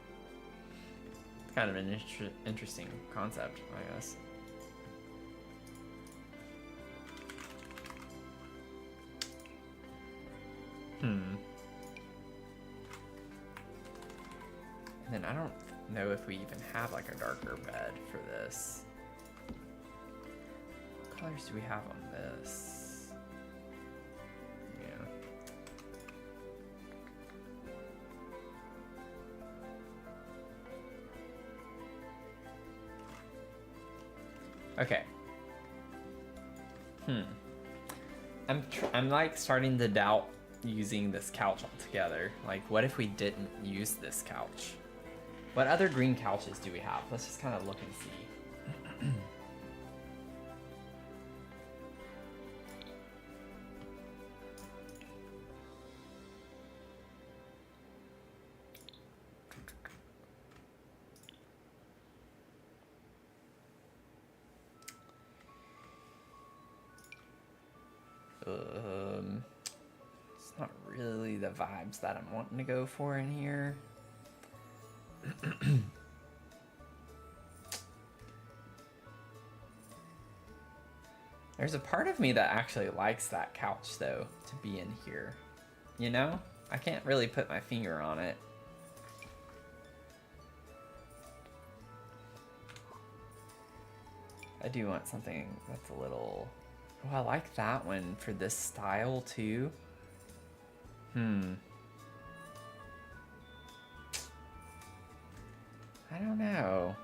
It's kind of an interesting concept, I guess. And then I don't know if we even have like a darker bed for this. What colors do we have on this? Yeah. Okay. I'm like starting to doubt using this couch altogether. Like, what if we didn't use this couch? What other green couches do we have? Let's just kind of look and see. It's not really the vibes that I'm wanting to go for in here. There's a part of me that actually likes that couch though, to be in here. You know? I can't really put my finger on it. I do want something that's a little... Oh, I like that one for this style too. I don't know.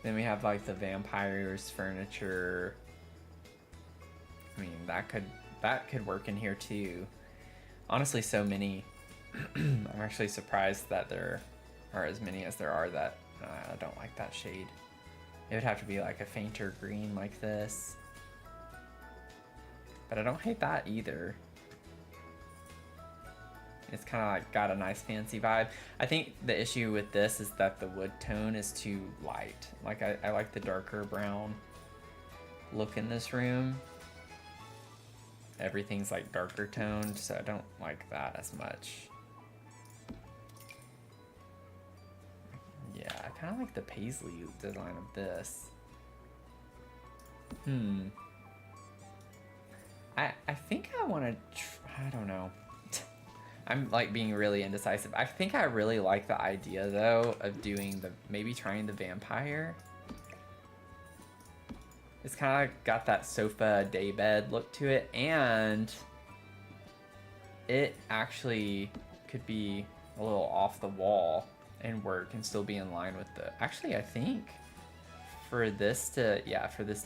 Then we have like the vampires furniture. I mean, that could work in here too. Honestly, so many. I'm actually surprised that there are as many as there are that I don't like that shade. It would have to be like a fainter green like this. But I don't hate that either. It's kind of like got a nice fancy vibe. I think the issue with this is that the wood tone is too light. Like I like the darker brown look in this room. Everything's like darker toned, so I don't like that as much. Yeah, I kind of like the paisley design of this. I think I want to, I don't know. I'm like being really indecisive. I think I really like the idea though of doing maybe trying the vampire. It's kind of got that sofa daybed look to it, and it actually could be a little off the wall and work and still be in line with the... Actually, I think for this to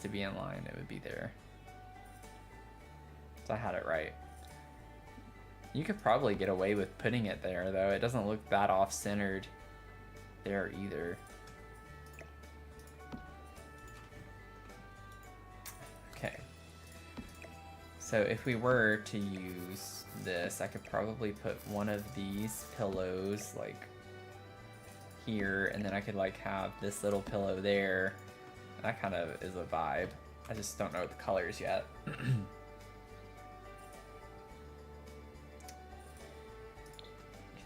be in line, it would be there. So I had it right. You could probably get away with putting it there, though. It doesn't look that off-centered there either. Okay. So if we were to use this, I could probably put one of these pillows like here, and then I could like have this little pillow there. That kind of is a vibe. I just don't know the colors yet.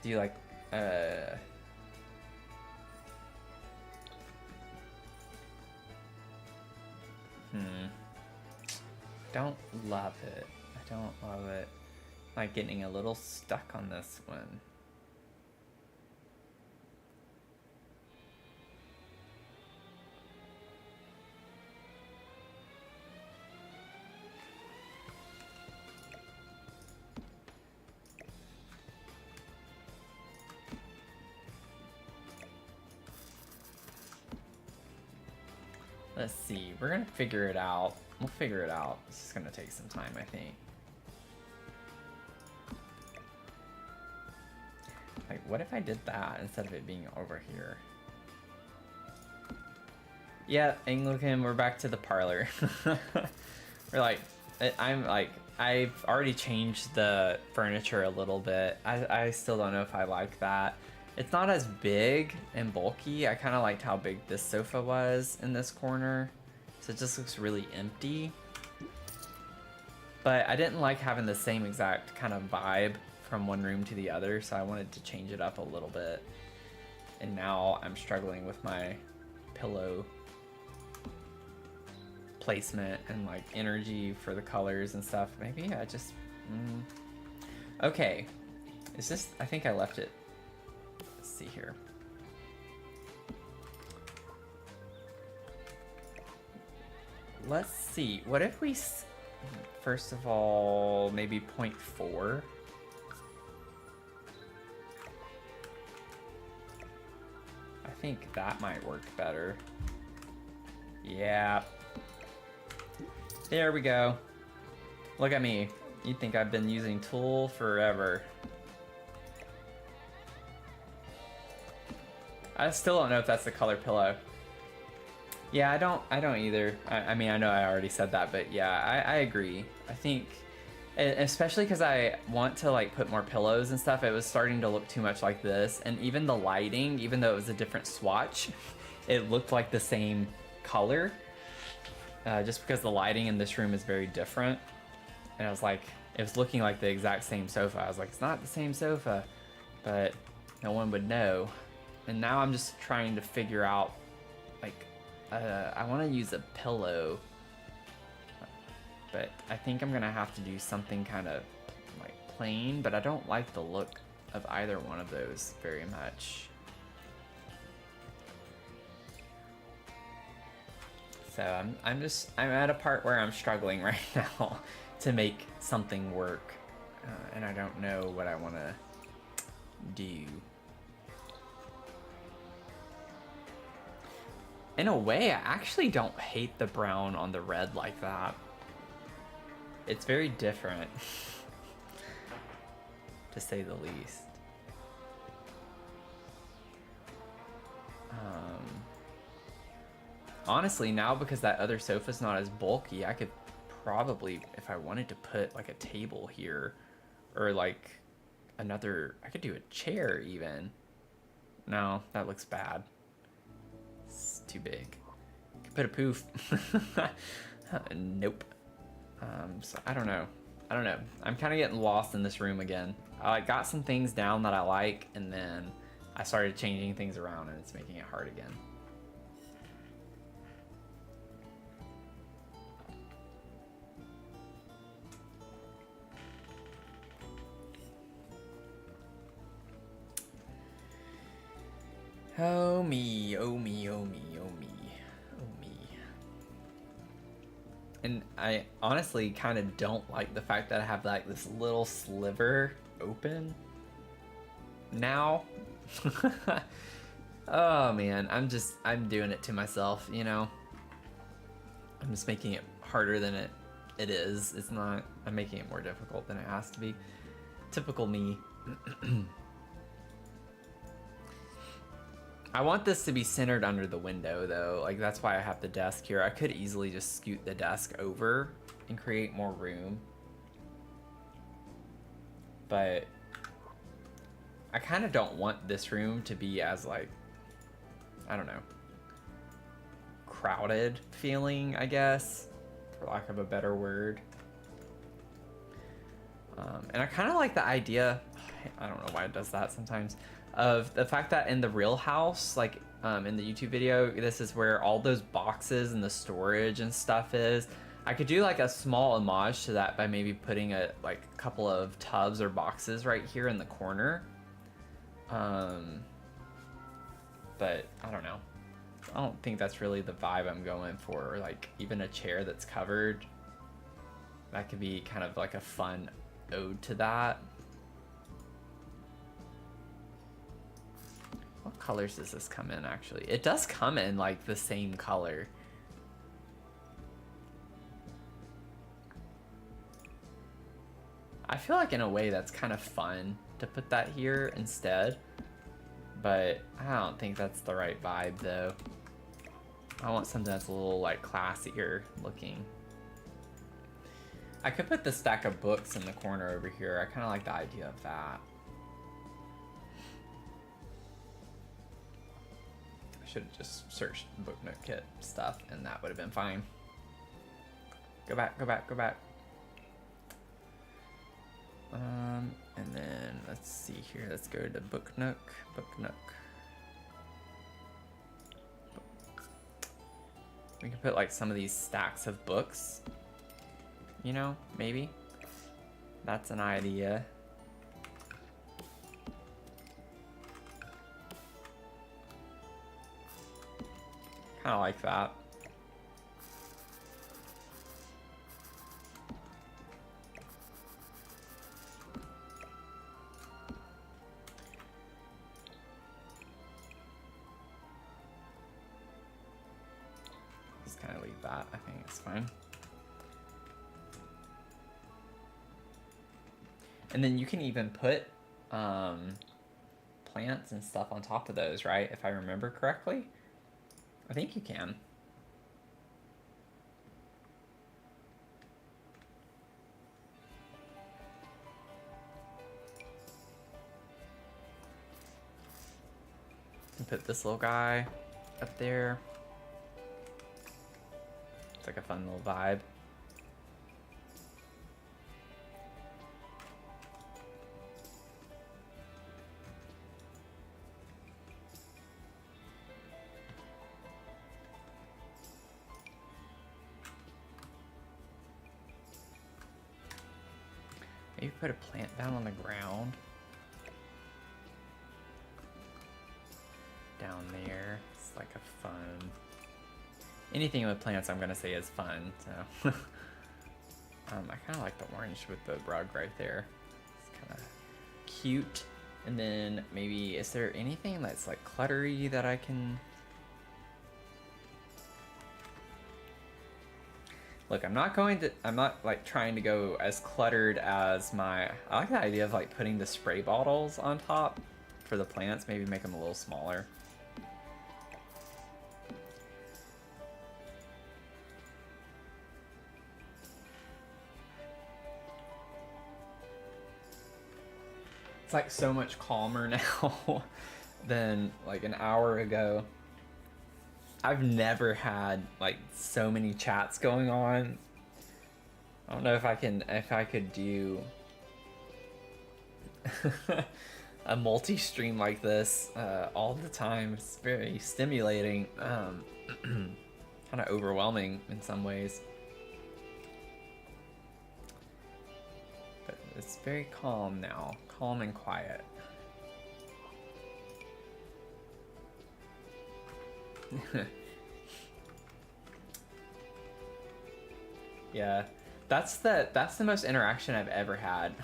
Do you like don't love it. I don't love it. I'm like getting a little stuck on this one. Let's see, we're gonna figure it out. We'll figure it out. This is gonna take some time, I think. Like, what if I did that instead of it being over here? Yeah, Anglican, we're back to the parlor. We're like, I've already changed the furniture a little bit. I still don't know if I like that. It's not as big and bulky. I kind of liked how big this sofa was in this corner. So it just looks really empty. But I didn't like having the same exact kind of vibe from one room to the other, so I wanted to change it up a little bit. And now I'm struggling with my pillow placement and like energy for the colors and stuff. Maybe I just okay, is this, I think I left it, let's see here. Let's see, what if we first of all maybe 0.4. I think that might work better. Yeah. There we go. Look at me. You'd think I've been using Tool forever. I still don't know if that's the color pillow. Yeah, I don't either. I mean, I know I already said that, but yeah, I agree. I think, especially because I want to like put more pillows and stuff, it was starting to look too much like this. And even the lighting, even though it was a different swatch, it looked like the same color. Just because the lighting in this room is very different. And I was like, it was looking like the exact same sofa. I was like, it's not the same sofa, but no one would know. And now I'm just trying to figure out, like, I want to use a pillow, but I think I'm gonna have to do something kind of like plain, but I don't like the look of either one of those very much. So I'm at a part where I'm struggling right now to make something work, and I don't know what I want to do. In a way, I actually don't hate the brown on the red like that. It's very different, to say the least. Honestly, now because that other sofa's not as bulky, I could probably, if I wanted to put like a table here, or like another, I could do a chair even. No, that looks bad. It's too big. Could put a poof. Nope. So I don't know. I'm kind of getting lost in this room again. I got some things down that I like, and then I started changing things around, and it's making it hard again. Oh me, oh me, oh me, oh me, oh me. And I honestly kind of don't like the fact that I have like this little sliver open now. Oh man, I'm doing it to myself, you know? I'm just making it harder than it is. It's not, I'm making it more difficult than it has to be. Typical me. I want this to be centered under the window though, like that's why I have the desk here. I could easily just scoot the desk over and create more room. But I kind of don't want this room to be as like, I don't know, crowded feeling, I guess, for lack of a better word. And I kind of like the idea, I don't know why it does that sometimes, of the fact that in the real house, like in the YouTube video, this is where all those boxes and the storage and stuff is. I could do like a small homage to that by maybe putting a couple of tubs or boxes right here in the corner. But I don't know. I don't think that's really the vibe I'm going for, or like even a chair that's covered. That could be kind of like a fun ode to that. What colors does this come in actually? It does come in like the same color. I feel like in a way that's kind of fun to put that here instead, but I don't think that's the right vibe though. I want something that's a little like classier looking. I could put the stack of books in the corner over here. I kind of like the idea of that. I should have just searched Book Nook Kit stuff and that would have been fine. Go back, go back, go back. And then let's see here. Let's go to Book Nook. Book Nook. We can put like some of these stacks of books, you know, maybe. That's an idea. Kind of like that. Just kind of leave that. I think it's fine. And then you can even put plants and stuff on top of those, right? If I remember correctly. I think you can. And put this little guy up there. It's like a fun little vibe. Maybe put a plant down on the ground. Down there. It's like a fun... Anything with plants I'm gonna say is fun, so... I kind of like the orange with the rug right there. It's kind of cute. And then maybe, is there anything that's like cluttery that I can... Look, I'm not like trying to go as cluttered as my... I like the idea of like putting the spray bottles on top for the plants. Maybe make them a little smaller. It's like so much calmer now than like an hour ago. I've never had like so many chats going on. I don't know if I could do a multi-stream like this all the time. It's very stimulating, kind of overwhelming in some ways. But it's very calm now, calm and quiet. Yeah, that's the most interaction I've ever had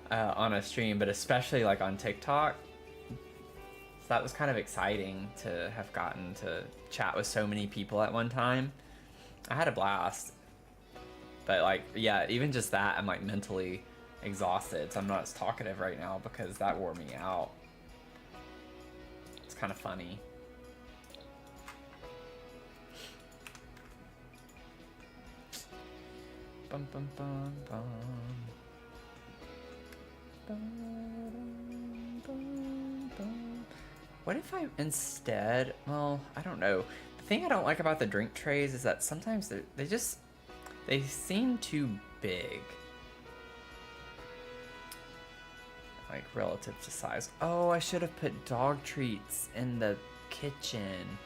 on a stream, but especially like on TikTok. So that was kind of exciting to have gotten to chat with so many people at one time. I had a blast, but like, yeah, even just that, I'm like mentally exhausted, so I'm not as talkative right now because that wore me out. It's kind of funny. Bum, bum, bum, bum. Bum, bum, bum. What if I instead, well, I don't know. The thing I don't like about the drink trays is that sometimes they seem too big. Like relative to size. Oh, I should have put dog treats in the kitchen.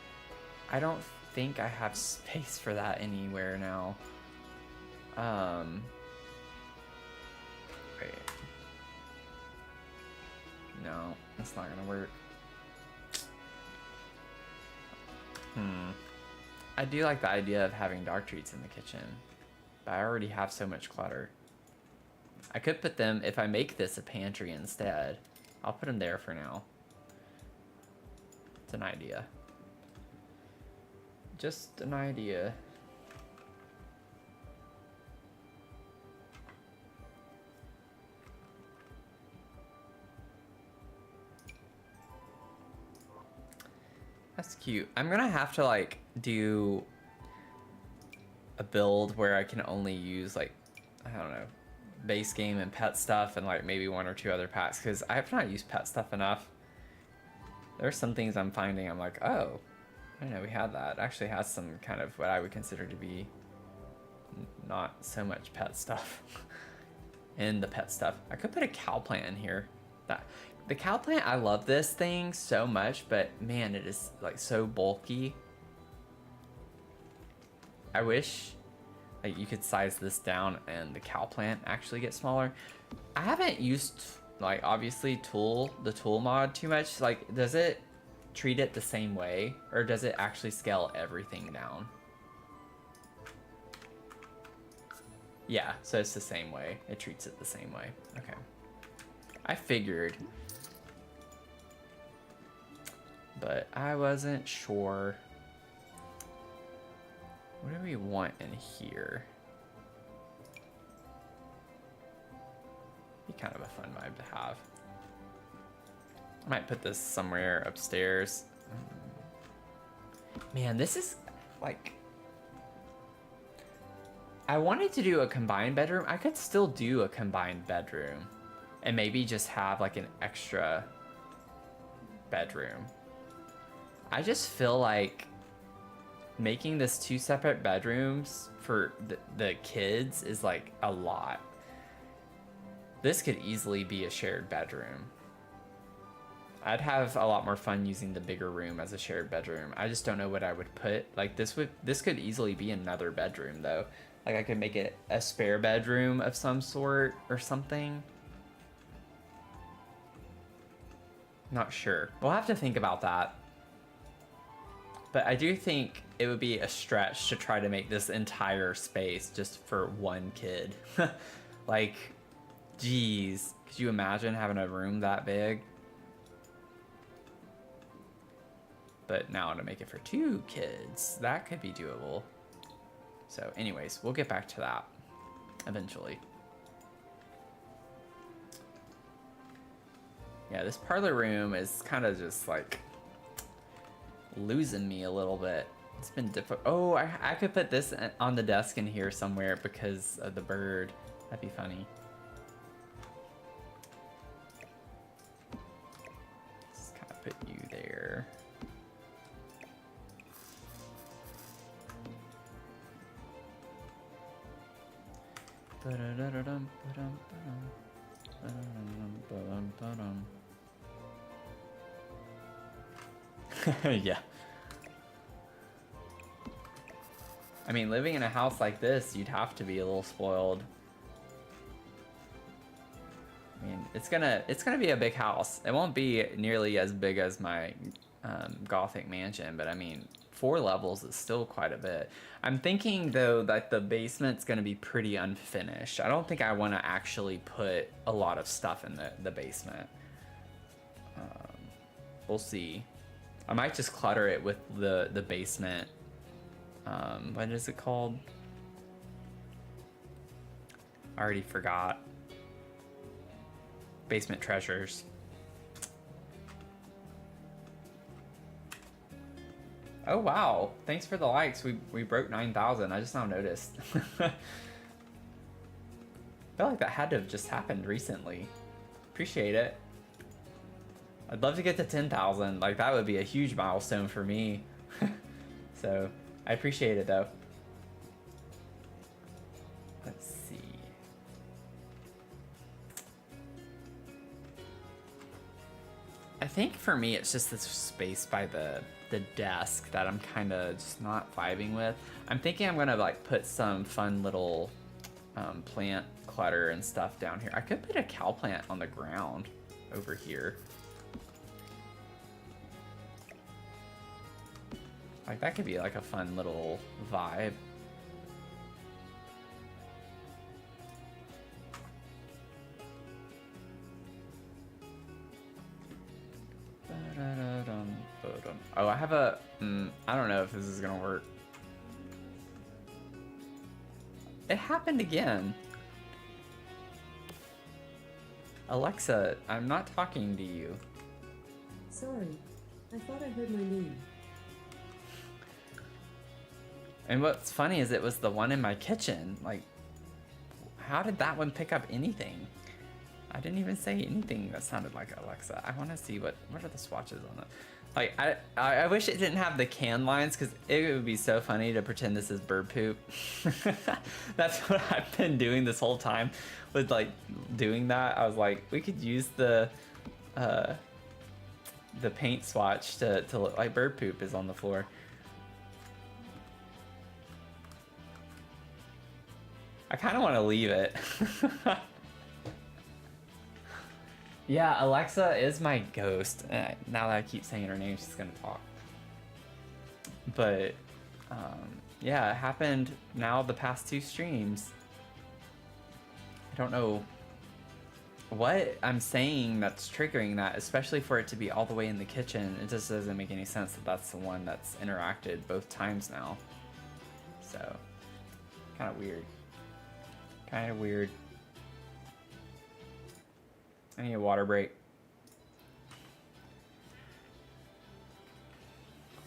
I don't think I have space for that anywhere now. Wait. No, that's not gonna work. I do like the idea of having dog treats in the kitchen, but I already have so much clutter. I could put them, if I make this a pantry instead, I'll put them there for now. It's an idea. Just an idea. That's cute. I'm gonna have to like do a build where I can only use like, I don't know, base game and pet stuff and like maybe one or two other packs, because I have not used pet stuff enough. There's some things I'm finding I'm like, oh, I didn't know we had that. It actually has some kind of what I would consider to be not so much pet stuff in the pet stuff. I could put a cow plant in here. The cow plant, I love this thing so much, but man, it is like so bulky. I wish like you could size this down and the cow plant actually get smaller. I haven't used like obviously the tool mod too much. Like, does it treat it the same way, or does it actually scale everything down? Yeah, so it's the same way. It treats it the same way. Okay. I figured. But I wasn't sure. What do we want in here? Be kind of a fun vibe to have. I might put this somewhere upstairs. Man, this is like... I wanted to do a combined bedroom. I could still do a combined bedroom and maybe just have like an extra bedroom. I just feel like making this 2 separate bedrooms for the kids is like a lot. This could easily be a shared bedroom. I'd have a lot more fun using the bigger room as a shared bedroom. I just don't know what I would put. Like this could easily be another bedroom though. Like I could make it a spare bedroom of some sort or something. Not sure. We'll have to think about that. But I do think it would be a stretch to try to make this entire space just for one kid. Like, geez, could you imagine having a room that big? But now to make it for 2 kids, that could be doable. So anyways, we'll get back to that eventually. Yeah, this parlor room is kind of just like losing me a little bit. It's been difficult. Oh, I could put this on the desk in here somewhere because of the bird. That'd be funny. Just kind of put you there. Yeah. I mean, living in a house like this, you'd have to be a little spoiled. I mean, it's gonna be a big house. It won't be nearly as big as my Gothic mansion, but I mean, 4 levels is still quite a bit. I'm thinking though that the basement's gonna be pretty unfinished. I don't think I want to actually put a lot of stuff in the basement. We'll see. I might just clutter it with the basement. What is it called? I already forgot. Basement treasures. Oh wow, thanks for the likes. We broke 9,000. I just now noticed. I feel like that had to have just happened recently. Appreciate it. I'd love to get to 10,000. Like that would be a huge milestone for me. So I appreciate it though. Let's see. I think for me it's just this space by the desk that I'm kind of just not vibing with. I'm thinking I'm gonna like put some fun little plant clutter and stuff down here. I could put a cow plant on the ground over here. Like that could be like a fun little vibe. Oh, I have a, I don't know if this is gonna work. It happened again. Alexa, I'm not talking to you. Sorry, I thought I heard my name. And what's funny is it was the one in my kitchen. Like, how did that one pick up anything? I didn't even say anything that sounded like Alexa. I want to see what are the swatches on it. Like, I wish it didn't have the can lines because it would be so funny to pretend this is bird poop. That's what I've been doing this whole time with like doing that. I was like, we could use the paint swatch to look like bird poop is on the floor. I kind of want to leave it. Yeah, Alexa is my ghost. Now that I keep saying her name, she's gonna talk. But, yeah, it happened now the past 2 streams. I don't know what I'm saying that's triggering that, especially for it to be all the way in the kitchen. It just doesn't make any sense that that's the one that's interacted both times now. So, kind of weird. Kind of weird. I need a water break.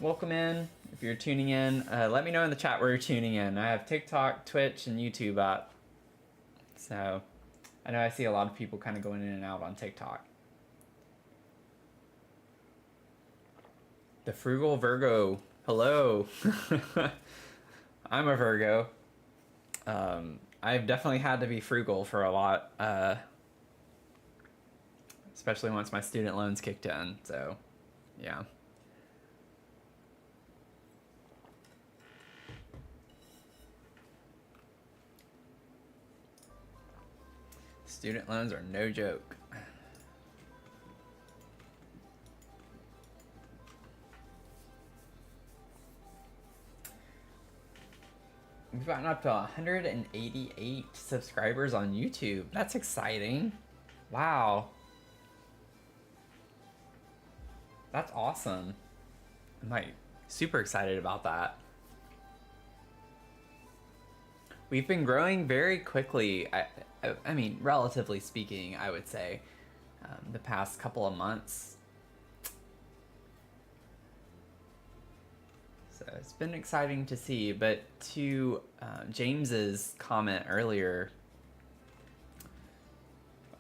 Welcome in. If you're tuning in, let me know in the chat where you're tuning in. I have TikTok, Twitch, and YouTube up. So, I know I see a lot of people kind of going in and out on TikTok. The Frugal Virgo. Hello. I'm a Virgo. I've definitely had to be frugal for a lot. Especially once my student loans kicked in, so yeah. Student loans are no joke. We've gotten up to 188 subscribers on YouTube. That's exciting. Wow. That's awesome. I'm like super excited about that. We've been growing very quickly. I mean, relatively speaking, I would say, the past couple of months. So it's been exciting to see. But to James's comment earlier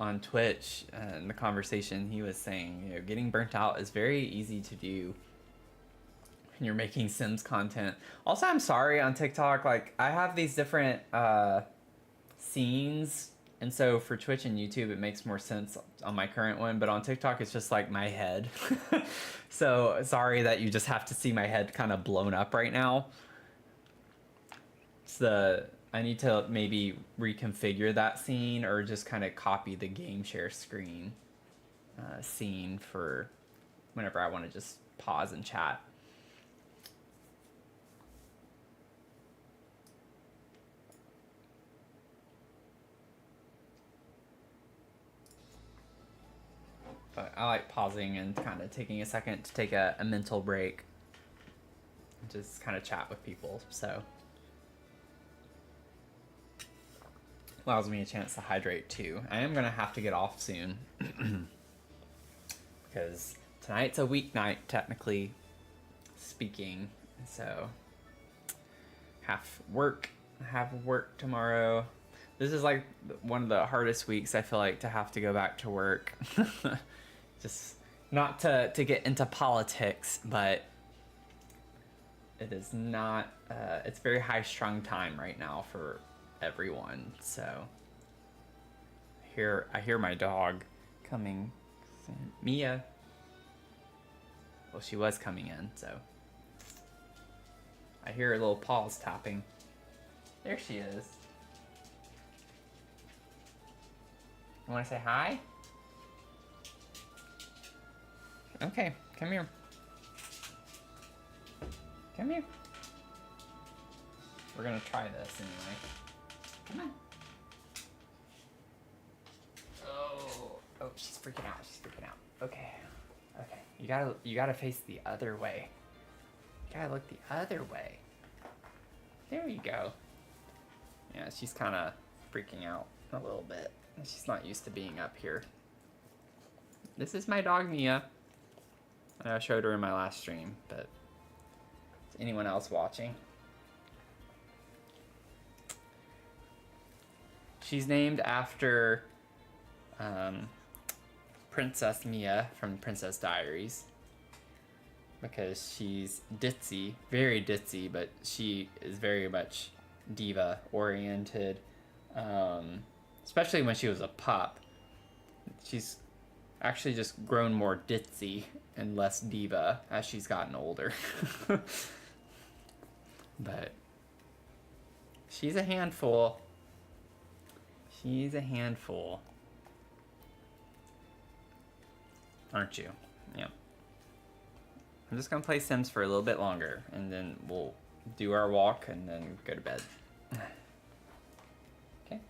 on Twitch, in the conversation, he was saying, you know, getting burnt out is very easy to do when you're making Sims content. Also, I'm sorry on TikTok, like I have these different scenes, and so for Twitch and YouTube it makes more sense on my current one, but on TikTok it's just like my head. So sorry that you just have to see my head kind of blown up right now. I need to maybe reconfigure that scene or just kind of copy the game share screen scene for whenever I want to just pause and chat. But I like pausing and kind of taking a second to take a mental break. And just kind of chat with people, so. Allows me a chance to hydrate too. I am gonna have to get off soon. Because tonight's a weeknight, technically speaking. So, have work tomorrow. This is like one of the hardest weeks I feel like to have to go back to work. Just not to get into politics, but it is not, it's very high strung time right now for everyone. So I hear my dog coming. Mia. Well, she was coming in, so I hear her little paws tapping. There she is. You want to say hi? Okay, come here. Come here. We're gonna try this anyway. Come on. Oh, she's freaking out. She's freaking out. Okay. You gotta face the other way. You gotta look the other way. There you go. Yeah, she's kind of freaking out a little bit. She's not used to being up here. This is my dog, Mia. I showed her in my last stream, but is anyone else watching? She's named after Princess Mia from Princess Diaries, because she's ditzy, very ditzy, but she is very much diva oriented, especially when she was a pup. She's actually just grown more ditzy and less diva as she's gotten older. But she's a handful. She's a handful. Aren't you? Yeah. I'm just gonna play Sims for a little bit longer, and then we'll do our walk and then go to bed. Okay.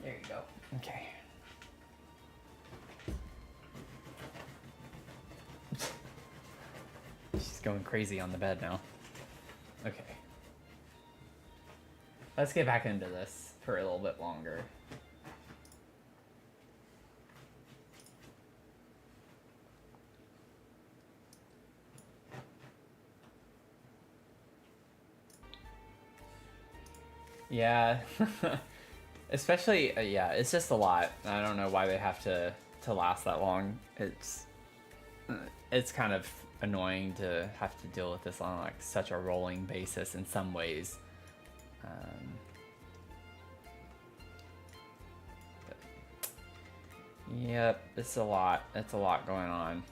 There you go. Okay. She's going crazy on the bed now. Okay. Let's get back into this for a little bit longer. Yeah. Especially, yeah, it's just a lot. I don't know why they have to last that long. It's kind of annoying to have to deal with this on like such a rolling basis in some ways. Yep, it's a lot. It's a lot going on.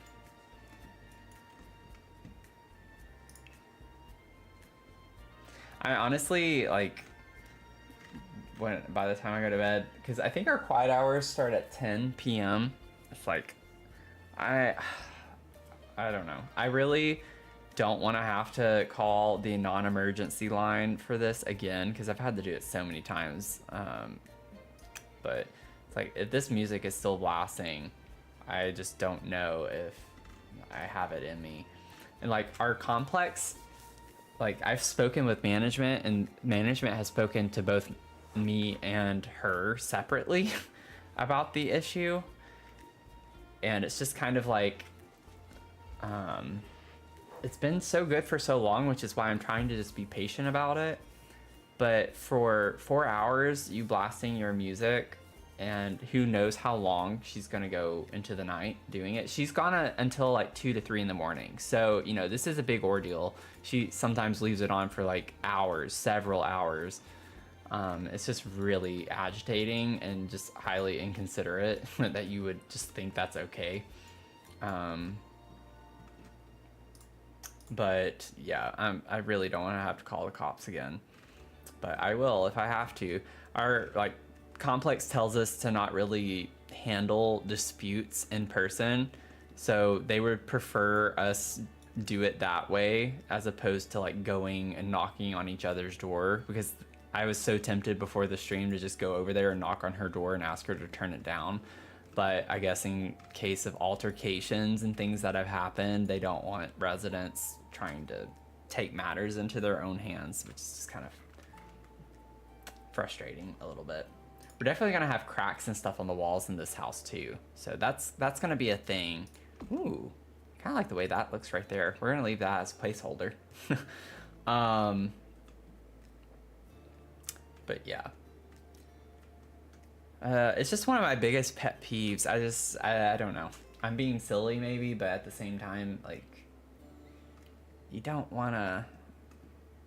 I honestly like when by the time I go to bed, because I think our quiet hours start at 10 p.m. It's like I don't know. I really don't want to have to call the non-emergency line for this again because I've had to do it so many times. But it's like if this music is still blasting, I just don't know if I have it in me. And like our complex, like I've spoken with management and management has spoken to both me and her separately about the issue. And it's just kind of like, it's been so good for so long, which is why I'm trying to just be patient about it. But for 4 hours, you blasting your music, and who knows how long she's gonna go into the night doing it. She's gone until like 2 to 3 in the morning. So, you know, this is a big ordeal. She sometimes leaves it on for like hours, several hours. It's just really agitating and just highly inconsiderate that you would just think that's okay. But yeah, I really don't want to have to call the cops again, but I will if I have to. Our like complex tells us to not really handle disputes in person, so they would prefer us do it that way as opposed to like going and knocking on each other's door, because I was so tempted before the stream to just go over there and knock on her door and ask her to turn it down. But I guess in case of altercations and things that have happened, they don't want residents trying to take matters into their own hands, which is just kind of frustrating a little bit. We're definitely gonna have cracks and stuff on the walls in this house too, so that's gonna be a thing. Ooh, kind of like the way that looks right there. We're gonna leave that as a placeholder. But yeah. It's just one of my biggest pet peeves. I don't know. I'm being silly maybe, but at the same time, like, you don't want to,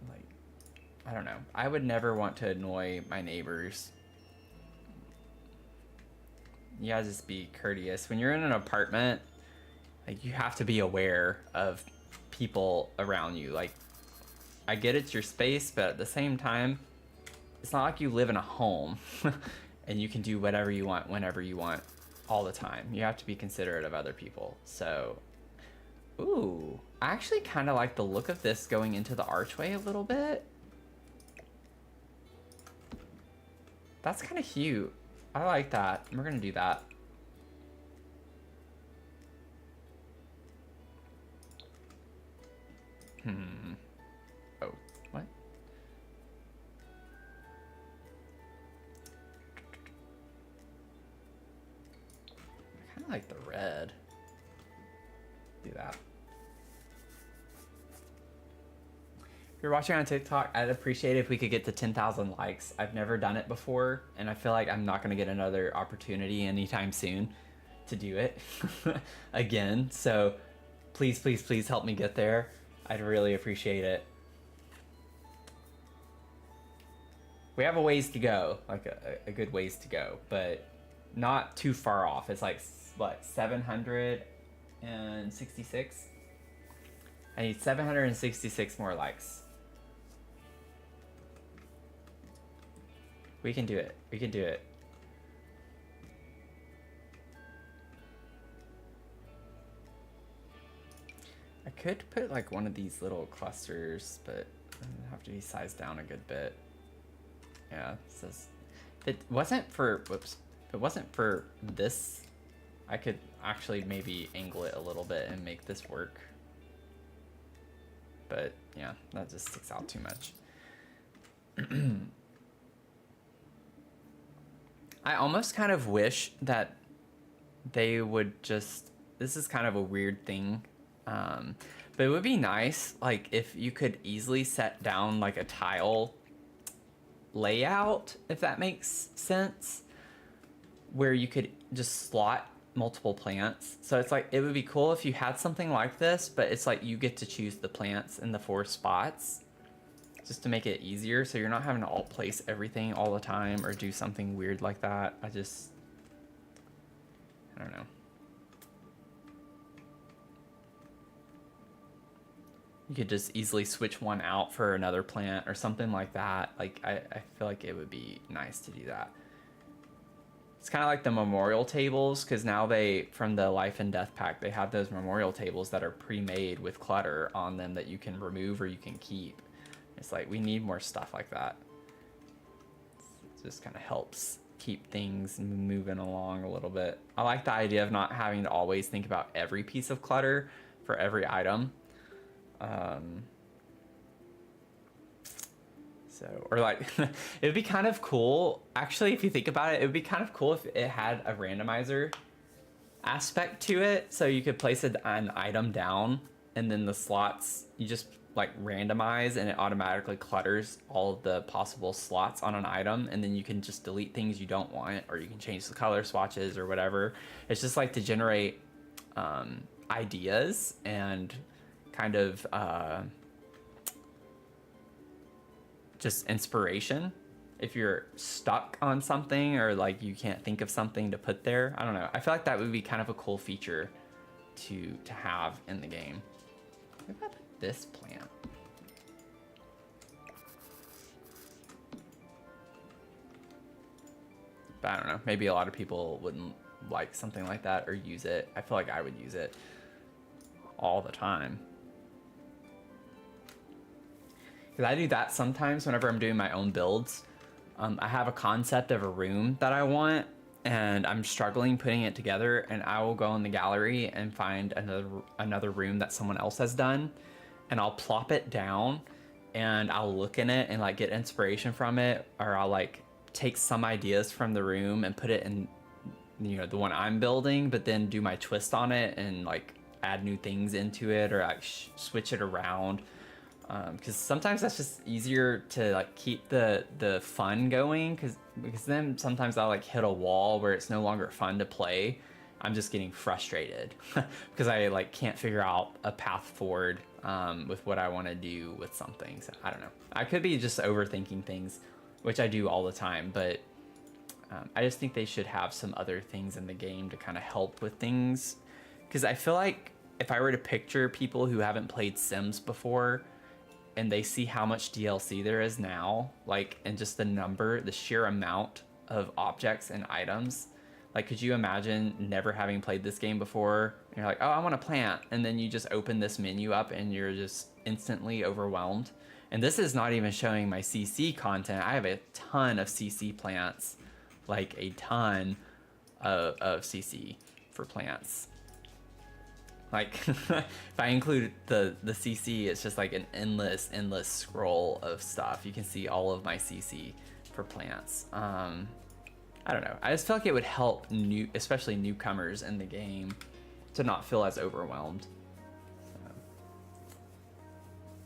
like, I don't know. I would never want to annoy my neighbors. You gotta just be courteous. When you're in an apartment, like, you have to be aware of people around you. Like, I get it's your space, but at the same time, it's not like you live in a home. And you can do whatever you want, whenever you want, all the time. You have to be considerate of other people. So, ooh, I actually kind of like the look of this going into the archway a little bit. That's kind of cute. I like that. We're gonna do that. Oh, what? I kind of like the red. Do that. If you're watching on TikTok, I'd appreciate it if we could get to 10,000 likes. I've never done it before, and I feel like I'm not going to get another opportunity anytime soon to do it again. So please, please, please help me get there. I'd really appreciate it. We have a ways to go, like a good ways to go, but not too far off. It's like, what, 766? I need 766 more likes. We can do it. We can do it. I could put like one of these little clusters, but it would have to be sized down a good bit. Yeah, it says if it wasn't for, whoops, if it wasn't for this, I could actually maybe angle it a little bit and make this work. But yeah, that just sticks out too much. I almost kind of wish that they would just, this is kind of a weird thing, but it would be nice like if you could easily set down like a tile layout, if that makes sense, where you could just slot multiple plants. So it's like, it would be cool if you had something like this, but it's like you get to choose the plants in the 4 spots just to make it easier, so you're not having to alt place everything all the time or do something weird like that. I don't know. You could just easily switch one out for another plant or something like that. Like, I feel like it would be nice to do that. It's kind of like the memorial tables, because now they, from the Life and Death pack, they have those memorial tables that are pre-made with clutter on them that you can remove or you can keep. It's like, we need more stuff like that. It just kind of helps keep things moving along a little bit. I like the idea of not having to always think about every piece of clutter for every item. So, or like, it would be kind of cool. Actually, if you think about it, it would be kind of cool if it had a randomizer aspect to it. So you could place an item down and then the slots, you just like randomize and it automatically clutters all of the possible slots on an item, and then you can just delete things you don't want, or you can change the color swatches or whatever. It's just like to generate ideas and kind of just inspiration if you're stuck on something or like you can't think of something to put there. I don't know, I feel like that would be kind of a cool feature to have in the game. What about this plant? But I don't know, maybe a lot of people wouldn't like something like that or use it. I feel like I would use it all the time. Because I do that sometimes whenever I'm doing my own builds. I have a concept of a room that I want, and I'm struggling putting it together, and I will go in the gallery and find another room that someone else has done, and I'll plop it down, and I'll look in it and like get inspiration from it, or I'll like take some ideas from the room and put it in, you know, the one I'm building, but then do my twist on it and like add new things into it, or like switch it around. Because sometimes that's just easier to like keep the fun going, because then sometimes I'll like hit a wall where it's no longer fun to play. I'm just getting frustrated because I like can't figure out a path forward with what I want to do with something. So I don't know, I could be just overthinking things, which I do all the time, but I just think they should have some other things in the game to kind of help with things, because I feel like if I were to picture people who haven't played Sims before and they see how much DLC there is now, like, and just the sheer amount of objects and items, like, could you imagine never having played this game before, and you're like, oh, I want a plant, and then you just open this menu up and you're just instantly overwhelmed. And this is not even showing my CC content. I have a ton of CC plants, like a ton of CC for plants. Like, if I include the CC, it's just like an endless scroll of stuff. You can see all of my CC for plants. I don't know. I just feel like it would help especially newcomers in the game, to not feel as overwhelmed. So,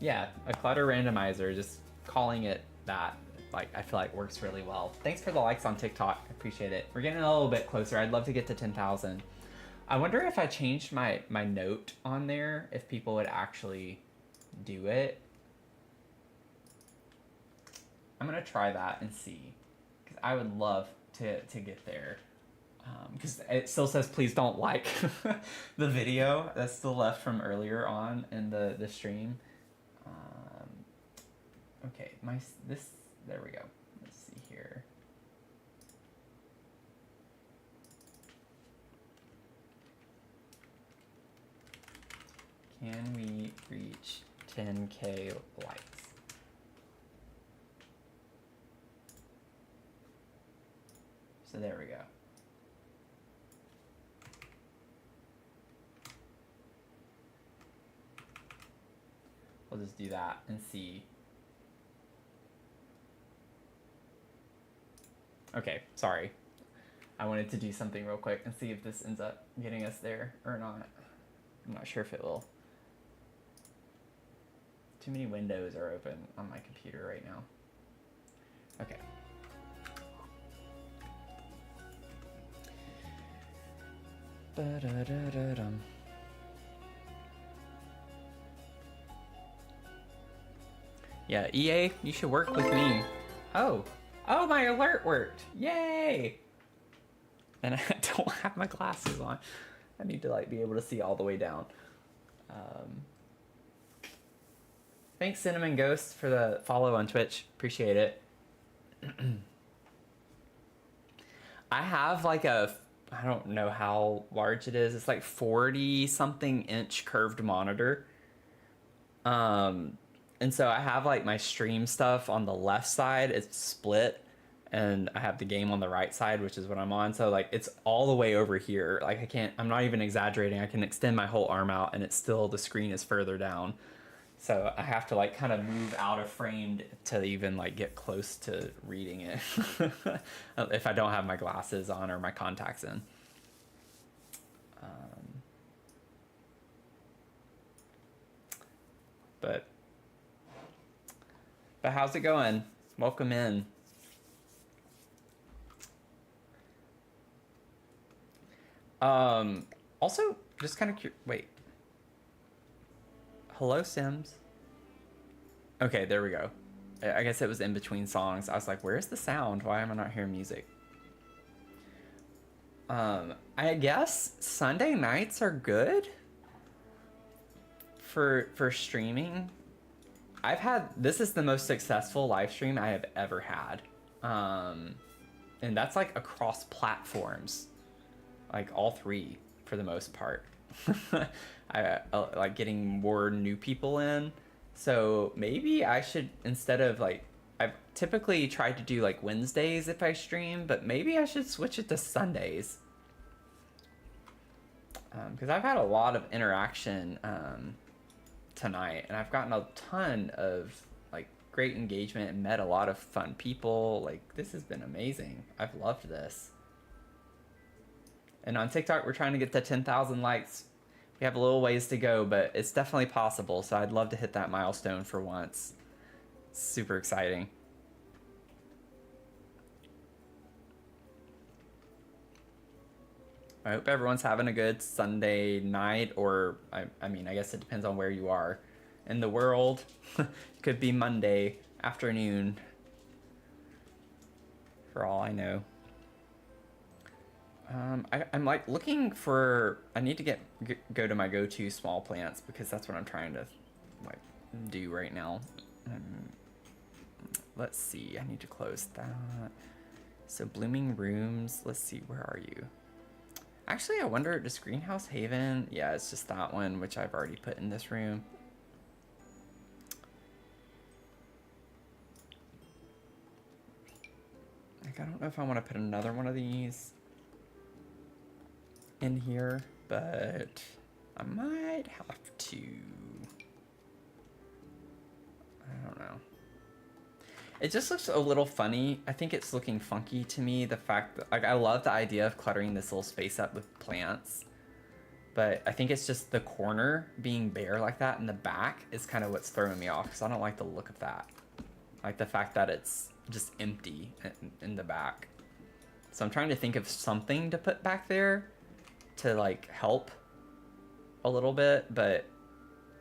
yeah, a clutter randomizer, just calling it that, like, I feel like works really well. Thanks for the likes on TikTok. I appreciate it. We're getting a little bit closer. I'd love to get to 10,000. I wonder if I changed my note on there, if people would actually do it. I'm gonna try that and see, because I would love to get there. Because it still says please don't like the video that's still left from earlier on in the stream. Okay, there we go. Let's see here. Can we reach 10K likes? So there we go. We'll just do that and see. Okay, sorry. I wanted to do something real quick and see if this ends up getting us there or not. I'm not sure if it will. Too many windows are open on my computer right now. Okay. Ba-da-da-da-dum. Yeah, EA, you should work with me. Oh, my alert worked. Yay! And I don't have my glasses on. I need to like be able to see all the way down. Thanks Cinnamon Ghost for the follow on Twitch. Appreciate it. I have like I don't know how large it is. It's like 40 something inch curved monitor. And so I have like my stream stuff on the left side, it's split, and I have the game on the right side, which is what I'm on. So like it's all the way over here. Like I'm not even exaggerating. I can extend my whole arm out and it's still, the screen is further down. So I have to like kind of move out of frame to even like get close to reading it if I don't have my glasses on or my contacts in. But how's it going? Welcome in. Also, just kind of wait. Hello, Sims. Okay, there we go. I guess it was in between songs. I was like, where's the sound? Why am I not hearing music? I guess Sunday nights are good for streaming. This is the most successful live stream I have ever had. And that's like across platforms. Like all three for the most part. I like getting more new people in. So maybe I should, instead of like, I've typically tried to do like Wednesdays if I stream, but maybe I should switch it to Sundays. Because I've had a lot of interaction tonight, and I've gotten a ton of like great engagement and met a lot of fun people. Like this has been amazing. I've loved this. And on TikTok, we're trying to get to 10,000 likes. We have a little ways to go, but it's definitely possible. So I'd love to hit that milestone for once. Super exciting. I hope everyone's having a good Sunday night, or I mean, I guess it depends on where you are in the world. It could be Monday afternoon, for all I know. I'm like looking for, I need to go to my go-to small plants, because that's what I'm trying to like do right now. Let's see, I need to close that. So blooming rooms, let's see, where are you? Actually, I wonder, does Greenhouse Haven? Yeah, it's just that one, which I've already put in this room. Like, I don't know if I want to put another one of these in here, but I might have to. I don't know. It just looks a little funny. I think it's looking funky to me. The fact that, like, I love the idea of cluttering this little space up with plants, but I think it's just the corner being bare like that in the back is kind of what's throwing me off, because I don't like the look of that. Like the fact that it's just empty in the back. So I'm trying to think of something to put back there to like help a little bit, but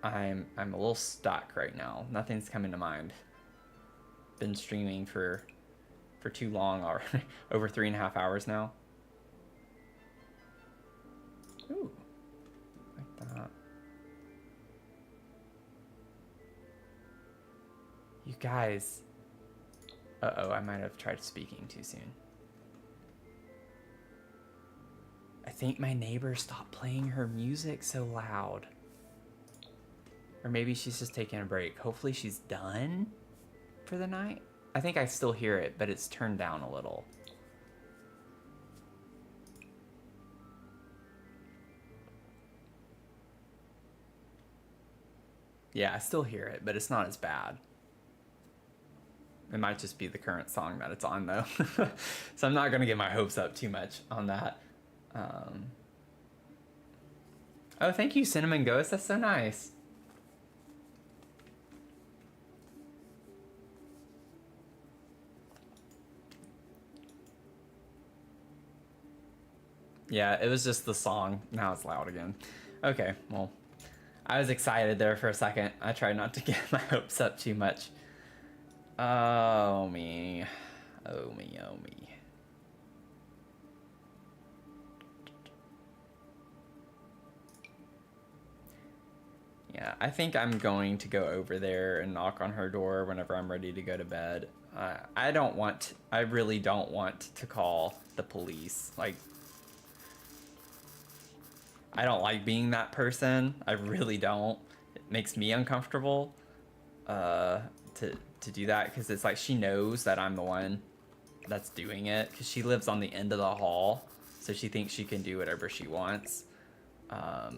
I'm a little stuck right now. Nothing's coming to mind. Been streaming for too long already. Over 3.5 hours now. Ooh, like that. You guys. Uh-oh, I might have tried speaking too soon. I think my neighbor stopped playing her music so loud. Or maybe she's just taking a break. Hopefully she's done for the night. I think I still hear it, but it's turned down a little. Yeah, I still hear it, but it's not as bad. It might just be the current song that it's on, though. So I'm not going to get my hopes up too much on that. Oh, thank you, Cinnamon Ghost. That's so nice. Yeah, it was just the song. Now it's loud again. Okay, well, I was excited there for a second. I tried not to get my hopes up too much. Oh, me. Oh, me, oh, me. Yeah, I think I'm going to go over there and knock on her door whenever I'm ready to go to bed. I really don't want to call the police. Like, I don't like being that person. I really don't. It makes me uncomfortable to do that, because it's like she knows that I'm the one that's doing it, because she lives on the end of the hall, so she thinks she can do whatever she wants,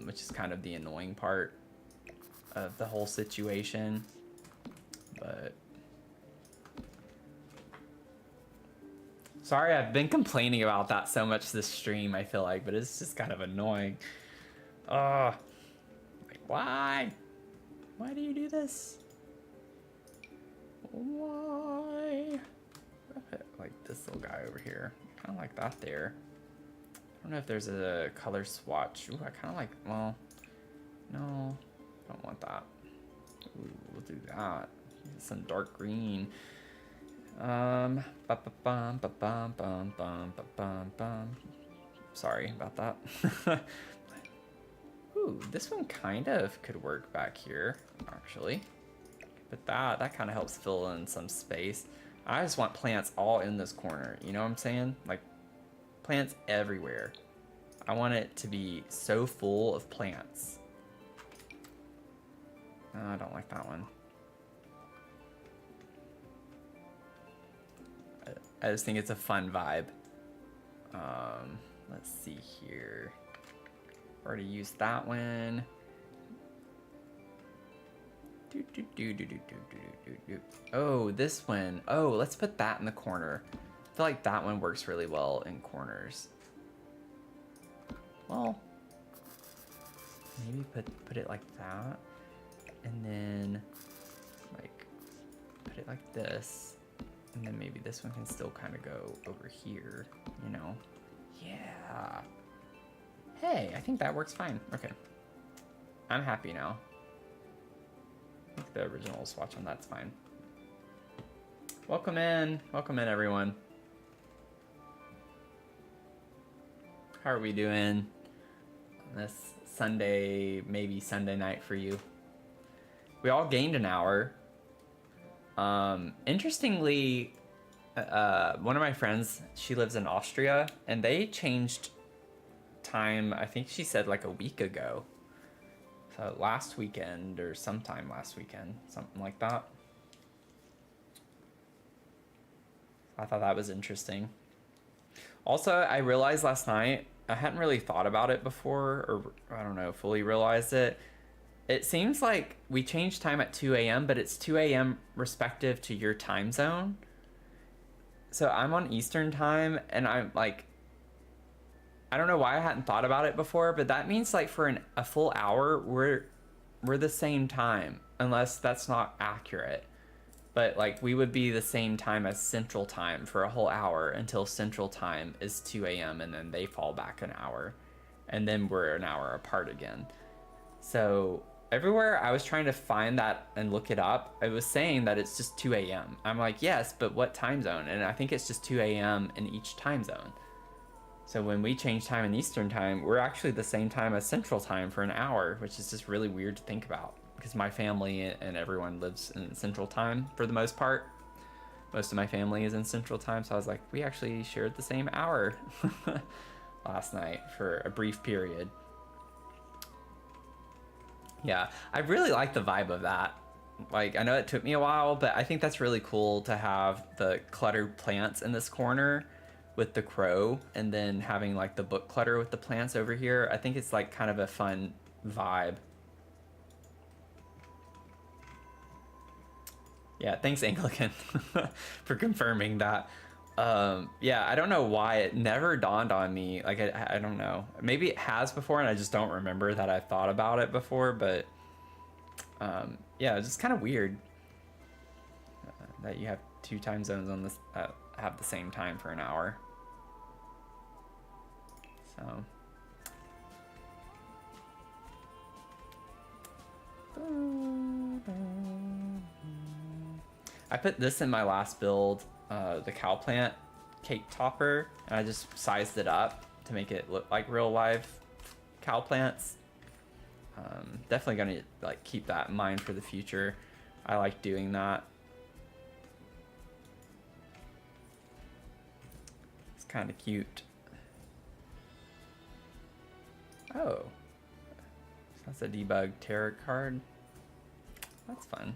which is kind of the annoying part of the whole situation. But sorry, I've been complaining about that so much this stream, I feel like, but it's just kind of annoying. Like, why do you do this? Why? Like this little guy over here, kind of like that there. I don't know if there's a color swatch. Ooh, I kind of like, well, no, don't want that. Ooh, we'll do that. Some dark green. Sorry about that. Ooh, this one kind of could work back here, actually. But that kind of helps fill in some space. I just want plants all in this corner. You know what I'm saying? Like, plants everywhere. I want it to be so full of plants. No, I don't like that one. I just think it's a fun vibe. Let's see here. Already used that one. Oh, this one. Oh, let's put that in the corner. I feel like that one works really well in corners. Well, maybe put it like that, and then like put it like this, and then maybe this one can still kind of go over here, you know? Yeah. Hey, I think that works fine. Okay. I'm happy now. I think the original swatch on that's fine. Welcome in everyone. How are we doing on this Sunday, maybe Sunday night for you? We all gained an hour. Interestingly, one of my friends, she lives in Austria, and they changed time, I think she said like a week ago. So last weekend or sometime last weekend, something like that. I thought that was interesting. Also, I realized last night, I hadn't really thought about it before, or I don't know, fully realized it. It seems like we changed time at 2 a.m., but it's 2 a.m. respective to your time zone. So I'm on Eastern time, and I'm like, I don't know why I hadn't thought about it before, but that means like for a full hour, we're the same time, unless that's not accurate. But like we would be the same time as Central Time for a whole hour until Central Time is 2 a.m. and then they fall back an hour, and then we're an hour apart again. So everywhere I was trying to find that and look it up, it was saying that it's just 2 a.m. I'm like, yes, but what time zone? And I think it's just 2 a.m. in each time zone. So when we change time in Eastern Time, we're actually the same time as Central Time for an hour, which is just really weird to think about, because my family and everyone lives in Central Time for the most part. Most of my family is in Central Time, so I was like, we actually shared the same hour last night for a brief period. Yeah, I really like the vibe of that. Like, I know it took me a while, but I think that's really cool to have the cluttered plants in this corner with the crow, and then having like the book clutter with the plants over here. I think it's like kind of a fun vibe. Yeah, thanks Anglican for confirming that. Yeah, I don't know why it never dawned on me. Like, I don't know. Maybe it has before, and I just don't remember that I thought about it before. But yeah, it's just kind of weird that you have two time zones on this have the same time for an hour. So. I put this in my last build, the cow plant cake topper, and I just sized it up to make it look like real life cow plants. Definitely gonna like keep that in mind for the future. I like doing that. It's kind of cute. Oh, so that's a debug tarot card. That's fun.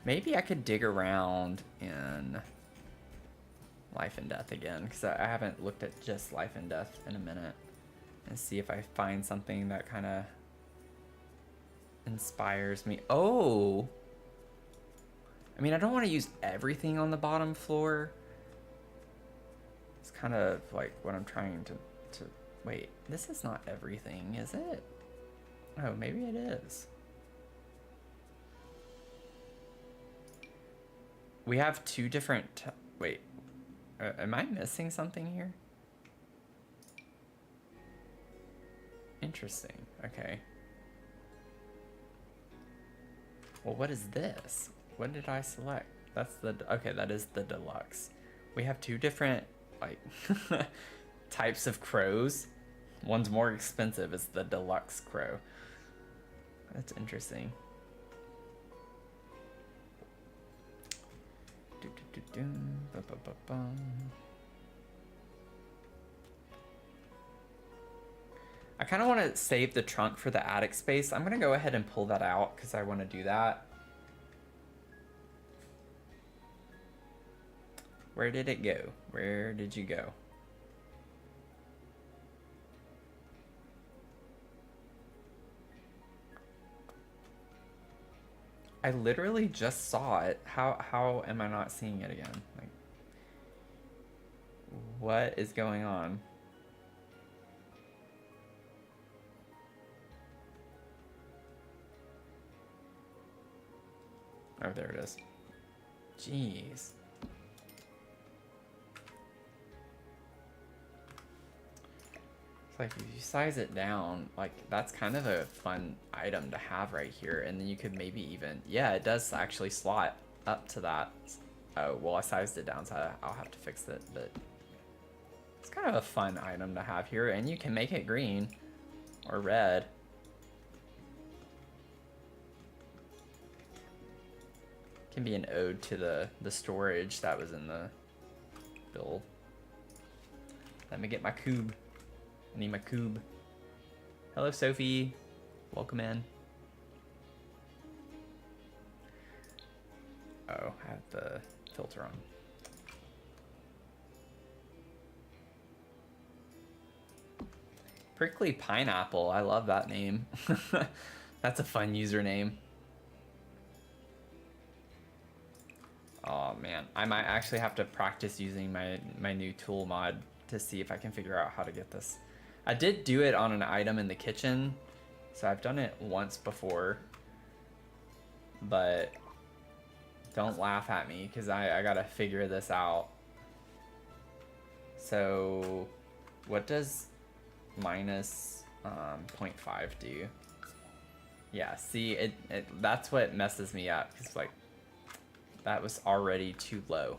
Maybe I could dig around in Life and Death again, because I haven't looked at just Life and Death in a minute, and see if I find something that kind of inspires me. Oh! I mean, I don't want to use everything on the bottom floor. It's kind of like what I'm trying to... Wait, this is not everything, is it? Oh, maybe it is. We have two different... Wait, am I missing something here? Interesting, okay. Well, what is this? What did I select? That's the... Okay, that is the deluxe. We have two different, like, types of crows. One's more expensive, it's the deluxe crow. That's interesting. I kind of want to save the trunk for the attic space. I'm going to go ahead and pull that out because I want to do that. Where did it go? Where did you go? I literally just saw it. How am I not seeing it again? Like, what is going on? Oh, there it is. Jeez. Like, if you size it down, like, that's kind of a fun item to have right here, and then you could maybe even... Yeah, it does actually slot up to that. Oh, well, I sized it down, so I'll have to fix it, but... It's kind of a fun item to have here, and you can make it green or red. Can be an ode to the storage that was in the build. Let me get my cube. I need my cube. Hello, Sophie. Welcome in. Oh, I have the filter on. Prickly Pineapple. I love that name. That's a fun username. Oh man, I might actually have to practice using my new tool mod to see if I can figure out how to get this. I did do it on an item in the kitchen, so I've done it once before, but don't laugh at me because I gotta figure this out. So what does minus 0.5 do? Yeah, see, it that's what messes me up, because like that was already too low.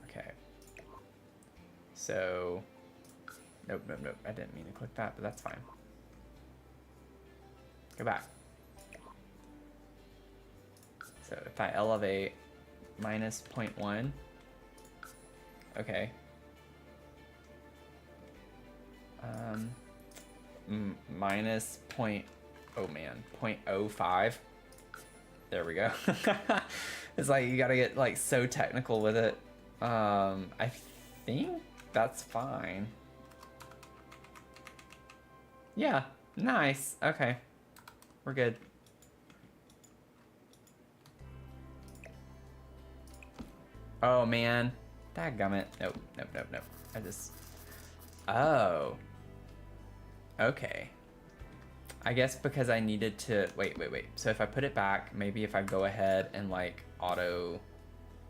Okay. So, nope, I didn't mean to click that, but that's fine. Go back. So if I elevate minus 0.1, Okay. Minus point, oh man, 0.05. There we go. It's like you gotta get like so technical with it. I think that's fine. Yeah, nice. Okay, we're good. Oh man, dadgummit. Nope, nope, nope, nope. I just, oh. Okay. I guess because I needed to, wait. So if I put it back, maybe if I go ahead and like auto,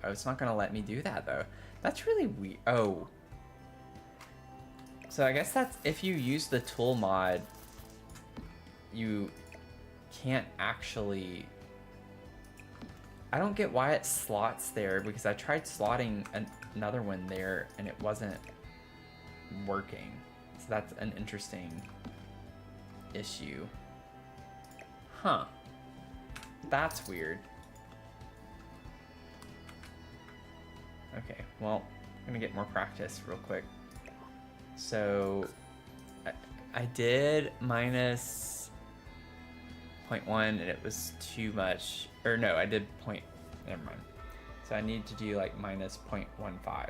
oh, it's not gonna let me do that though. That's really weird. Oh. So I guess that's, if you use the tool mod, you can't actually, I don't get why it slots there, because I tried slotting another one there and it wasn't working. So that's an interesting issue. Huh. That's weird. Okay, well, I'm gonna get more practice real quick. So, I did minus 0.1 and it was too much. Or no, I did never mind. So I need to do like minus 0.15.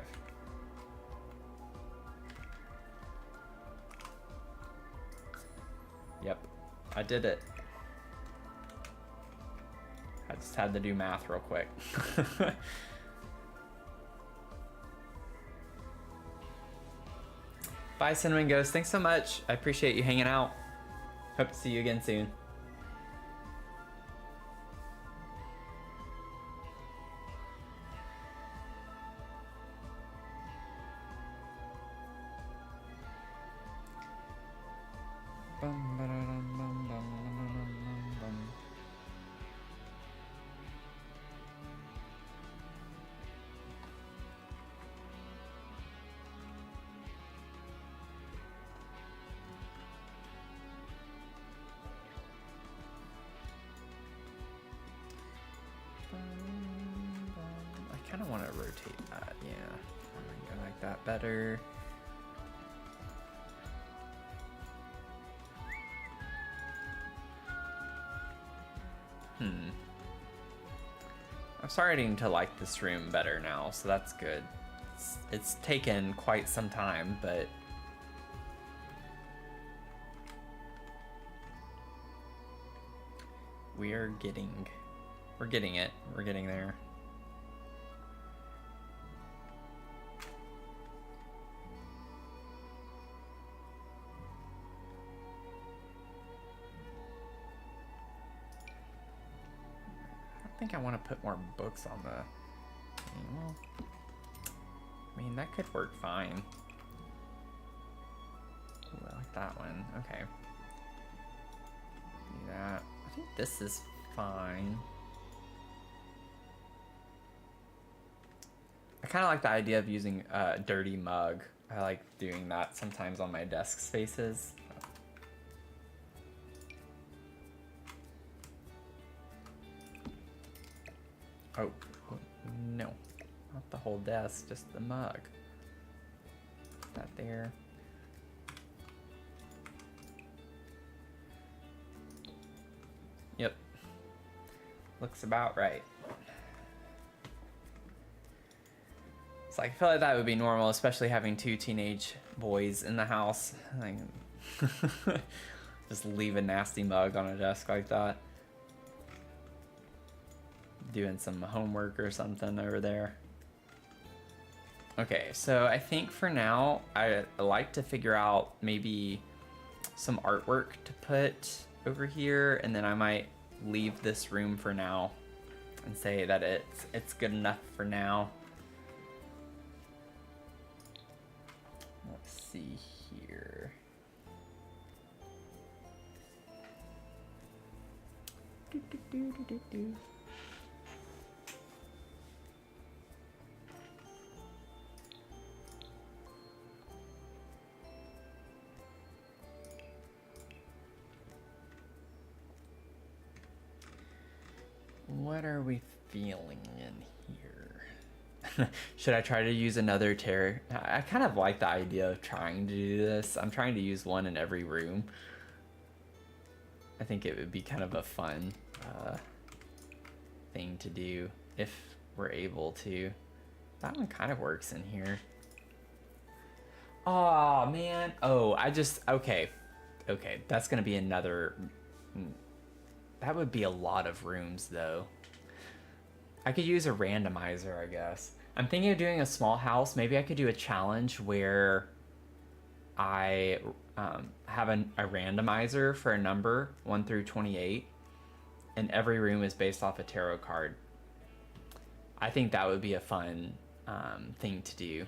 Yep, I did it. I just had to do math real quick. Bye, Cinnamon Ghost. Thanks so much. I appreciate you hanging out. Hope to see you again soon. I kind of want to rotate that, yeah. I like that better. I'm starting to like this room better now, so that's good. It's taken quite some time, but we're getting it. We're getting there. I think I want to put more books on the, well, I mean, that could work fine. Ooh, I like that one. Okay. Do that. I think this is fine. I kind of like the idea of using a dirty mug. I like doing that sometimes on my desk spaces. Oh, no. Not the whole desk, just the mug. Put that there. Yep. Looks about right. It's like, I feel like that would be normal, especially having 2 teenage boys in the house. Like, just leave a nasty mug on a desk like that. Doing some homework or something over there. Okay, so I think for now, I like to figure out maybe some artwork to put over here, and then I might leave this room for now and say that it's good enough for now. Let's see here. What are we feeling in here? Should I try to use another tear? I kind of like the idea of trying to do this. I'm trying to use one in every room. I think it would be kind of a fun thing to do if we're able to. That one kind of works in here. Oh man. Oh, okay. Okay, that's gonna be another. That would be a lot of rooms though. I could use a randomizer, I guess. I'm thinking of doing a small house. Maybe I could do a challenge where I have a randomizer for a number 1 through 28, and every room is based off a tarot card. I think that would be a fun thing to do,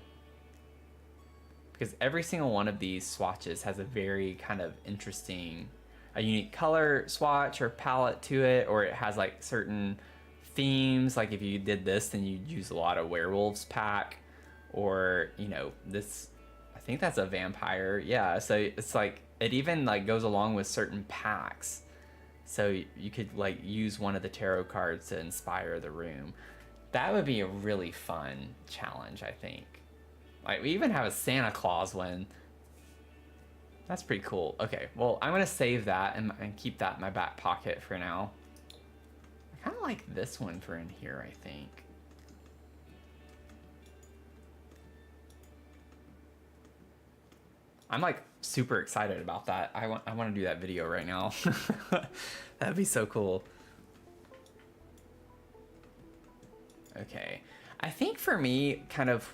because every single one of these swatches has a very kind of interesting, a unique color swatch or palette to it, or it has like certain themes. Like if you did this, then you'd use a lot of werewolves pack, or you know, this, I think that's a vampire. Yeah, so it's like it even like goes along with certain packs, so you could like use one of the tarot cards to inspire the room. That would be a really fun challenge, I think. Like we even have a Santa Claus one. That's pretty cool. Okay, well, I'm gonna save that and keep that in my back pocket for now. I kind of like this one for in here, I think. I'm like super excited about that. I want to do that video right now. That'd be so cool. Okay, I think for me, kind of,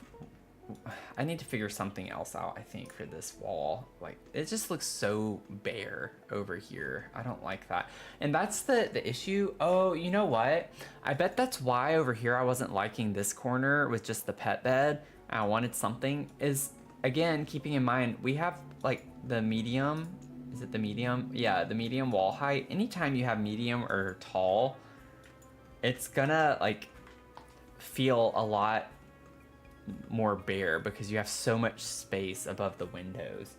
I need to figure something else out, I think, for this wall. Like, it just looks so bare over here. I don't like that. And that's the issue. Oh, you know what? I bet that's why over here I wasn't liking this corner with just the pet bed. I wanted something. Is, again, keeping in mind, we have, like, the medium. Is it the medium? Yeah, the medium wall height. Anytime you have medium or tall, it's gonna, like, feel a lot more bare because you have so much space above the windows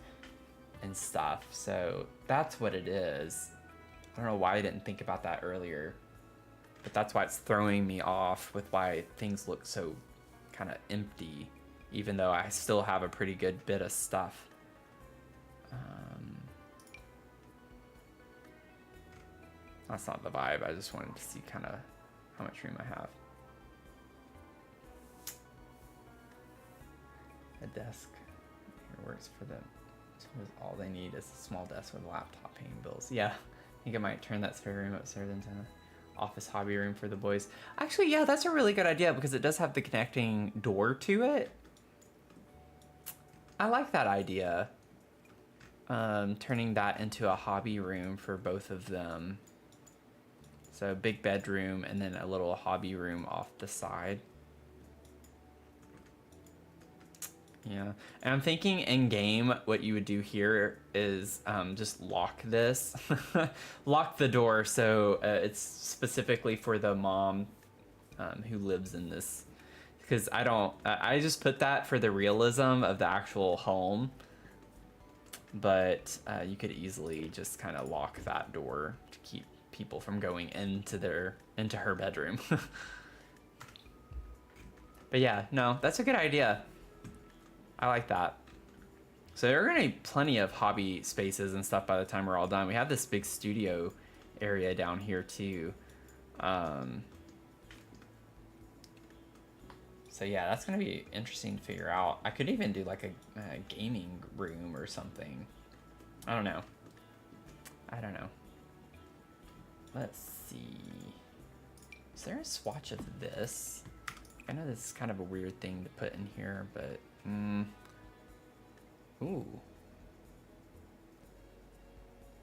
and stuff. So that's what it is. I don't know why I didn't think about that earlier, but that's why it's throwing me off with why things look so kind of empty, even though I still have a pretty good bit of stuff. That's not the vibe. I just wanted to see kind of how much room I have. A desk here works for them. So all they need is a small desk with a laptop paying bills. Yeah, I think I might turn that spare room upstairs into an office hobby room for the boys. Actually, yeah, that's a really good idea because it does have the connecting door to it. I like that idea. Turning that into a hobby room for both of them. So big bedroom and then a little hobby room off the side. Yeah, and I'm thinking in game, what you would do here is just lock this, lock the door, so it's specifically for the mom who lives in this. Because I just put that for the realism of the actual home, but you could easily just kind of lock that door to keep people from going into her bedroom. But yeah, no, that's a good idea. I like that. So there are gonna be plenty of hobby spaces and stuff by the time we're all done. We have this big studio area down here too. So yeah, that's gonna be interesting to figure out. I could even do like a gaming room or something. I don't know. Let's see. Is there a swatch of this? I know this is kind of a weird thing to put in here, but ooh.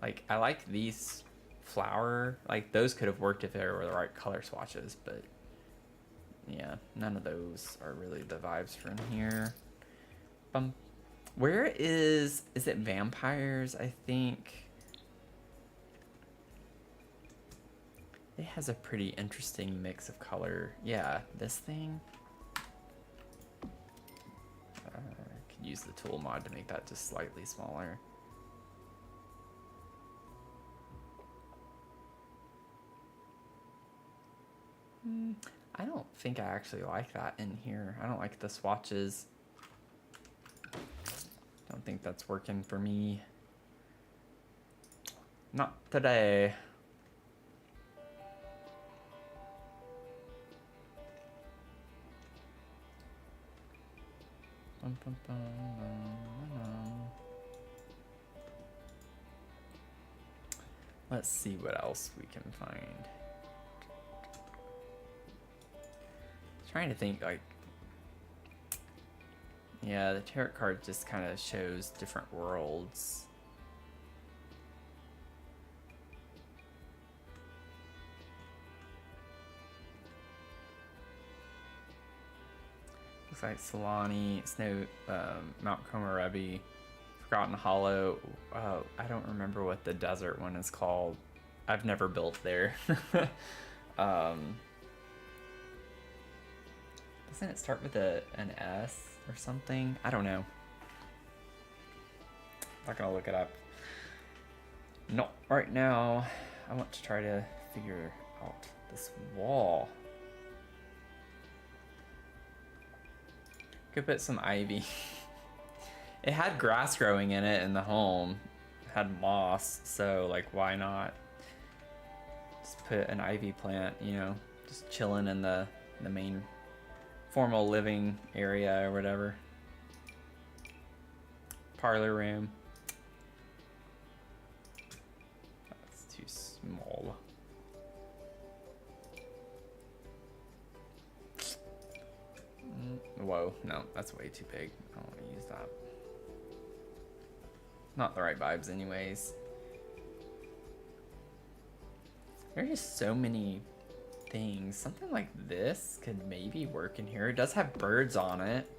Like, I like these flower, like those could have worked if they were the right color swatches, but yeah, none of those are really the vibes from here. Where is it vampires, I think? It has a pretty interesting mix of color. Yeah, this thing. Use the tool mod to make that just slightly smaller. I don't think I actually like that in here. I don't like the swatches. Don't think that's working for me. Not today. Bum, bum, bum, bum, bum. Let's see what else we can find. Trying to think, like, yeah, the tarot card just kind of shows different worlds. Looks like Solani, Snow, Mount Komorebi, Forgotten Hollow. I don't remember what the desert one is called. I've never built there. Doesn't it start with an S or something? I don't know. Not gonna look it up. No, right now I want to try to figure out this wall. Could put some ivy. It had grass growing in it in the home. It had moss, so like why not just put an ivy plant, you know, just chilling in the main formal living area or whatever. Parlor room. That's too small. Whoa, no, that's way too big. I don't want to use that. Not the right vibes anyways. There's just so many things. Something like this could maybe work in here. It does have birds on it.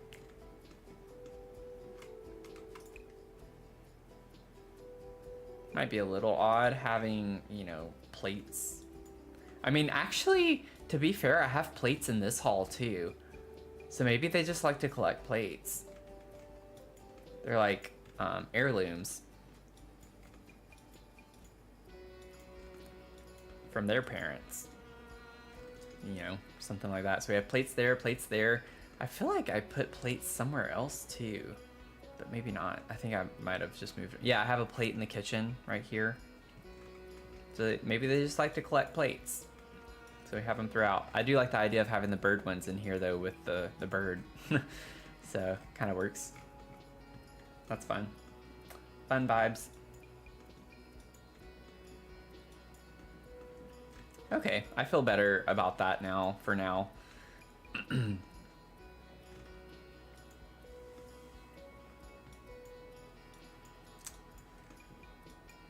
Might be a little odd having, you know, plates. I mean, actually, to be fair, I have plates in this hall too. So maybe they just like to collect plates. They're like heirlooms from their parents. You know, something like that. So we have plates there, plates there. I feel like I put plates somewhere else too, but maybe not. I think I might have just moved. Yeah, I have a plate in the kitchen right here. So maybe they just like to collect plates. So we have them throughout. I do like the idea of having the bird ones in here though with the bird. So kind of works. That's fun. Fun vibes. Okay, I feel better about that now, for now.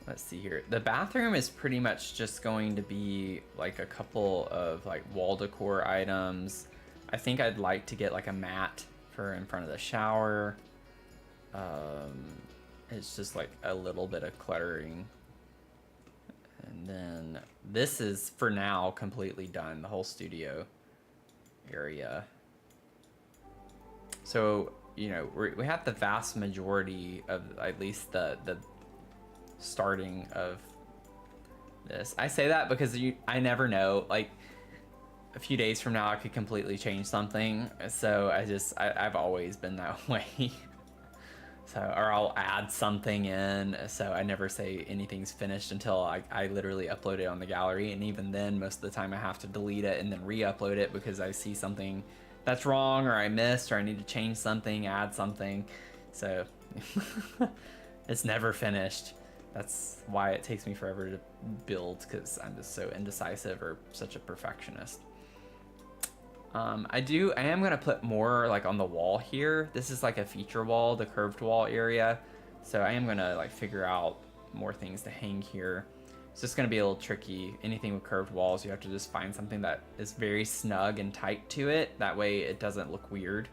Let's see here. The bathroom is pretty much just going to be like a couple of like wall decor items. I think I'd like to get like a mat for in front of the shower. It's just like a little bit of cluttering. And then this is for now completely done, the whole studio area. So, you know, we have the vast majority of at least the starting of this. I say that because I never know, like a few days from now I could completely change something. So I've always been that way. So, or I'll add something in, so I never say anything's finished until I literally upload it on the gallery, and even then most of the time I have to delete it and then re-upload it because I see something that's wrong, or I missed, or I need to change something, add something. So it's never finished. That's why it takes me forever to build, because I'm just so indecisive or such a perfectionist. I am gonna put more like on the wall here. This is like a feature wall, the curved wall area. So I am gonna like figure out more things to hang here. It's just gonna be a little tricky. Anything with curved walls, you have to just find something that is very snug and tight to it. That way it doesn't look weird,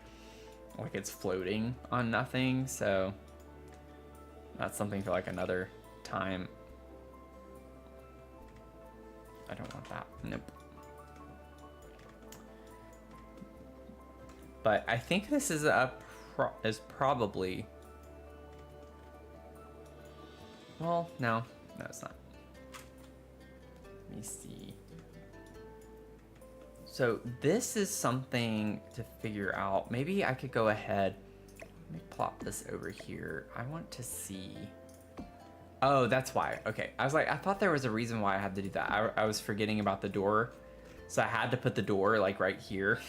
like it's floating on nothing. So that's something for like another time. I don't want that. Nope. But I think this is probably. Well, no, it's not. Let me see. So this is something to figure out. Maybe I could go ahead. Let me plop this over here. I want to see. Oh, that's why. Okay. I was like, I thought there was a reason why I had to do that. I was forgetting about the door. So I had to put the door like right here.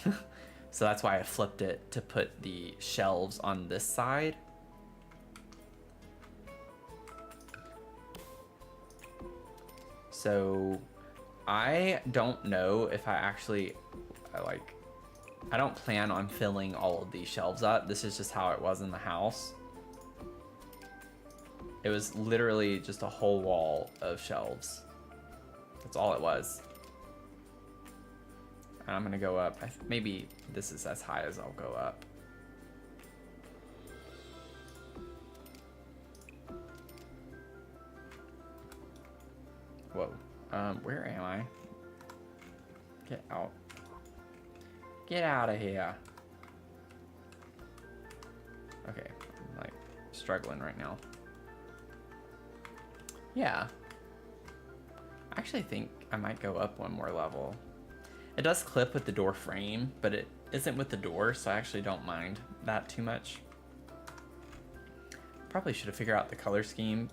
So that's why I flipped it to put the shelves on this side. So I don't know if I actually, I don't plan on filling all of these shelves up. This is just how it was in the house. It was literally just a whole wall of shelves. That's all it was. And I'm gonna go up. Maybe this is as high as I'll go up. Whoa. Where am I? Get out. Get out of here. Okay, I'm like struggling right now. Yeah. I actually think I might go up one more level. It does clip with the door frame, but it isn't with the door, so I actually don't mind that too much. Probably should have figured out the color scheme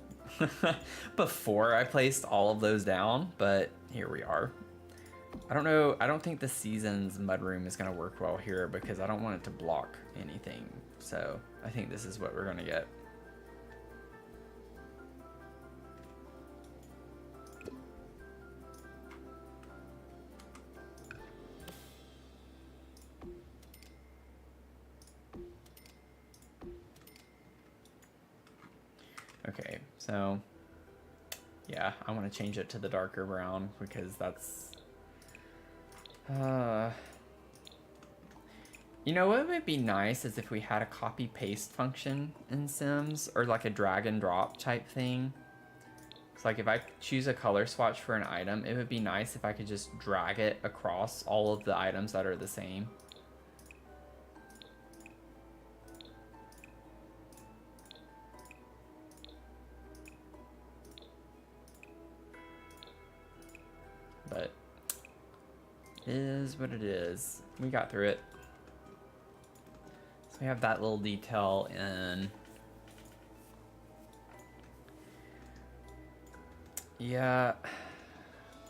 before I placed all of those down, but here we are. I don't know, I don't think the Seasons mudroom is gonna work well here because I don't want it to block anything. So I think this is what we're gonna get. Okay, so yeah, I want to change it to the darker brown because that's you know what would be nice is if we had a copy paste function in Sims, or like a drag and drop type thing. It's like if I choose a color swatch for an item, it would be nice if I could just drag it across all of the items that are the same. But it is what it is. We got through it. So we have that little detail in. Yeah,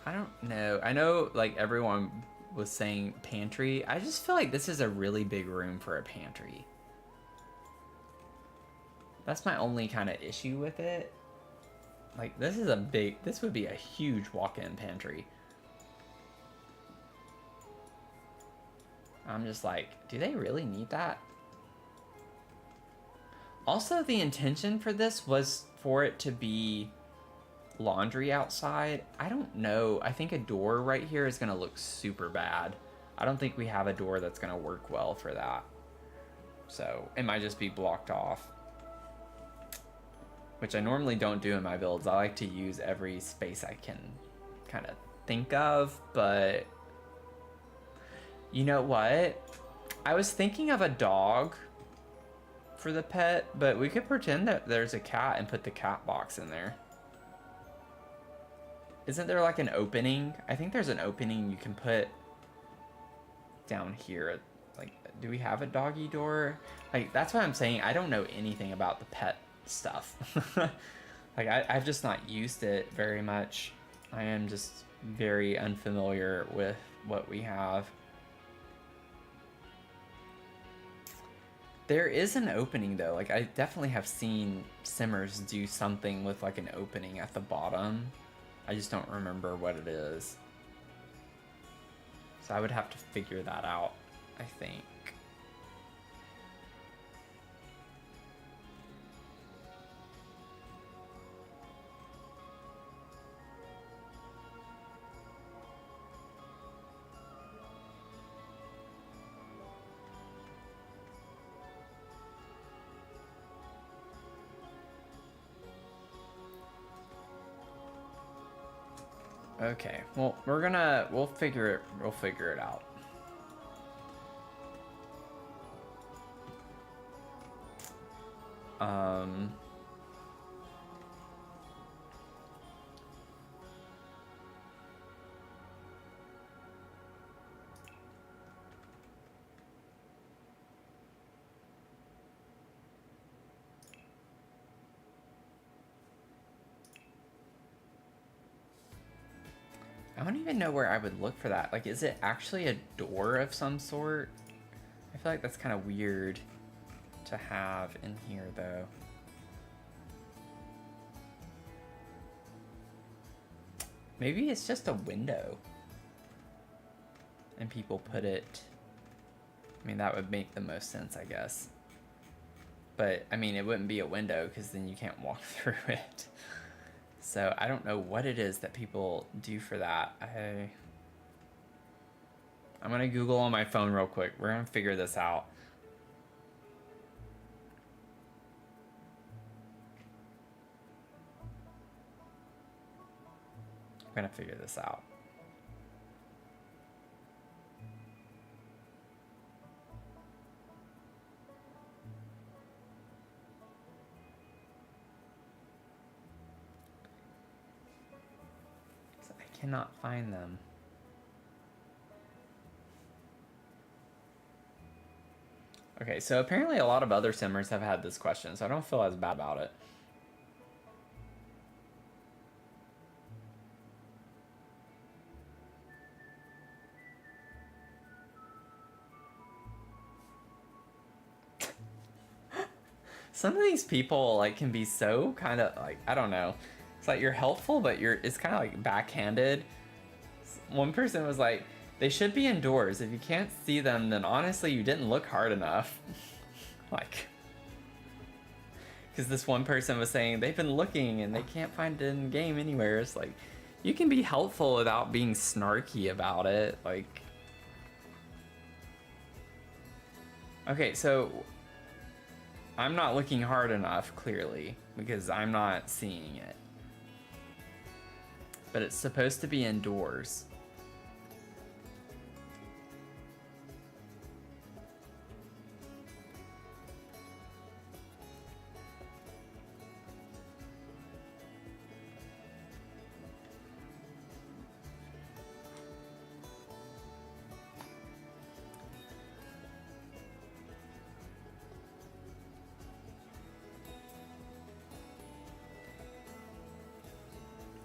I don't know. I know like everyone was saying pantry. I just feel like this is a really big room for a pantry. That's my only kind of issue with it. Like this would be a huge walk-in pantry. I'm just like, do they really need that? Also, the intention for this was for it to be laundry outside. I don't know. I think a door right here is going to look super bad. I don't think we have a door that's going to work well for that. So it might just be blocked off. Which I normally don't do in my builds. I like to use every space I can kind of think of, but you know what? I was thinking of a dog for the pet, but we could pretend that there's a cat and put the cat box in there. Isn't there like an opening? I think there's an opening you can put down here. Like, do we have a doggy door? Like, that's what I'm saying. I don't know anything about the pet stuff. Like, I've just not used it very much. I am just very unfamiliar with what we have. There is an opening though. Like, I definitely have seen Simmers do something with like an opening at the bottom. I just don't remember what it is. So I would have to figure that out, I think. Okay, well, we'll figure it out. I don't even know where I would look for that. Like, is it actually a door of some sort? I feel like that's kind of weird to have in here, though. Maybe it's just a window. And people put it... I mean, that would make the most sense, I guess. But, I mean, it wouldn't be a window because then you can't walk through it. So, I don't know what it is that people do for that. I'm going to Google on my phone real quick. We're going to figure this out. I'm going to figure this out. I cannot find them. Okay, so apparently a lot of other simmers have had this question, so I don't feel as bad about it. Some of these people like can be so kind of like, I don't know. It's like you're helpful, but it's kind of like backhanded. One person was like, they should be indoors. If you can't see them, then honestly, you didn't look hard enough. Like, because this one person was saying they've been looking and they can't find it in game anywhere. It's like, you can be helpful without being snarky about it. Like, okay, so I'm not looking hard enough, clearly, because I'm not seeing it. But it's supposed to be indoors.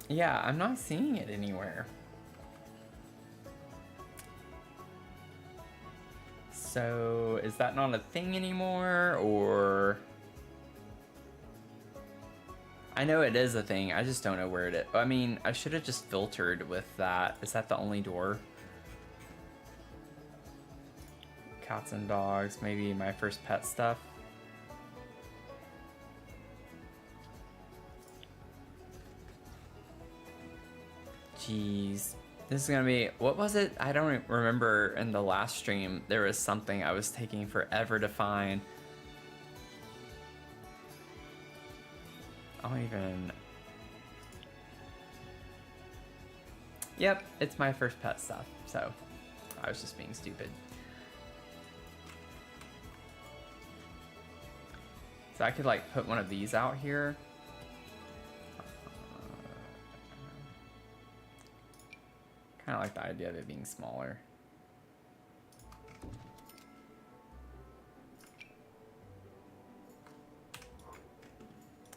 Yeah, I'm not seeing it anywhere. So, is that not a thing anymore, or... I know it is a thing, I just don't know where it is. I mean, I should have just filtered with that. Is that the only door? Cats and dogs, maybe my first pet stuff. Jeez. This is gonna be, what was it? I don't remember in the last stream. There was something I was taking forever to find. I don't even... Yep, it's my first pet stuff, so I was just being stupid. So I could like put one of these out here. Kind of like the idea of it being smaller.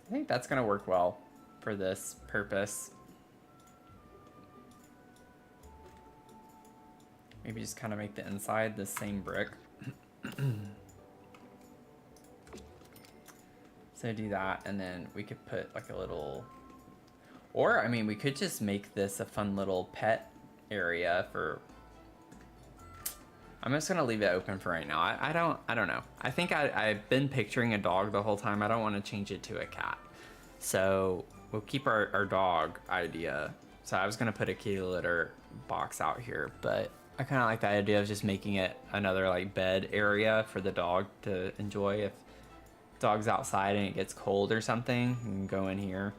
I think that's gonna work well for this purpose. Maybe just kind of make the inside the same brick. So do that, and then we could put like a little, or I mean, we could just make this a fun little pet area for... I'm just gonna leave it open for right now. I don't know. I think I've been picturing a dog the whole time. I don't want to change it to a cat. So we'll keep our dog idea. So I was gonna put a kitty litter box out here, but I kind of like the idea of just making it another like bed area for the dog to enjoy. If dog's outside and it gets cold or something, you can go in here.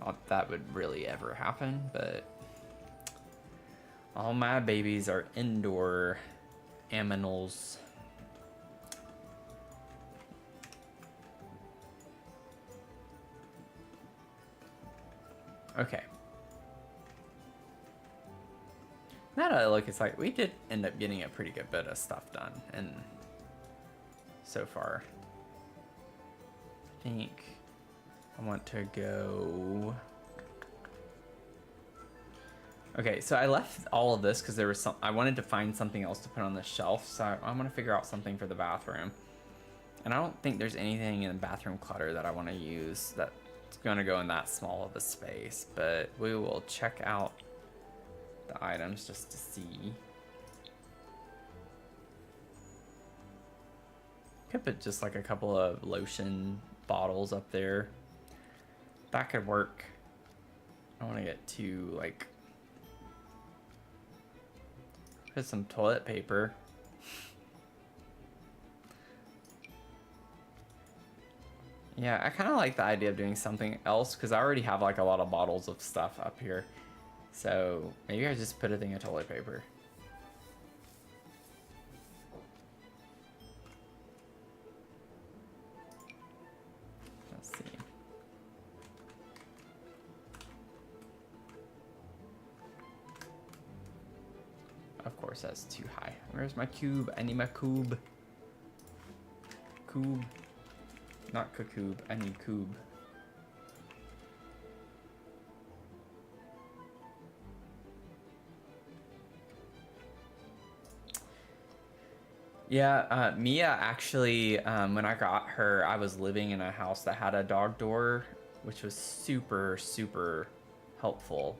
Not that would really ever happen, but all my babies are indoor aminals. Okay. Now that I look, it's like we did end up getting a pretty good bit of stuff done, and so far, I think I want to go. Okay, so I left all of this because there was some. I wanted to find something else to put on the shelf, so I'm gonna figure out something for the bathroom. And I don't think there's anything in the bathroom clutter that I want to use that's gonna go in that small of a space. But we will check out the items just to see. Could put just like a couple of lotion bottles up there. That could work. I don't want to get too like. Put some toilet paper. Yeah, I kind of like the idea of doing something else because I already have like a lot of bottles of stuff up here. So maybe I just put a thing of toilet paper. Let's see. Of course, that's too high. Where's my cube? I need my cube. Cube. Not cacoob. I need cube. Yeah, Mia actually, when I got her, I was living in a house that had a dog door, which was super, super helpful.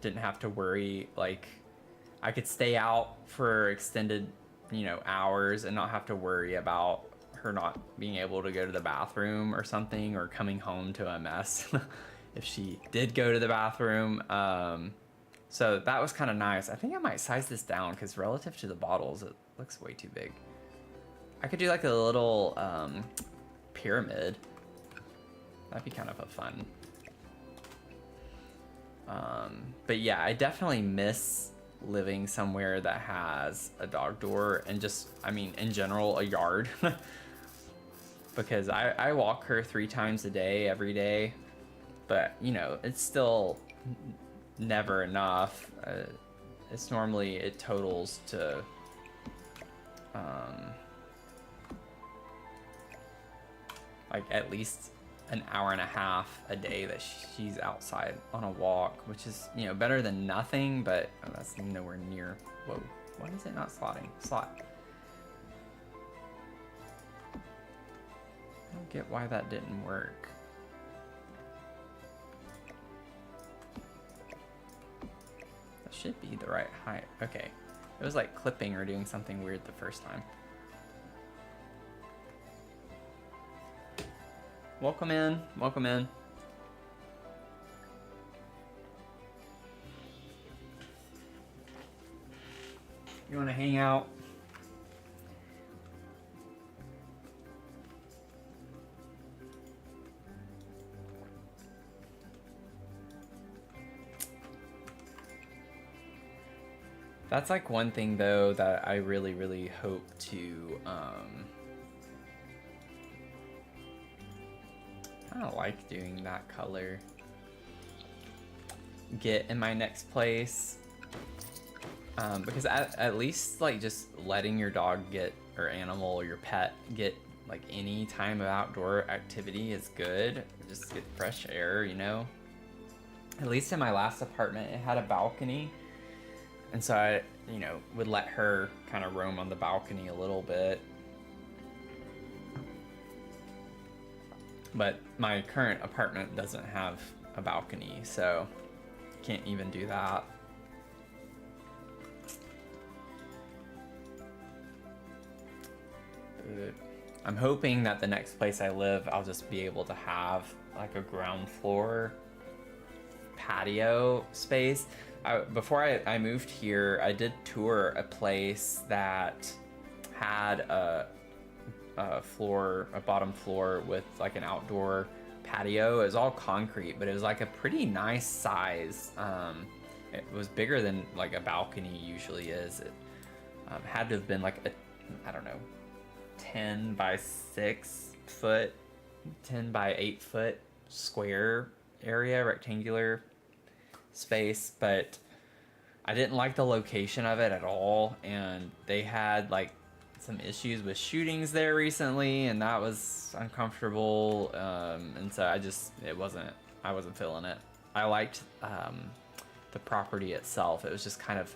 Didn't have to worry, like, I could stay out for extended, hours and not have to worry about her not being able to go to the bathroom or something, or coming home to a mess if she did go to the bathroom. So that was kind of nice. I think I might size this down because relative to the bottles, it looks way too big. I could do like a little pyramid. That'd be kind of a fun. But yeah, I definitely miss living somewhere that has a dog door and just, I mean, in general, a yard. Because I walk her 3 times a day, every day. But, it's still never enough. It's normally, it totals to like at least an hour and a half a day that she's outside on a walk, which is, better than nothing, but that's nowhere near. Whoa, why is it not slotting? Slot. I don't get why that didn't work. That should be the right height. Okay. It was like clipping or doing something weird the first time. Welcome in. Welcome in. You want to hang out? That's like one thing though that I really, really hope to I don't like doing that color. Get in my next place. Because at least like just letting your dog get, or animal or your pet get like any time of outdoor activity is good. Just get fresh air, At least in my last apartment, it had a balcony. And so I, would let her kind of roam on the balcony a little bit. But my current apartment doesn't have a balcony, so can't even do that. But I'm hoping that the next place I live, I'll just be able to have like a ground floor patio space. Before I moved here, I did tour a place that had a bottom floor with like an outdoor patio. It was all concrete, but it was like a pretty nice size. It was bigger than like a balcony usually is. It had to have been like I don't know, 10 by 6 foot, 10 by 8 foot square area, rectangular space, but I didn't like the location of it at all, and they had like some issues with shootings there recently, and that was uncomfortable, and so I wasn't feeling it. I liked the property itself. It was just kind of,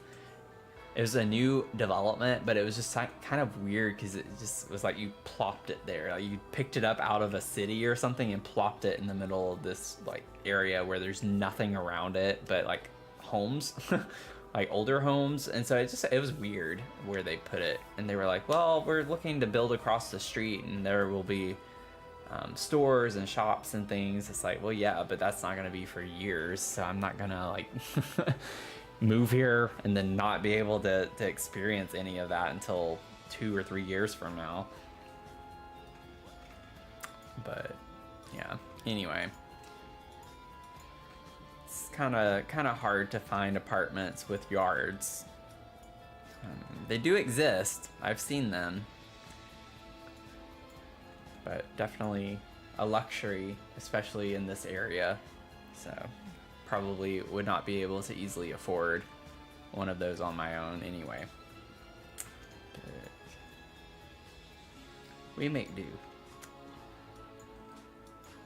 it was a new development, but it was just kind of weird because it just was like you plopped it there. Like you picked it up out of a city or something and plopped it in the middle of this like area where there's nothing around it but like homes, like older homes. And so it was weird where they put it. And they were like, well, we're looking to build across the street and there will be stores and shops and things. It's like, well, yeah, but that's not gonna be for years, so I'm not gonna like move here and then not be able to experience any of that until 2 or 3 years from now. But yeah, anyway, it's kind of hard to find apartments with yards. They do exist, I've seen them, but definitely a luxury, especially in this area. So probably would not be able to easily afford one of those on my own anyway. But we make do.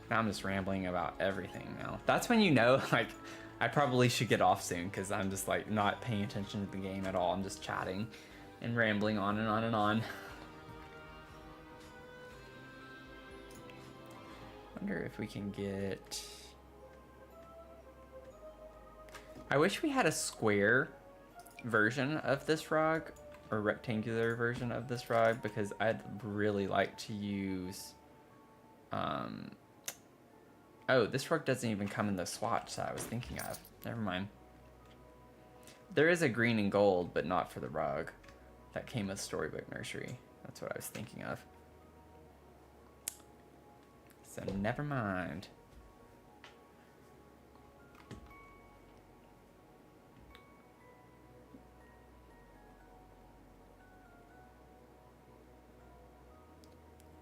Now I'm just rambling about everything now. That's when you know, like, I probably should get off soon because I'm just like not paying attention to the game at all. I'm just chatting and rambling on and on and on. Wonder if we can get... I wish we had a square version of this rug or rectangular version of this rug because I'd really like to use... Oh, this rug doesn't even come in the swatch that I was thinking of. Never mind. There is a green and gold, but not for the rug. That came with Storybook Nursery. That's what I was thinking of. So never mind.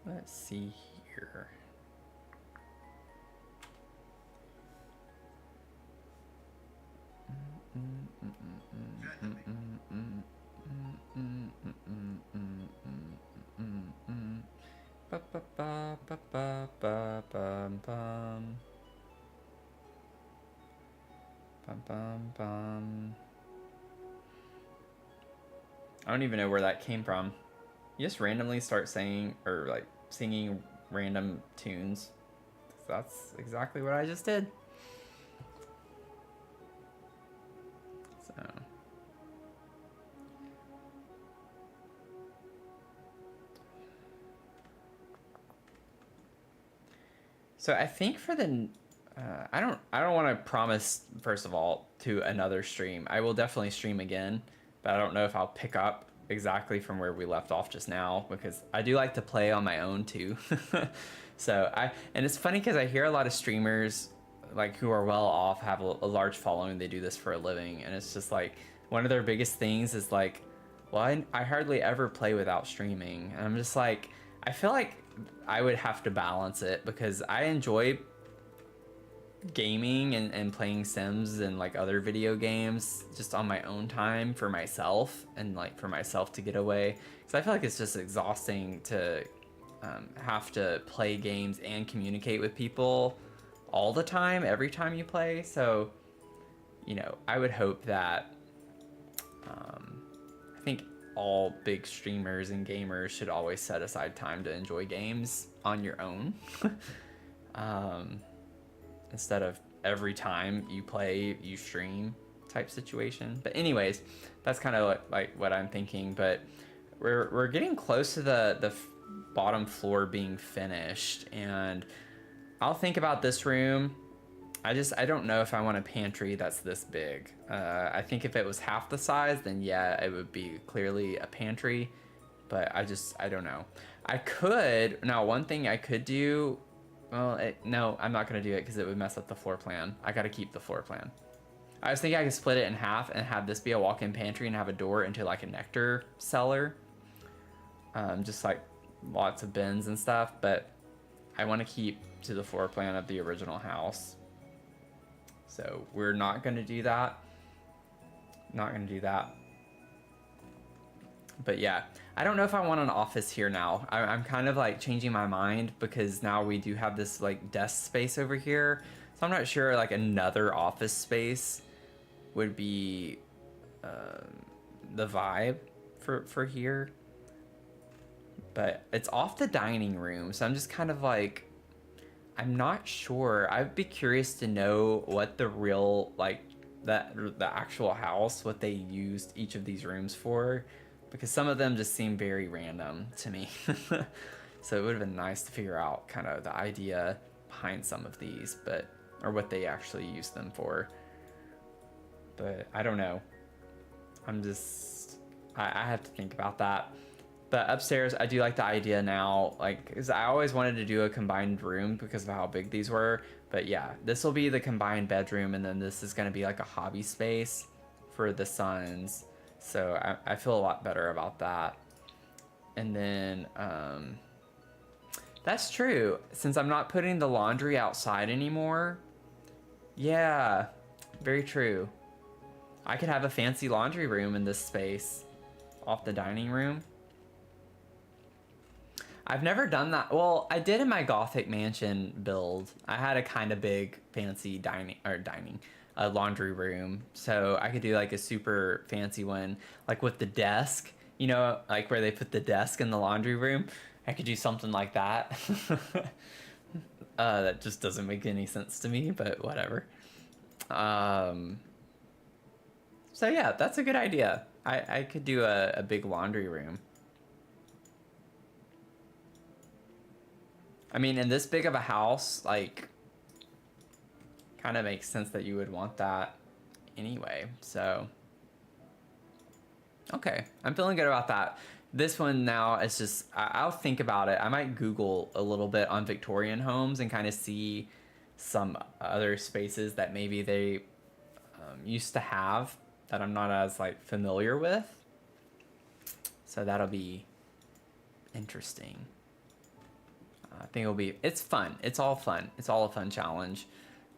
Let's see here. I don't even know where that came from. You just randomly start saying or like singing random tunes. That's exactly what I just did. So I think for the I don't want to promise, first of all, to another stream. I will definitely stream again, but I don't know if I'll pick up exactly from where we left off just now because I do like to play on my own too. And it's funny because I hear a lot of streamers like who are well off have a large following. They do this for a living, and it's just like one of their biggest things is like, well, I hardly ever play without streaming, and I'm just like, I feel like I would have to balance it because I enjoy gaming and playing Sims and like other video games just on my own time for myself and like for myself to get away. So I feel like it's just exhausting to have to play games and communicate with people all the time, every time you play. So, you know, I would hope that I think all big streamers and gamers should always set aside time to enjoy games on your own. Instead of every time you play, you stream type situation. But anyways, that's kind of like what I'm thinking. But we're getting close to the bottom floor being finished, and I'll think about this room. I don't know if I want a pantry that's this big. I think if it was half the size, then yeah, it would be clearly a pantry. But I don't know. One thing I could do, well, no, I'm not going to do it because it would mess up the floor plan. I got to keep the floor plan. I was thinking I could split it in half and have this be a walk-in pantry and have a door into like a nectar cellar. Just like lots of bins and stuff, but I want to keep to the floor plan of the original house. So we're not going to do that. But yeah, I don't know if I want an office here now. I'm kind of like changing my mind because now we do have this like desk space over here. So So I'm not sure like another office space would be the vibe for here. But it's off the dining room, so I'm just kind of like, I'm not sure. I'd be curious to know what the real, like, the actual house, what they used each of these rooms for, because some of them just seem very random to me. So it would have been nice to figure out kind of the idea behind some of these, but, or what they actually used them for. But I don't know. I have to think about that. But upstairs, I do like the idea now, like, because I always wanted to do a combined room because of how big these were. But yeah, this will be the combined bedroom, and then this is going to be like a hobby space for the sons. So I feel a lot better about that. And then, that's true. Since I'm not putting the laundry outside anymore. Yeah, very true. I could have a fancy laundry room in this space off the dining room. I've never done that. Well, I did in my Gothic mansion build. I had a kind of big fancy laundry room. So I could do like a super fancy one, like with the desk, you know, like where they put the desk in the laundry room. I could do something like that. That just doesn't make any sense to me, but whatever. So yeah, that's a good idea. I could do a big laundry room. I mean, in this big of a house, like, kind of makes sense that you would want that anyway. So, okay, I'm feeling good about that. This one now is just, I'll think about it. I might Google a little bit on Victorian homes and kind of see some other spaces that maybe they used to have that I'm not as like familiar with. So that'll be interesting. I think it's fun. It's all fun. It's all a fun challenge.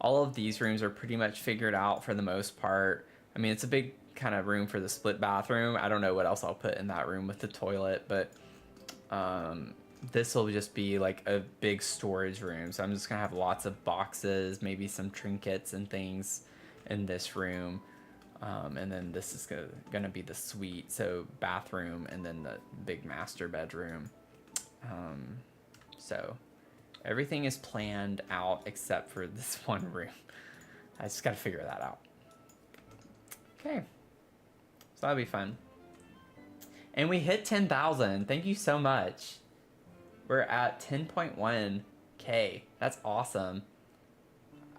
All of these rooms are pretty much figured out for the most part. I mean, it's a big kind of room for the split bathroom. I don't know what else I'll put in that room with the toilet, but this will just be like a big storage room. So I'm just gonna have lots of boxes, maybe some trinkets and things in this room. And then this is gonna be the suite, so bathroom, and then the big master bedroom. So everything is planned out except for this one room. I just gotta figure that out. Okay, so that'll be fun. And we hit 10,000. Thank you so much. We're at 10.1K. That's awesome.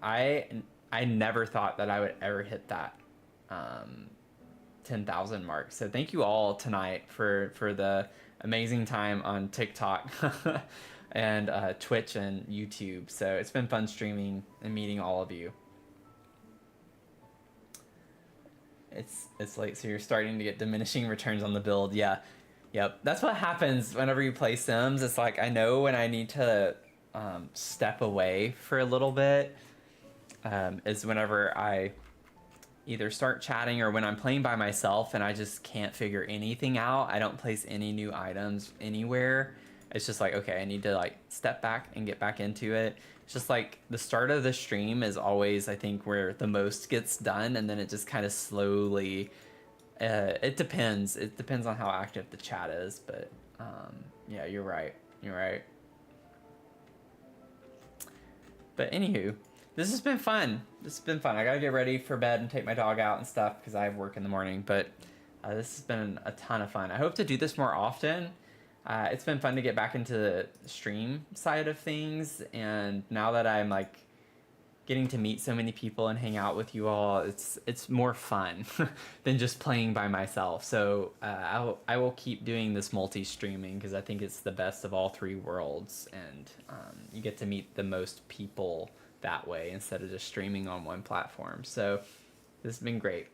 I never thought that I would ever hit that 10,000 mark. So thank you all tonight for the amazing time on TikTok and Twitch and YouTube. So it's been fun streaming and meeting all of you. It's late, so you're starting to get diminishing returns on the build. Yeah, yep. That's what happens whenever you play Sims. It's like I know when I need to step away for a little bit. Is whenever I either start chatting or when I'm playing by myself and I just can't figure anything out. I don't place any new items anywhere. It's just like, okay, I need to like step back and get back into it. It's just like the start of the stream is always, I think, where the most gets done, and then it just kind of slowly, it depends. It depends on how active the chat is, but yeah, you're right. You're right. But anywho, this has been fun. This has been fun. I gotta get ready for bed and take my dog out and stuff because I have work in the morning, but this has been a ton of fun. I hope to do this more often. It's been fun to get back into the stream side of things, and now that I'm like getting to meet so many people and hang out with you all, it's more fun than just playing by myself. So I will keep doing this multi-streaming because I think it's the best of all three worlds, and you get to meet the most people that way instead of just streaming on one platform. So this has been great.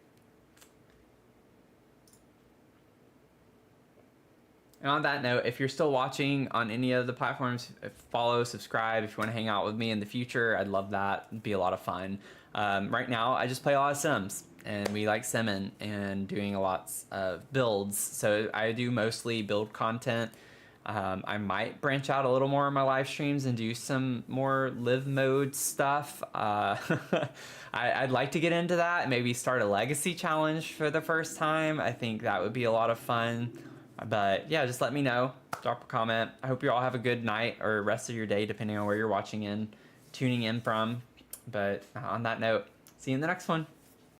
And on that note, if you're still watching on any of the platforms, follow, subscribe. If you want to hang out with me in the future, I'd love that. It'd be a lot of fun. Right now, I just play a lot of Sims, and we like simming and doing a lot of builds. So I do mostly build content. I might branch out a little more on my live streams and do some more live mode stuff. I'd like to get into that, maybe start a legacy challenge for the first time. I think that would be a lot of fun. But yeah, just let me know. Drop a comment. I hope you all have a good night or rest of your day, depending on where you're watching in, tuning in from. But on that note, see you in the next one.